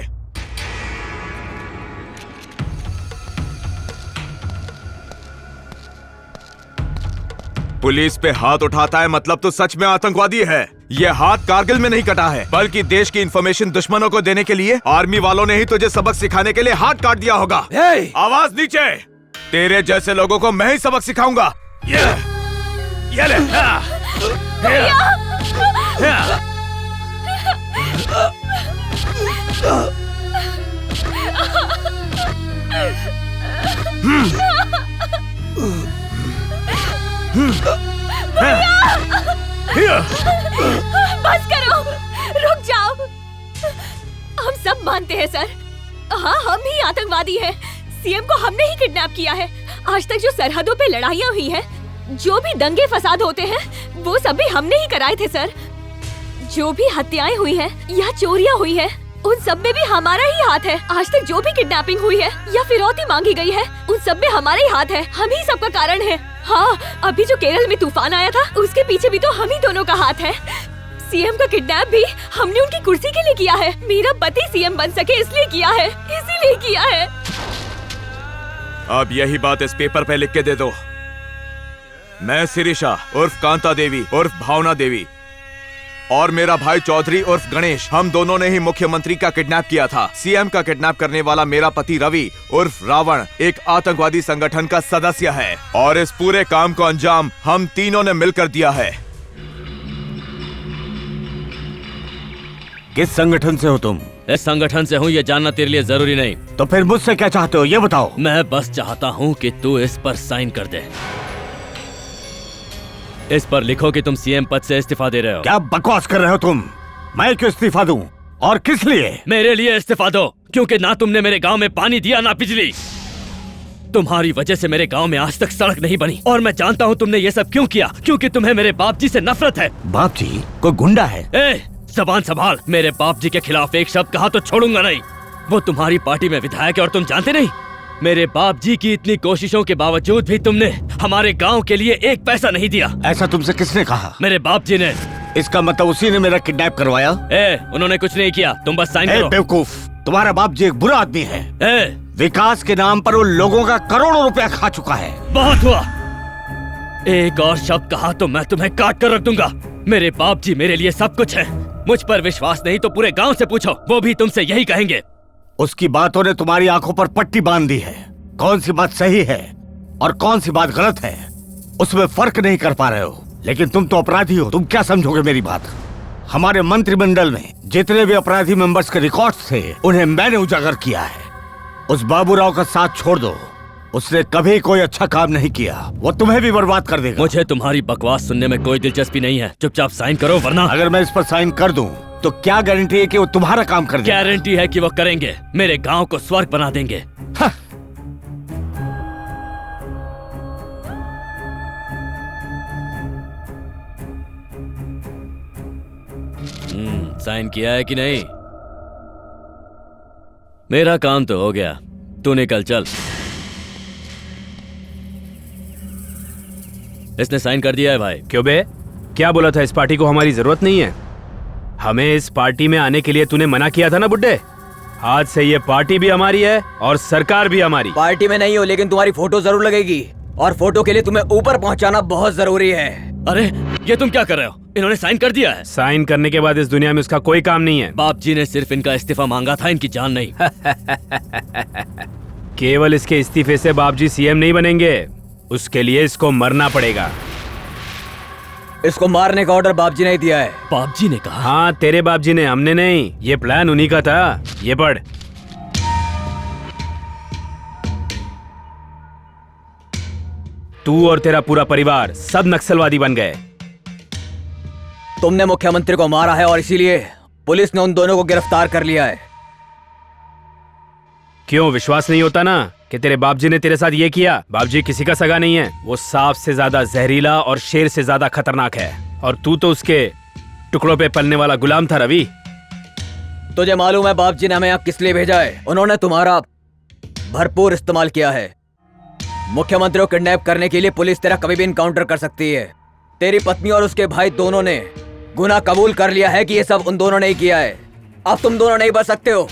पुलिस पे हाथ उठाता है मतलब तो सच में आतंकवादी है। ये हाथ कारगिल में नहीं कटा है, बल्कि देश की इंफॉर्मेशन दुश्मनों को देने के लिए आर्मी वालों ने ही तुझे सबक सिखाने के लिए हाथ काट दिया होगा। आवाज नीचे। तेरे जैसे लोगों को मैं ही सबक सिखाऊंगा। ये ले। बस करो, रुक जाओ। हम सब मानते हैं सर, हाँ हम ही आतंकवादी हैं। सीएम को हमने ही किडनैप किया है। आज तक जो सरहदों पे लड़ाइयाँ हुई हैं, जो भी दंगे फसाद होते हैं, वो सब भी हमने ही कराए थे सर। जो भी हत्याएं हुई हैं या चोरियां हुई हैं, उन सब में भी हमारा ही हाथ है। आज तक जो भी किडनैपिंग हुई है या फिरौती मांगी गई है, उन सब में हमारा ही हाथ है। हम ही सबका कारण है। हाँ, अभी जो केरल में तूफान आया था, उसके पीछे भी तो हम ही दोनों का हाथ है। सीएम का किडनैप भी हमने उनकी कुर्सी के लिए किया है। मेरा पति सीएम बन सके इसलिए किया है, इसीलिए किया है। अब यही बात इस पेपर पे लिख के दे दो। मैं शिरीषा उर्फ कांता देवी उर्फ भावना देवी और मेरा भाई चौधरी उर्फ गणेश, हम दोनों ने ही मुख्यमंत्री का किडनैप किया था। सीएम का किडनैप करने वाला मेरा पति रवि उर्फ रावण एक आतंकवादी संगठन का सदस्य है और इस पूरे काम को अंजाम हम तीनों ने मिलकर दिया है। किस संगठन से हो तुम? इस संगठन से हूँ, ये जानना तेरे लिए जरूरी नहीं। तो फिर मुझसे क्या चाहते हो ये बताओ। मैं बस चाहता हूँ कि तू इस पर साइन कर दे। इस पर लिखो कि तुम सीएम पद से इस्तीफा दे रहे हो। क्या बकवास कर रहे हो तुम? मैं क्यों इस्तीफा दूं? और किस लिए? मेरे लिए इस्तीफा दो, क्योंकि ना तुमने मेरे गांव में पानी दिया ना बिजली। तुम्हारी वजह से मेरे गांव में आज तक सड़क नहीं बनी और मैं जानता हूँ तुमने ये सब क्यों किया, क्योंकि तुम्हें मेरे बाप जी से नफरत है। बाप जी कोई गुंडा है? ए, जबान संभाल। मेरे बाप जी के खिलाफ एक शब्द कहा तो छोड़ूंगा नहीं। वो तुम्हारी पार्टी में विधायक है और तुम जानते नहीं। मेरे बाप जी की इतनी कोशिशों के बावजूद भी तुमने हमारे गांव के लिए एक पैसा नहीं दिया। ऐसा तुमसे किसने कहा? मेरे बाप जी ने। इसका मतलब उसी ने मेरा किडनैप करवाया? उन्होंने कुछ नहीं किया, तुम बस साइन करो। बेवकूफ, तुम्हारा बाप जी एक बुरा आदमी है। विकास के नाम पर वो लोगों का करोड़ों रुपया खा चुका है। बहुत हुआ। एक और शब्द कहा तो मैं तुम्हें काट कर रख दूंगा। मेरे बाप जी मेरे लिए सब कुछ है। मुझ पर विश्वास नहीं तो पूरे गांव से पूछो, वो भी तुमसे यही कहेंगे। उसकी बातों ने तुम्हारी आंखों पर पट्टी बांध दी है। कौन सी बात सही है और कौन सी बात गलत है उसमें फर्क नहीं कर पा रहे हो। लेकिन तुम तो अपराधी हो, तुम क्या समझोगे मेरी बात? हमारे मंत्रिमंडल में जितने भी अपराधी मेंबर्स के रिकॉर्ड्स थे उन्हें मैंने उजागर किया है। उस बाबूराव का साथ छोड़ दो, उसने कभी कोई अच्छा काम नहीं किया, वो तुम्हें भी बर्बाद कर देगा। मुझे तुम्हारी बकवास सुनने में कोई दिलचस्पी नहीं है, चुपचाप साइन करो वरना। अगर मैं इस पर साइन कर दूं तो क्या गारंटी है कि वो तुम्हारा काम कर देंगे? गारंटी है कि वो करेंगे, मेरे गांव को स्वर्ग बना देंगे। साइन किया है कि नहीं? मेरा काम तो हो गया, तू निकल चल। इसने साइन कर दिया है भाई। क्यों बे, क्या बोला था? इस पार्टी को हमारी जरूरत नहीं है। हमें इस पार्टी में आने के लिए तूने मना किया था ना बुड्ढे। आज से ये पार्टी भी हमारी है और सरकार भी हमारी। पार्टी में नहीं हो लेकिन तुम्हारी फोटो जरूर लगेगी और फोटो के लिए तुम्हें ऊपर पहुंचाना बहुत जरूरी है। अरे ये तुम क्या कर रहे हो? इन्होंने साइन कर दिया है। साइन करने के बाद इस दुनिया में उसका कोई काम नहीं है। बाप जी ने सिर्फ इनका इस्तीफा मांगा था, इनकी जान नहीं। केवल इसके इस्तीफे से बाप जी सीएम नहीं बनेंगे, उसके लिए इसको मरना पड़ेगा। इसको मारने का ऑर्डर बाप जी ने दिया है। बाप जी ने कहा? हाँ तेरे बाप जी ने, हमने नहीं। ये प्लान उन्हीं का था। ये पढ़। तू और तेरा पूरा परिवार सब नक्सलवादी बन गए। तुमने मुख्यमंत्री को मारा है और इसीलिए पुलिस ने उन दोनों को गिरफ्तार कर लिया है। क्यों विश्वास नहीं होता ना कि तेरे बाप जी ने तेरे साथ ये किया? बाप जी किसी का सगा नहीं है, वो सांप से ज्यादा जहरीला और शेर से ज्यादा खतरनाक है। और तू तो उसके टुकड़ों पे पलने वाला गुलाम था रवि। तुझे मालूम है बाप जी ने हमें यहाँ किस लिए भेजा है? उन्होंने तुम्हारा भरपूर इस्तेमाल किया है। मुख्यमंत्री को किडनैप करने के लिए पुलिस तेरा कभी भी इनकाउंटर कर सकती है। तेरी पत्नी और उसके भाई दोनों ने गुनाह कबूल कर लिया है कि ये सब उन दोनों ने ही किया है। अब तुम दोनों नहीं बच सकते हो।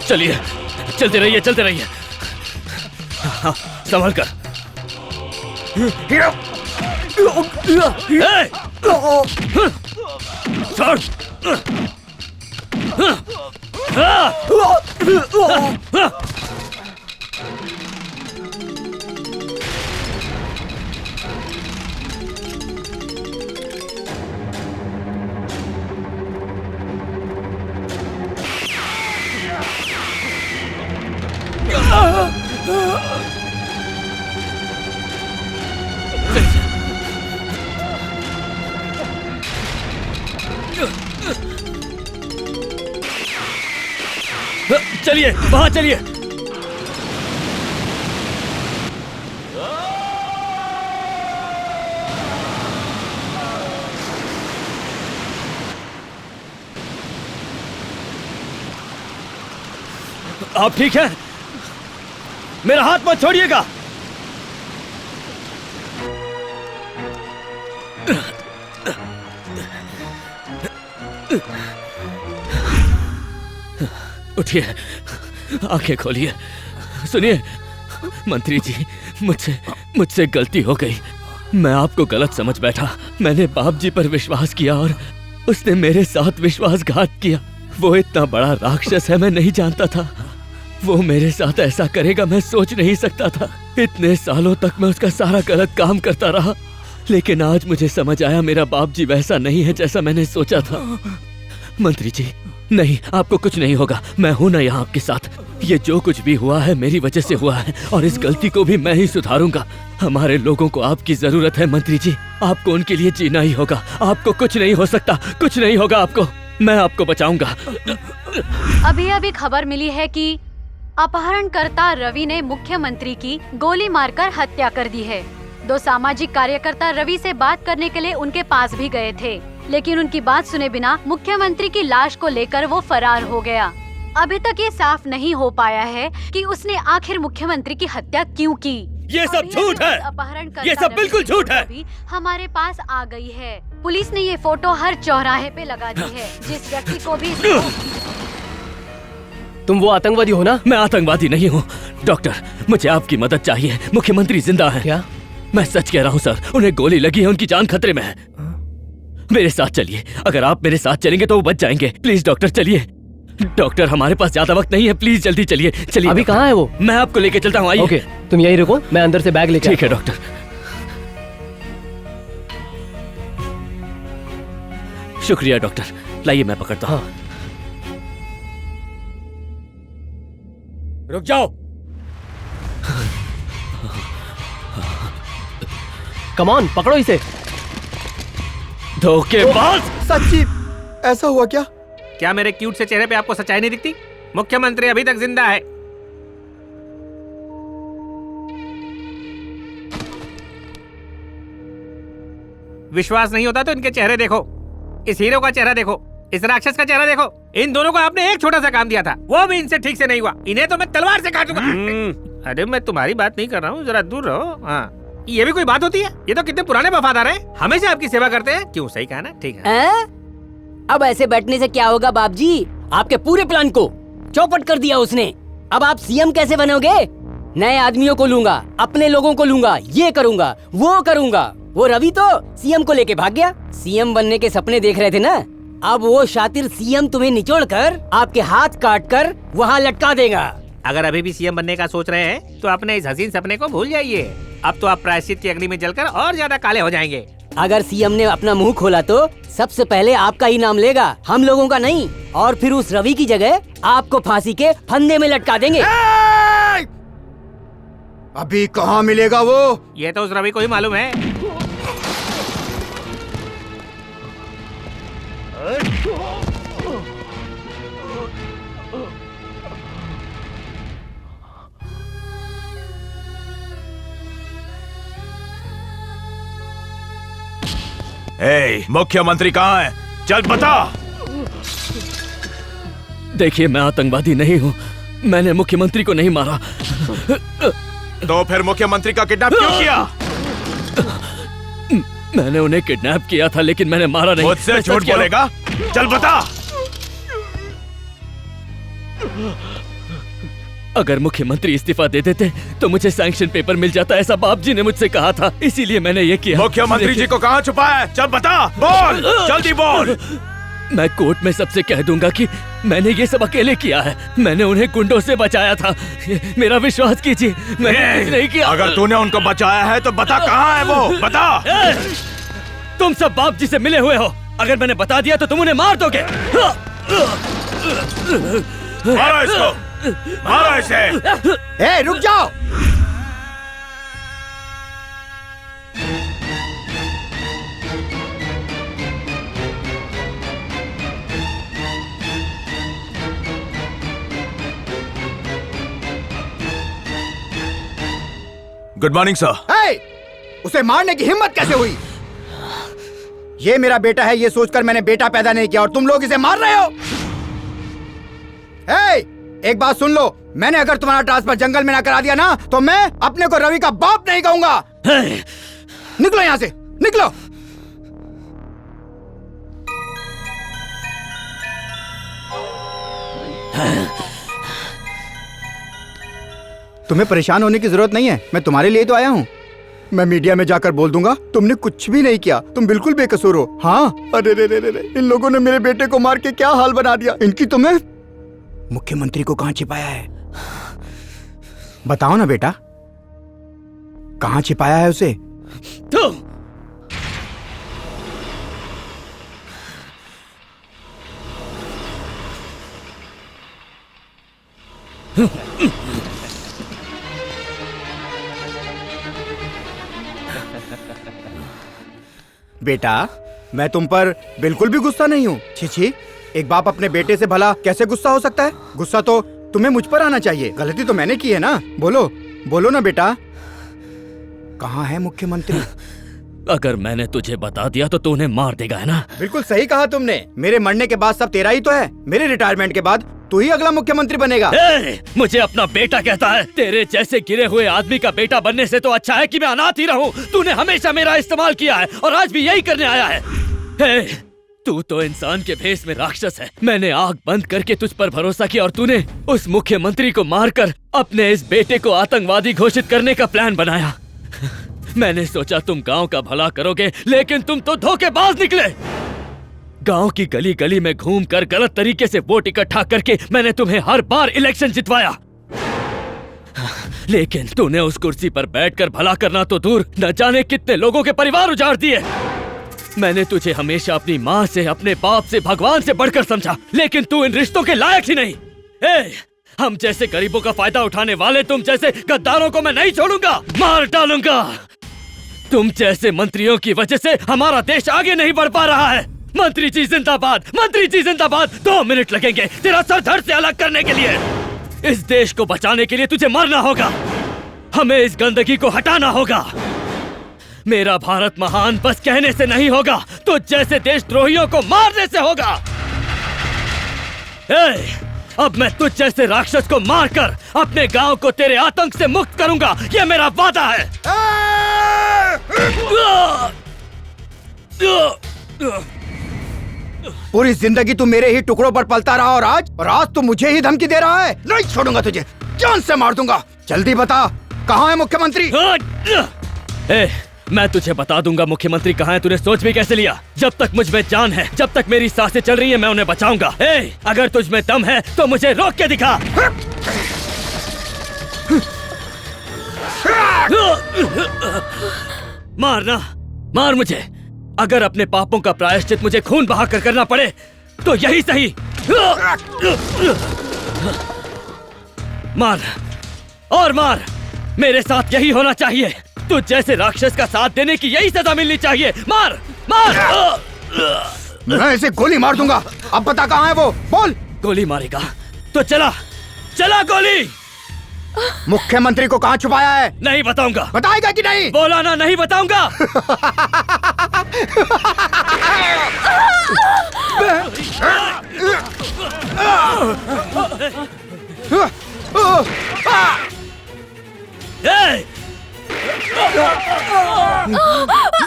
चलिए, चलते रहिए, चलते रहिए। संभल कर। छोड़। चलिए, वहां चलिए। आप ठीक हैं? मेरा हाथ मत छोड़िएगा। उठिए, आंखें खोलिए। सुनिए मंत्री जी, मुझसे गलती हो गई। मैं आपको गलत समझ बैठा। मैंने बाप जी पर विश्वास किया और उसने मेरे साथ विश्वासघात किया। वो इतना बड़ा राक्षस है, मैं नहीं जानता था। वो मेरे साथ ऐसा करेगा मैं सोच नहीं सकता था। इतने सालों तक मैं उसका सारा गलत काम करता रहा, लेकिन आज मुझे समझ आया मेरा बाप जी वैसा नहीं है जैसा मैंने सोचा था। मंत्री जी, नहीं, आपको कुछ नहीं होगा। मैं हूं ना यहाँ आपके साथ। ये जो कुछ भी हुआ है मेरी वजह से हुआ है और इस गलती को भी मैं ही सुधारूंगा। हमारे लोगों को आपकी जरूरत है मंत्री जी। आपको उनके लिए जीना ही होगा। आपको कुछ नहीं हो सकता, कुछ नहीं होगा आपको। मैं आपको बचाऊंगा। अभी अभी खबर मिली है कि अपहरणकर्ता रवि ने मुख्यमंत्री की गोली मारकर हत्या कर दी है। 2 सामाजिक कार्यकर्ता रवि से बात करने के लिए उनके पास भी गए थे, लेकिन उनकी बात सुने बिना मुख्यमंत्री की लाश को लेकर वो फरार हो गया। अभी तक ये साफ नहीं हो पाया है कि उसने आखिर मुख्यमंत्री की हत्या क्यों की। ये सब झूठ है। ये सब बिल्कुल झूठ है। हमारे पास आ गई है। पुलिस ने ये फोटो हर चौराहे पे लगा दी है। जिस व्यक्ति को भी तुम वो आतंकवादी हो ना? मैं आतंकवादी नहीं हूँ डॉक्टर, मुझे आपकी मदद चाहिए। मुख्यमंत्री जिंदा है। क्या? मैं सच कह रहा हूँ सर, उन्हें गोली लगी है, उनकी जान खतरे में है। मेरे साथ चलिए, अगर आप मेरे साथ चलेंगे तो वो बच जाएंगे। प्लीज डॉक्टर चलिए। डॉक्टर हमारे पास ज्यादा वक्त नहीं है, प्लीज जल्दी चलिए। चलिए। अभी कहाँ है वो? मैं आपको लेके चलता हूँ, आइए। ओके, तुम यहीं रुको, मैं अंदर से बैग लेके ठीक है डॉक्टर। शुक्रिया डॉक्टर, लाइए मैं पकड़ता हूँ। रुक जाओ। कम ऑन, पकड़ो इसे। धोखेबाज! सच्ची ऐसा हुआ क्या? क्या मेरे क्यूट से चेहरे पे आपको सच्चाई नहीं दिखती? मुख्यमंत्री अभी तक जिंदा है। विश्वास नहीं होता तो इनके चेहरे देखो। इस हीरो का चेहरा देखो, इस राक्षस का चेहरा देखो। इन दोनों को आपने एक छोटा सा काम दिया था, वो भी इनसे ठीक से नहीं हुआ। इन्हें तो मैं तलवार से काटूंगा। अरे मैं तुम्हारी बात नहीं कर रहा हूँ, जरा दूर रहो। हाँ, ये भी कोई बात होती है? ये तो कितने पुराने वफादार हैं, हमेशा आपकी सेवा करते हैं। क्यों, सही कहा ना? ठीक है। अब ऐसे बैठने से क्या होगा बाप जी? आपके पूरे प्लान को चौपट कर दिया उसने। अब आप सीएम कैसे बनोगे? नए आदमियों को लूंगा, अपने लोगों को लूंगा, ये करूंगा, वो करूंगा। वो रवि तो सीएम को लेके भाग गया। सीएम बनने के सपने देख रहे थे ना, अब वो शातिर सीएम तुम्हें निचोड़कर आपके हाथ काट कर वहाँ लटका देगा। अगर अभी भी सीएम बनने का सोच रहे हैं तो अपने इस हसीन सपने को भूल जाइए। अब तो आप प्रायश्चित की अग्नि में जलकर और ज्यादा काले हो जाएंगे। अगर सीएम ने अपना मुंह खोला तो सबसे पहले आपका ही नाम लेगा, हम लोगों का नहीं। और फिर उस रवि की जगह आपको फांसी के फंदे में लटका देंगे। अभी कहाँ मिलेगा वो? ये तो उस रवि को ही मालूम है। मुख्यमंत्री कहाँ है? चल बता। देखिए, मैं आतंकवादी नहीं हूँ, मैंने मुख्यमंत्री को नहीं मारा। तो फिर मुख्यमंत्री का किडनैप क्यों किया? मैंने उन्हें किडनैप किया था, लेकिन मैंने मारा नहीं। मुझसे झूठ बोलेगा? चल बता। अगर मुख्यमंत्री इस्तीफा दे देते तो मुझे सैंक्शन पेपर मिल जाता, ऐसा बाप जी ने मुझसे कहा था, इसीलिए मैंने ये किया। मुख्यमंत्री जी को कहाँ छुपाया है? चल बता, बोल, जल्दी बोल। मैं कोर्ट में सबसे कह दूंगा कि मैंने ये सब अकेले किया है। मैंने उन्हें गुंडों से बचाया था, मेरा विश्वास कीजिए, मैंने कुछ नहीं किया। अगर तूने उनको बचाया है तो बता कहाँ है वो, बता। तुम सब बाप जी से मिले हुए हो, अगर मैंने बता दिया तो तुम उन्हें मार दोगे। मारो इसको, मारो इसे। ए, रुक जाओ। Good morning sir. उसे मारने की हिम्मत कैसे हुई? ये मेरा बेटा है, ये सोचकर मैंने बेटा पैदा नहीं किया और तुम लोग इसे मार रहे हो। एक बात सुन लो, मैंने अगर तुम्हारा ट्रांसफर जंगल में ना करा दिया ना तो मैं अपने को रवि का बाप नहीं कहूंगा। निकलो यहाँ से, निकलो। तुम्हें परेशान होने की जरूरत नहीं है, मैं तुम्हारे लिए तो आया हूँ। मैं मीडिया में जाकर बोल दूंगा तुमने कुछ भी नहीं किया, तुम बिल्कुल बेकसूर हो। हाँ, अरे रे रे रे, इन लोगों ने मेरे बेटे को मार के क्या हाल बना दिया। इनकी तुम्हें मुख्यमंत्री को कहाँ छिपाया है? बताओ ना बेटा, कहाँ छिपाया है उसे? बेटा, मैं तुम पर बिल्कुल भी गुस्सा नहीं हूँ। छी, एक बाप अपने बेटे से भला कैसे गुस्सा हो सकता है? गुस्सा तो तुम्हें मुझ पर आना चाहिए। गलती तो मैंने की है ना। बोलो बोलो ना बेटा, कहाँ है मुख्यमंत्री? अगर मैंने तुझे बता दिया तो तू उन्हें मार देगा, है ना? बिल्कुल सही कहा तुमने। मेरे मरने के बाद सब तेरा ही तो है। मेरे रिटायरमेंट के बाद तू ही अगला मुख्यमंत्री बनेगा। मुझे अपना बेटा कहता है? तेरे जैसे गिरे हुए आदमी का बेटा बनने से तो अच्छा है कि मैं अनाथ ही रहूं। तूने हमेशा मेरा इस्तेमाल किया है और आज भी यही करने आया है। तू तो इंसान के भेष में राक्षस है। मैंने आंख बंद करके तुझ पर भरोसा किया और तूने उस मुख्यमंत्री को मारकर अपने इस बेटे को आतंकवादी घोषित करने का प्लान बनाया। मैंने सोचा तुम गांव का भला करोगे, लेकिन तुम तो धोखेबाज निकले। गांव की गली गली में घूमकर गलत तरीके से वोट इकट्ठा करके मैंने तुम्हें हर बार इलेक्शन जितवाया, लेकिन तूने उस कुर्सी पर बैठकर भला करना तो दूर, न जाने कितने लोगों के परिवार उजाड़ दिए। मैंने तुझे हमेशा अपनी माँ से, अपने बाप से, भगवान से बढ़कर समझा, लेकिन तू इन रिश्तों के लायक ही नहीं। हम जैसे गरीबों का फायदा उठाने वाले तुम जैसे गद्दारों को मैं नहीं छोड़ूंगा, मार डालूंगा। तुम जैसे मंत्रियों की वजह से हमारा देश आगे नहीं बढ़ पा रहा है। मंत्री जी जिंदाबाद, मंत्री जी जिंदाबाद। 2 मिनट लगेंगे तेरा सर धड़ से अलग करने के लिए। इस देश को बचाने के लिए तुझे मरना होगा। हमें इस गंदगी को हटाना होगा। मेरा भारत महान बस कहने से नहीं होगा, तो जैसे देशद्रोहियों को मारने से होगा। अब मैं तुझ जैसे राक्षस को मारकर अपने गांव को तेरे आतंक से मुक्त करूंगा, यह मेरा वादा है। पूरी जिंदगी तू मेरे ही टुकड़ों पर पलता रहा और आज तू मुझे ही धमकी दे रहा है। नहीं छोड़ूंगा तुझे, जान से मार दूंगा। जल्दी बता, कहाँ है मुख्यमंत्री? मैं तुझे बता दूंगा मुख्यमंत्री कहाँ है। तूने सोच भी कैसे लिया? जब तक मुझ में जान है, जब तक मेरी सांसें चल रही हैं, मैं उन्हें बचाऊंगा। अगर तुझ में दम है तो मुझे रोक के दिखा। मारना, मार मुझे। अगर अपने पापों का प्रायश्चित मुझे खून बहाकर करना पड़े तो यही सही। मार और मार, मेरे साथ यही होना चाहिए। तू जैसे राक्षस का साथ देने की यही सजा मिलनी चाहिए। मार मार। मैं इसे गोली मार दूंगा। अब बता कहाँ है वो, बोल। गोली मारेगा तो चला चला गोली। मुख्यमंत्री को कहाँ छुपाया है? नहीं बताऊंगा। बताएगा कि नहीं? बोला ना, नहीं बताऊंगा।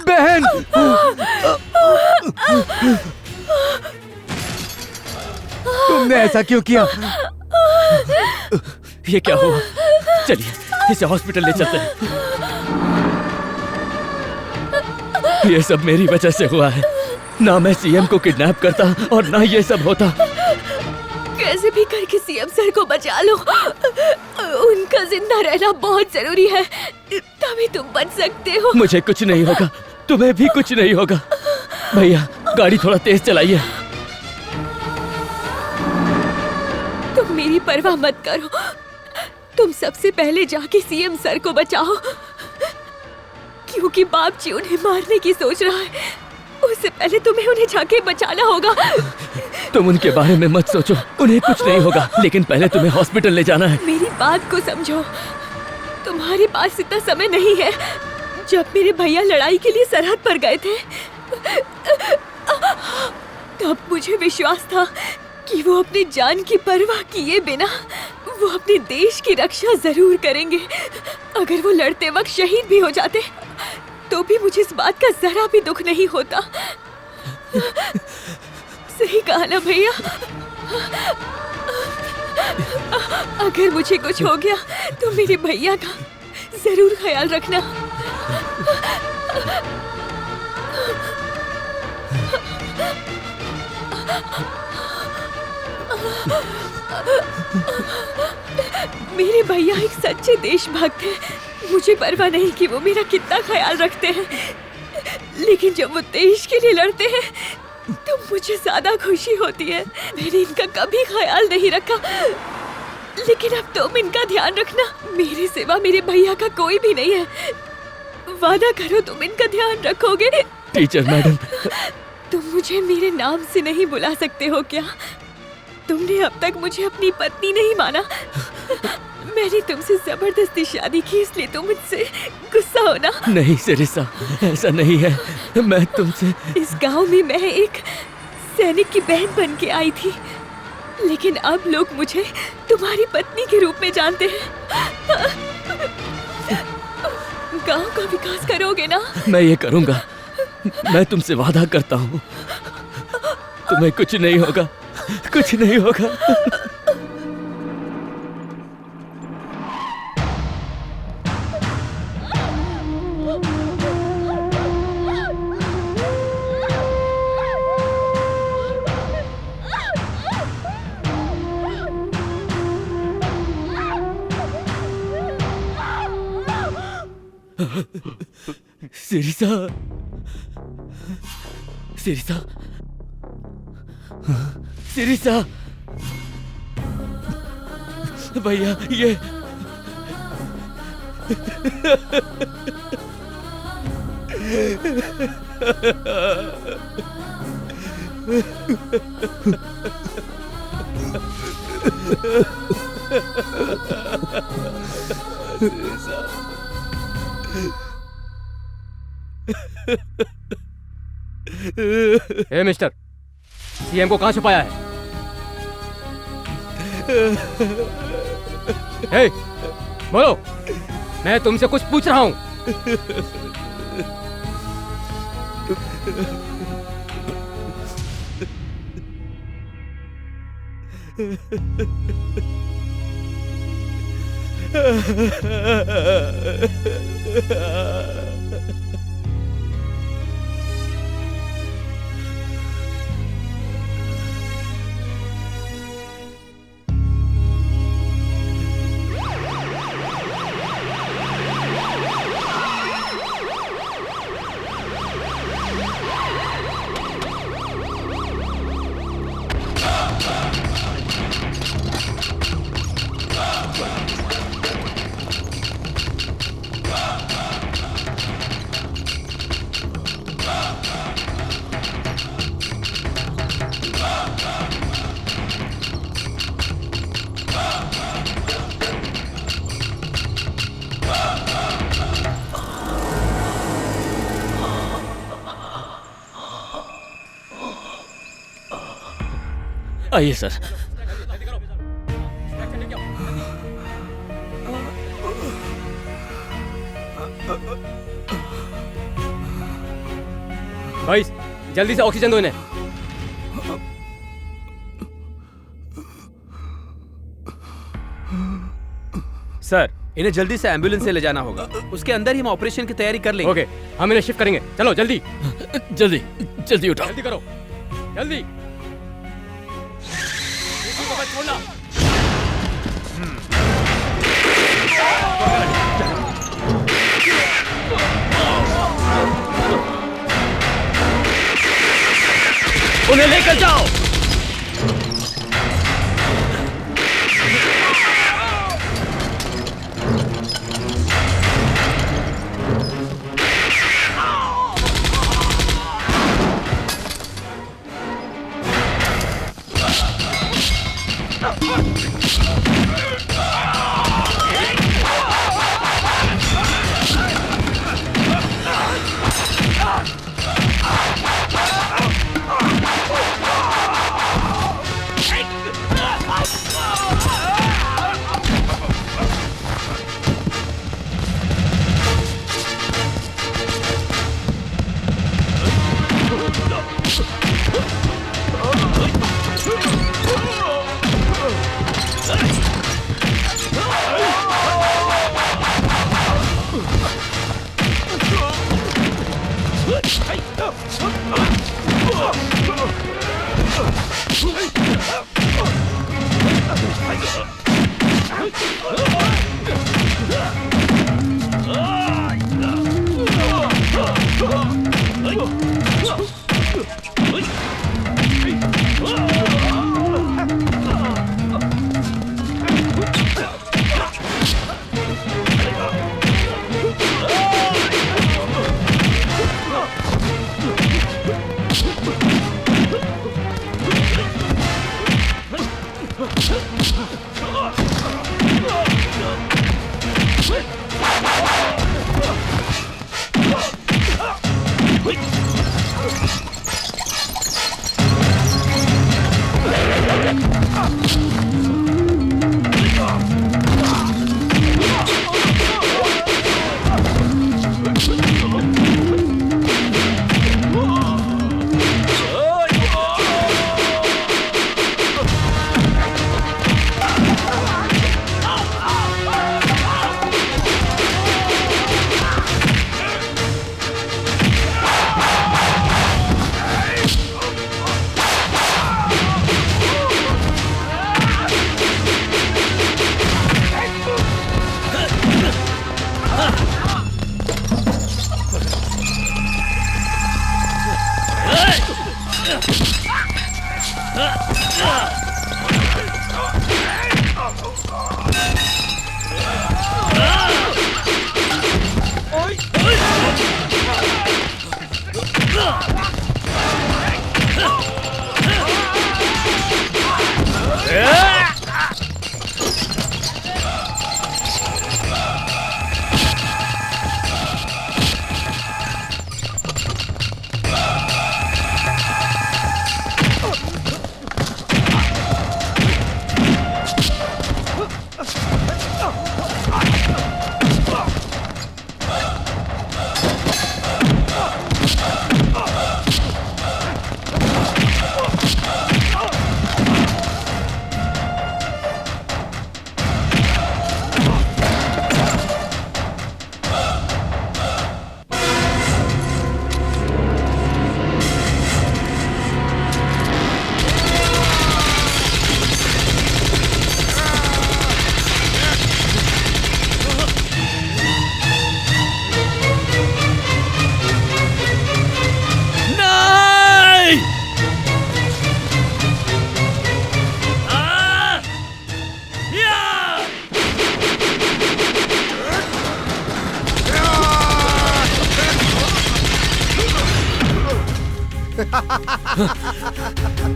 बहन, तुमने ऐसा क्यों किया? ये क्या हुआ? चलिए इसे हॉस्पिटल ले चलते हैं। ये सब मेरी वजह से हुआ है। ना मैं सीएम को किडनैप करता और ना ये सब होता। कैसे भी करके सीएम सर को बचा लो। उनका जिंदा रहना बहुत जरूरी है, तभी तुम बच सकते हो। मुझे कुछ नहीं होगा, तुम्हें भी कुछ नहीं होगा। भैया गाड़ी थोड़ा तेज चलाइए। तुम मेरी परवाह मत करो, तुम सबसे पहले जाके सीएम सर को बचाओ, क्योंकि बाप जी उन्हें मारने की सोच रहा है। उससे पहले तुम्हें उन्हें जाके बचाना होगा। तुम उनके बारे में मत सोचो, उन्हें कुछ नहीं होगा, लेकिन पहले तुम्हें हॉस्पिटल ले जाना है। मेरी बात को समझो, तुम्हारे पास इतना समय नहीं है। जब मेरे भैया लड़ाई के लिए सरहद पर गए थे, तब मुझे विश्वास था कि वो अपनी जान की परवाह किए बिना वो अपने देश की रक्षा जरूर करेंगे। अगर वो लड़ते वक्त शहीद भी हो जाते तो भी मुझे इस बात का जरा भी दुख नहीं होता। सही कहा ना भैया? अगर मुझे कुछ हो गया तो मेरे भैया का जरूर ख्याल रखना। मेरे भैया एक सच्चे देशभक्त हैं। मुझे परवाह नहीं कि वो मेरा कितना ख्याल रखते हैं, लेकिन जब वो देश के लिए लड़ते हैं तो मुझे ज्यादा खुशी होती है। मैंने इनका कभी ख्याल नहीं रखा, लेकिन अब तुम इनका ध्यान रखना। मेरे सिवा मेरे भैया का कोई भी नहीं है। वादा करो तुम इनका ध्यान रखोगे। टीचर मैडम, तुम मुझे मेरे नाम से नहीं बुला सकते हो क्या? तुमने अब तक मुझे अपनी पत्नी नहीं माना। मैंने तुमसे जबरदस्ती शादी की, इसलिए तुम मुझसे गुस्सा हो ना? नहीं सिरिसा, ऐसा नहीं है। मैं तुमसे इस गांव में मैं एक सैनिक की बहन बन के आई थी, लेकिन अब लोग मुझे तुम्हारी पत्नी के रूप में जानते हैं। गांव का विकास करोगे ना? मैं ये करूंगा। मैं तुमसे वादा करता हूँ, तुम्हें कुछ नहीं होगा, कुछ नहीं होगा। सिरिसा, सिरिसा, सिरिसा, भैया ये ए मिस्टर, सीएम को कहाँ छुपाया है? ए, बोलो, मैं तुमसे कुछ पूछ रहा हूँ। आइए सर। भाई जल्दी से ऑक्सीजन दो इन्हें। सर, इन्हें जल्दी से एम्बुलेंस से ले जाना होगा। उसके अंदर ही हम ऑपरेशन की तैयारी कर लेंगे। ओके, हम इन्हें शिफ्ट करेंगे। चलो जल्दी जल्दी जल्दी उठाओ। जल्दी करो, जल्दी। किसी को मत छोड़ना। उन्हें लेकर जाओ।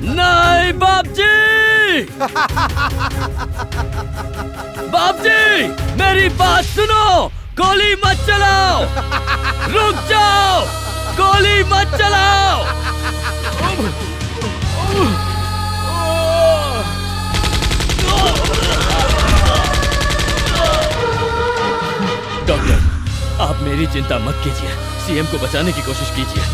नहीं बाप जी, बाप जी मेरी बात सुनो, गोली मत चलाओ, रुक जाओ, गोली मत चलाओ। डॉक्टर, आप मेरी चिंता मत कीजिए, सीएम को बचाने की कोशिश कीजिए।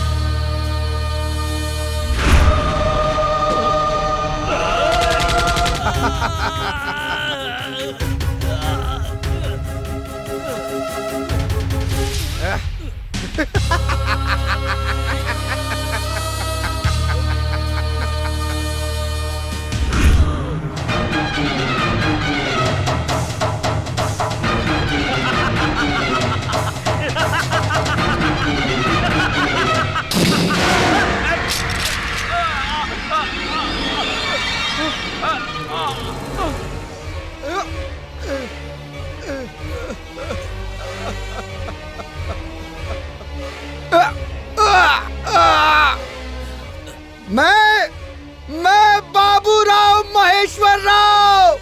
मैं बाबूराव महेश्वर राव,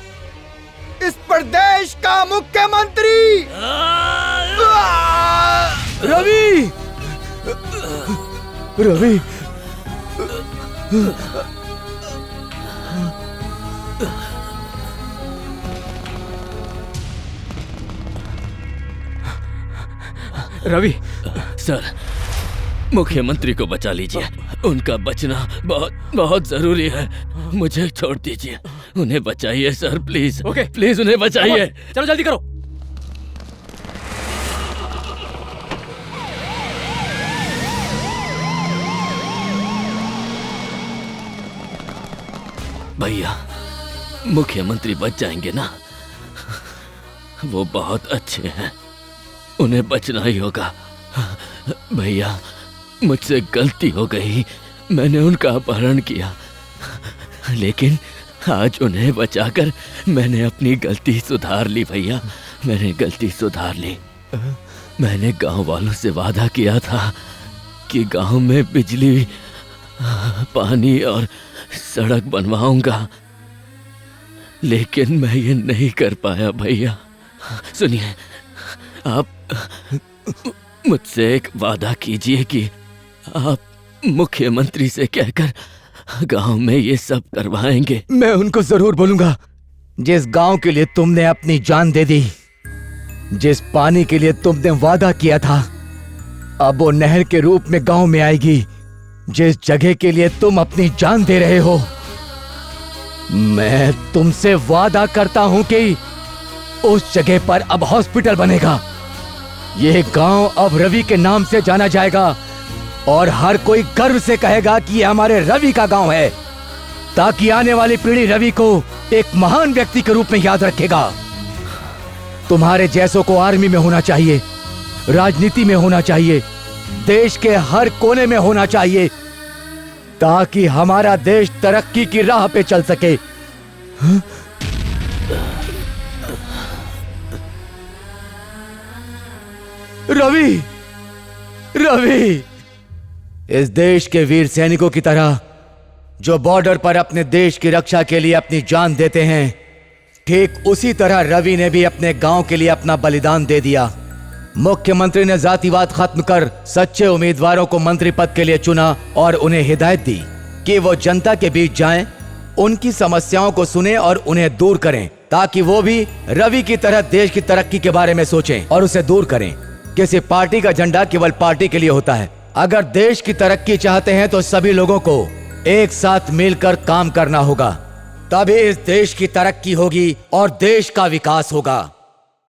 इस प्रदेश का मुख्यमंत्री। रवि, रवि, रवि सर, मुख्यमंत्री को बचा लीजिए, उनका बचना बहुत बहुत जरूरी है। मुझे छोड़ दीजिए, उन्हें बचाइए सर, प्लीज। ओके, प्लीज उन्हें बचाइए। चलो जल्दी करो। भैया, मुख्यमंत्री बच जाएंगे ना? वो बहुत अच्छे हैं, उन्हें बचना ही होगा। भैया, मुझसे गलती हो गई, मैंने उनका अपहरण किया, लेकिन आज उन्हें बचाकर मैंने अपनी गलती सुधार ली। भैया, मैंने गलती सुधार ली। मैंने गांव वालों से वादा किया था कि गांव में बिजली, पानी और सड़क बनवाऊंगा, लेकिन मैं ये नहीं कर पाया। भैया सुनिए, आप मुझसे एक वादा कीजिए कि आप मुख्यमंत्री से कहकर गांव में ये सब करवाएंगे। मैं उनको जरूर बोलूंगा। जिस गांव के लिए तुमने अपनी जान दे दी, जिस पानी के लिए तुमने वादा किया था, अब वो नहर के रूप में गांव में आएगी। जिस जगह के लिए तुम अपनी जान दे रहे हो, मैं तुमसे वादा करता हूं कि उस जगह पर अब हॉस्पिटल बनेगा। यह गांव अब रवि के नाम से जाना जाएगा और हर कोई गर्व से कहेगा कि यह हमारे रवि का गांव है, ताकि आने वाली पीढ़ी रवि को एक महान व्यक्ति के रूप में याद रखेगा। तुम्हारे जैसों को आर्मी में होना चाहिए, राजनीति में होना चाहिए, देश के हर कोने में होना चाहिए, ताकि हमारा देश तरक्की की राह पे चल सके। रवि, रवि, इस देश के वीर सैनिकों की तरह जो बॉर्डर पर अपने देश की रक्षा के लिए अपनी जान देते हैं, ठीक उसी तरह रवि ने भी अपने गांव के लिए अपना बलिदान दे दिया। मुख्यमंत्री ने जातिवाद खत्म कर सच्चे उम्मीदवारों को मंत्री पद के लिए चुना और उन्हें हिदायत दी कि वो जनता के बीच जाएं, उनकी समस्याओं को सुने और उन्हें दूर करें, ताकि वो भी रवि की तरह देश की तरक्की के बारे में सोचें और उसे दूर करें। किसी पार्टी का झंडा केवल पार्टी के लिए होता है। अगर देश की तरक्की चाहते हैं तो सभी लोगों को एक साथ मिलकर काम करना होगा, तभी इस देश की तरक्की होगी और देश का विकास होगा।